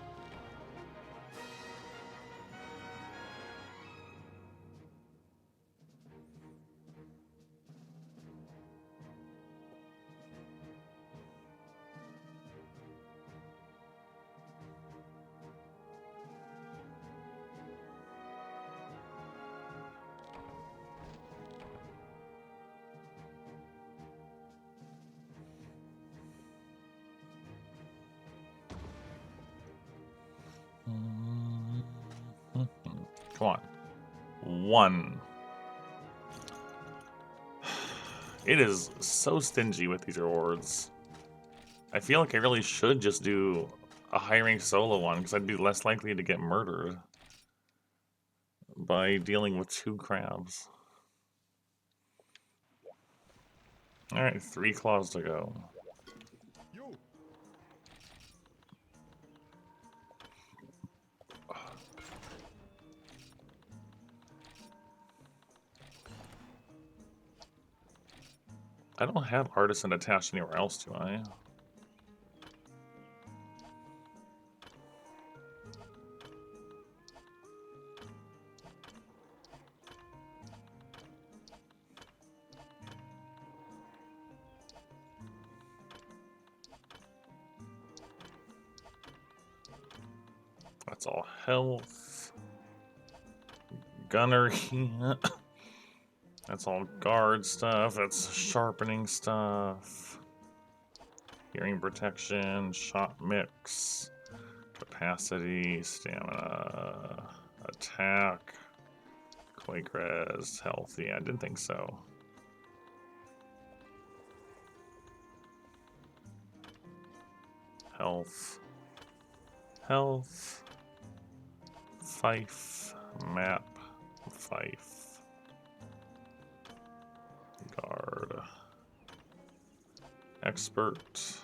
Come on. 1. It is so stingy with these rewards. I feel like I really should just do a high-rank solo one, because I'd be less likely to get murdered by dealing with 2 crabs. Alright, 3 claws to go. I don't have Artisan attached anywhere else, do I? That's all health. Gunnery. That's all guard stuff. That's sharpening stuff. Hearing protection, shot mix, capacity, stamina, attack, quake res, health. Yeah, I didn't think so. Health. Health. Fife. Map. Fife. Guard. Expert.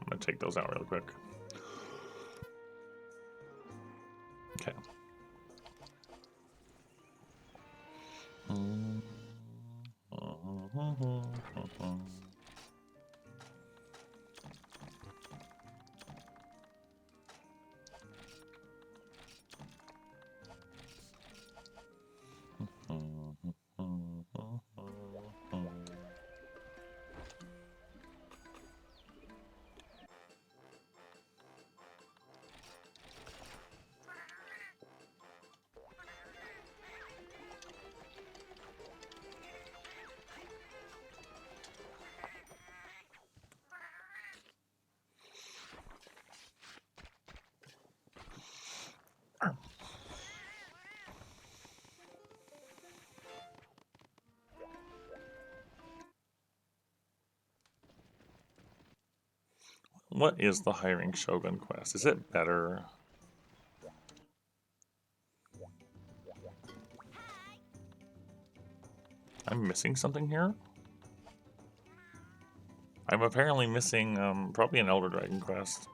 I'm gonna take those out real quick. Okay. What is the hiring Shogun quest? Is it better? I'm missing something here? I'm apparently missing probably an Elder Dragon quest.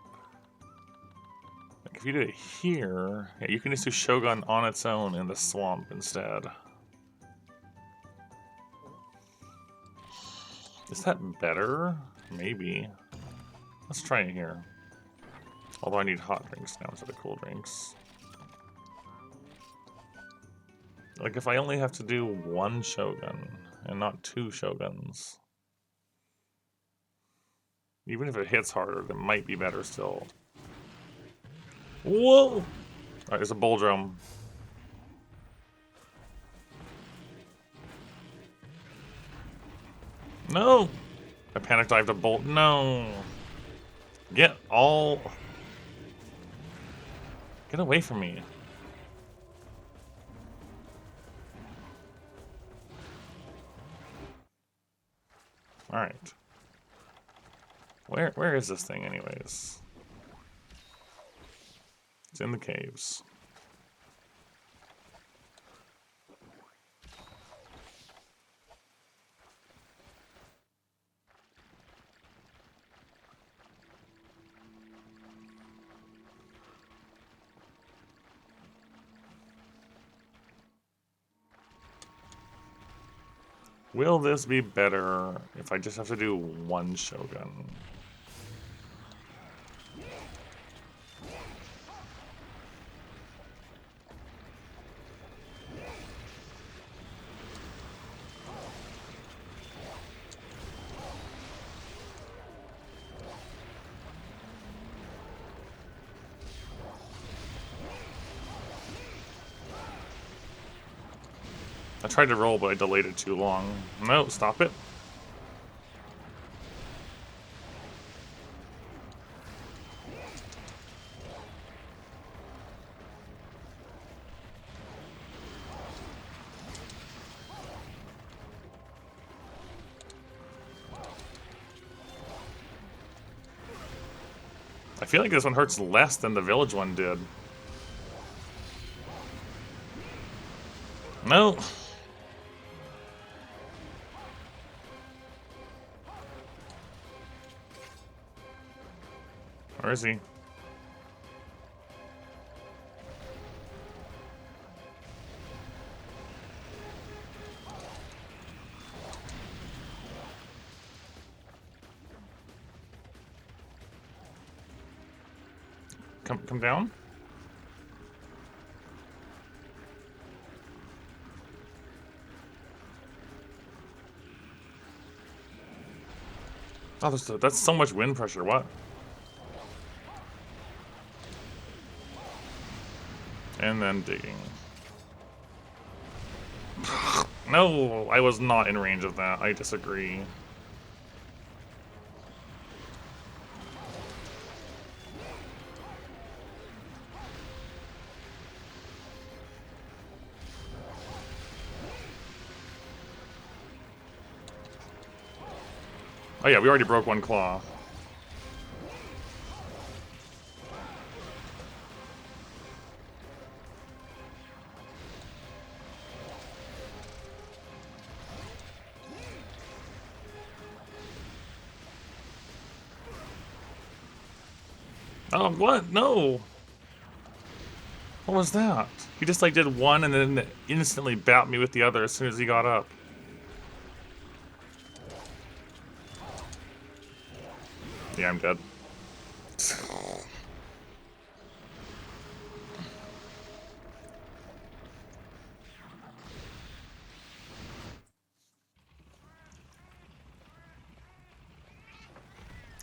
Like if you do it here, yeah, you can just do Shogun on its own in the swamp instead. Is that better? Maybe. Let's try it here. Although I need hot drinks now instead of cool drinks. Like if I only have to do 1 Shogun and not 2 Shoguns. Even if it hits harder, that might be better still. Whoa! Alright, there's a bull drum. No! I panic dived a bolt. No! Get all... Get away from me. Alright. Where is this thing anyways? It's in the caves. Will this be better if I just have to do 1 Shogun? I tried to roll, but I delayed it too long. No, stop it. I feel like this one hurts less than the village one did. No. Where is he? Come down? Oh, that's so much wind pressure. What? And then digging. No, I was not in range of that. I disagree. Oh yeah, we already broke one claw. Oh, what? No! What was that? He just like did one and then instantly bapped me with the other as soon as he got up. Yeah, I'm dead.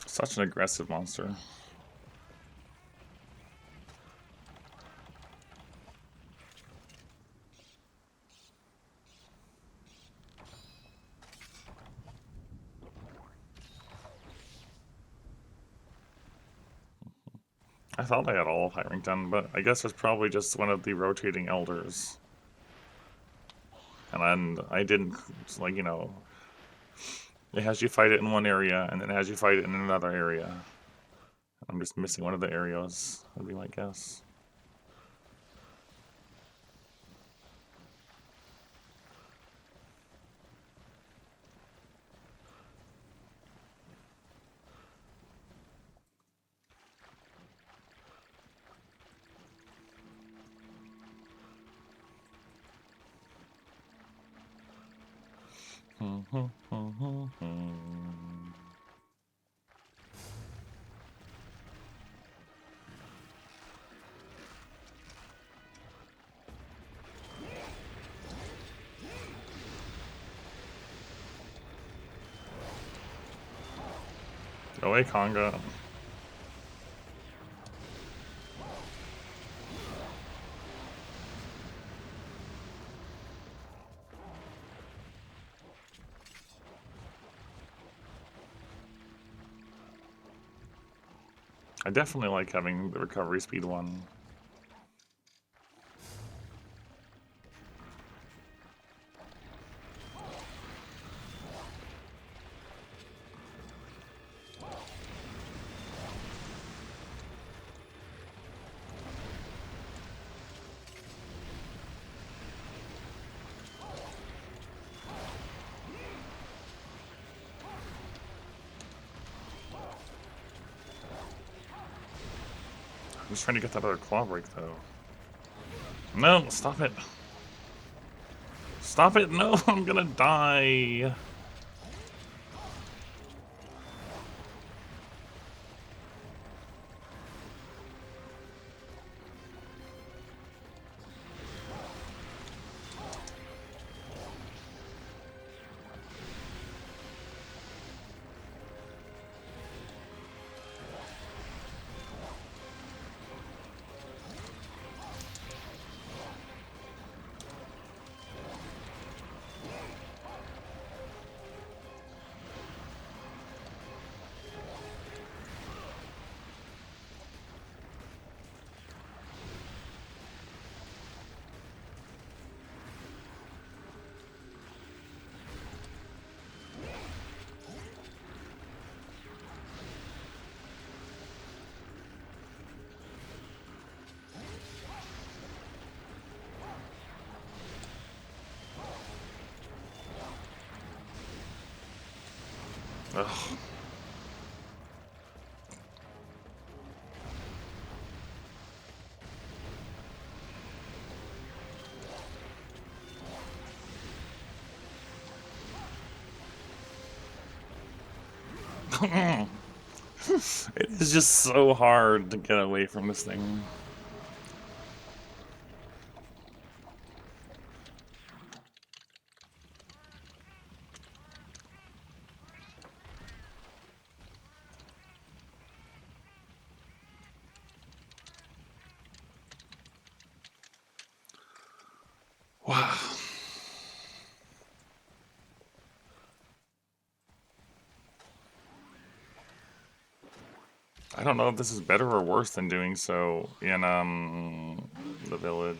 Such an aggressive monster. I thought I had all high rank done, but I guess it's probably just one of the rotating elders. And then I didn't, like, you know, it has you fight it in one area, and then it has you fight it in another area. I'm just missing one of the areas, would be my guess. Go away, Conga. I definitely like having the recovery speed one. I'm just trying to get that other claw break, though. No, stop it. Stop it, no, I'm gonna die. Ugh. It is just so hard to get away from this thing. Wow. I don't know if this is better or worse than doing so in the village.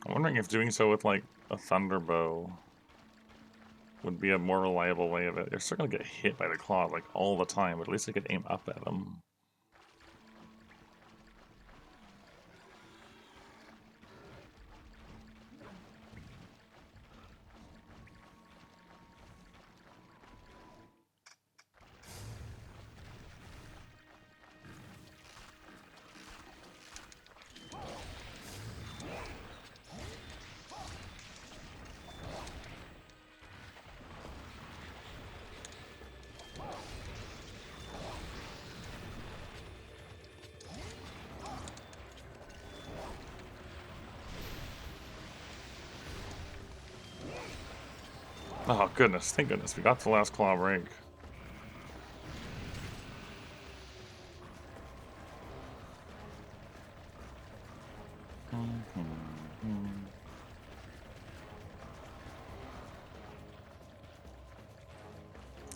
I'm wondering if doing so with like a thunderbow would be a more reliable way of it. You're still gonna get hit by the claw like all the time, but at least I could aim up at them. Oh goodness, thank goodness, we got the last claw break.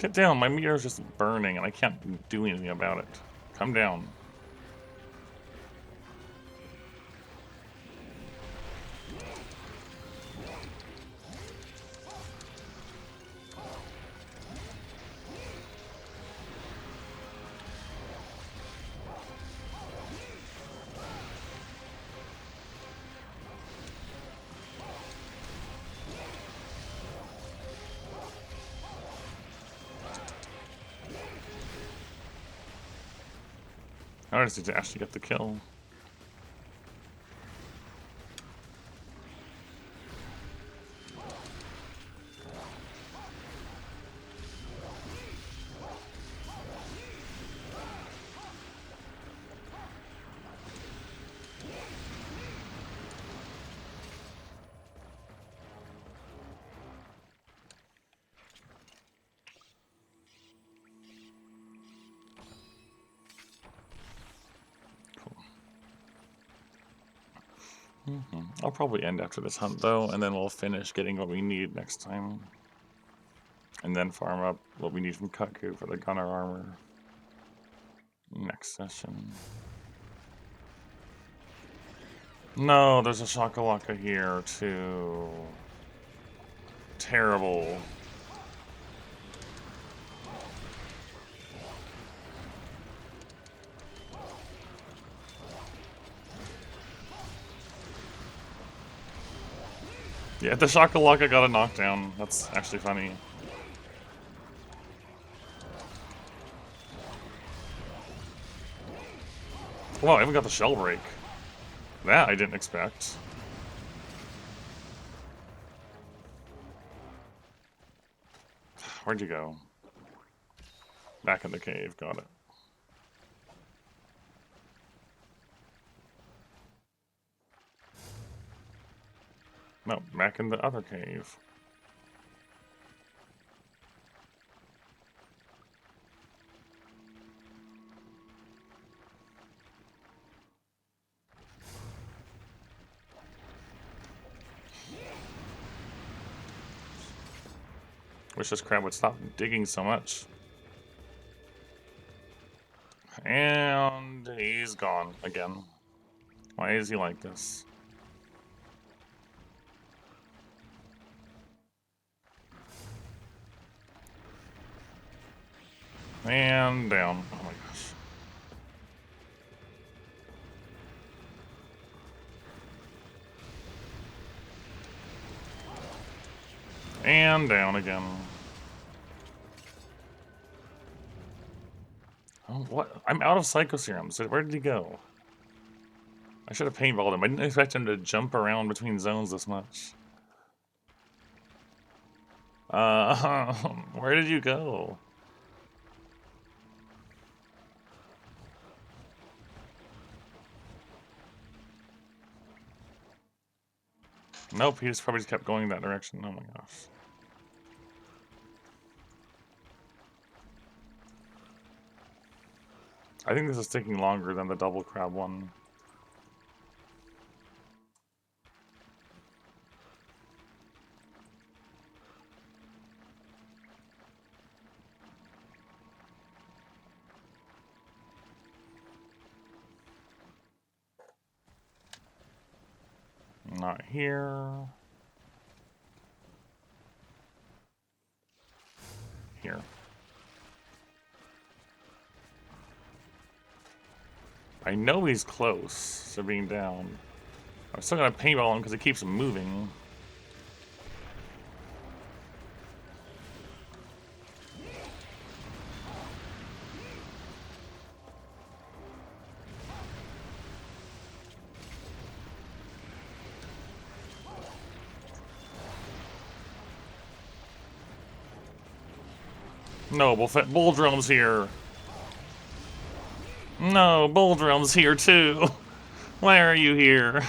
Get down, my meter is just burning and I can't do anything about it. Come down. I just need to actually get the kill. I'll probably end after this hunt though, and then we'll finish getting what we need next time. And then farm up what we need from Kutku for the gunner armor next session. No, there's a Shakalaka here too. Terrible. Yeah, the Shakalaka got a knockdown. That's actually funny. Well, I even got the shell break. That I didn't expect. Where'd you go? Back in the cave, got it. No, back in the other cave. Wish this crab would stop digging so much. And he's gone again. Why is he like this? And down. Oh my gosh. And down again. Oh, what? I'm out of Psycho Serums. Where did he go? I should have paintballed him. I didn't expect him to jump around between zones this much. Where did you go? Nope, he just probably just kept going that direction. Oh my gosh. I think this is taking longer than the double crab one. Not here. Here. I know he's close to being down. I'm still gonna paintball him because he keeps moving. No, Bull Drum's here. No, Bull Drum's here too. Why are you here?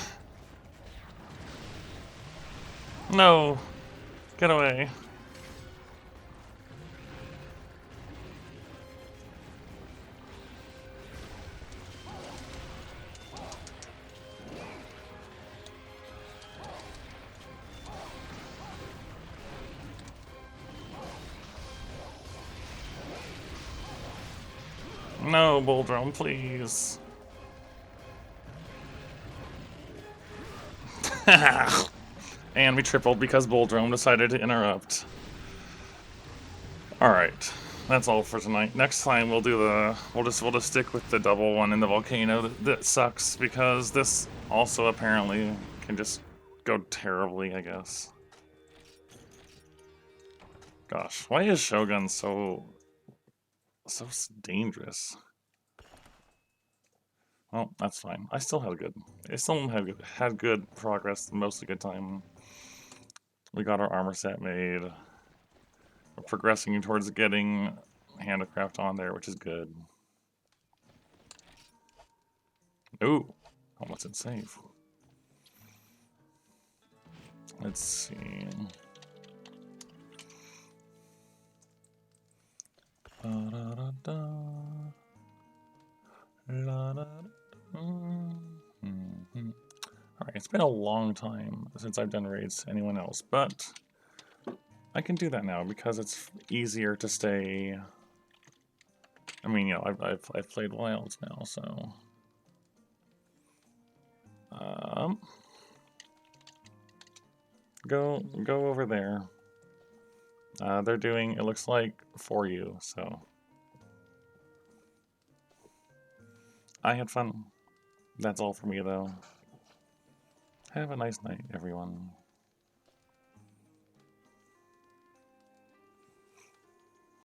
No. Get away. No, Bull Drum, please. And we tripled because Bull Drum decided to interrupt. Alright. That's all for tonight. Next time we'll just stick with the double one in the volcano that sucks because this also apparently can just go terribly, I guess. Gosh, why is Shogun so dangerous? Well, that's fine. I still had good progress, mostly good time. We got our armor set made. We're progressing towards getting handicraft on there, which is good. Ooh, almost in save. Let's see. Alright, it's been a long time since I've done raids to anyone else, but I can do that now because it's easier to stay. I mean, you know, I've played Wilds now, so go over there. They're doing, it looks like, for you, so I had fun. That's all for me, though. Have a nice night, everyone.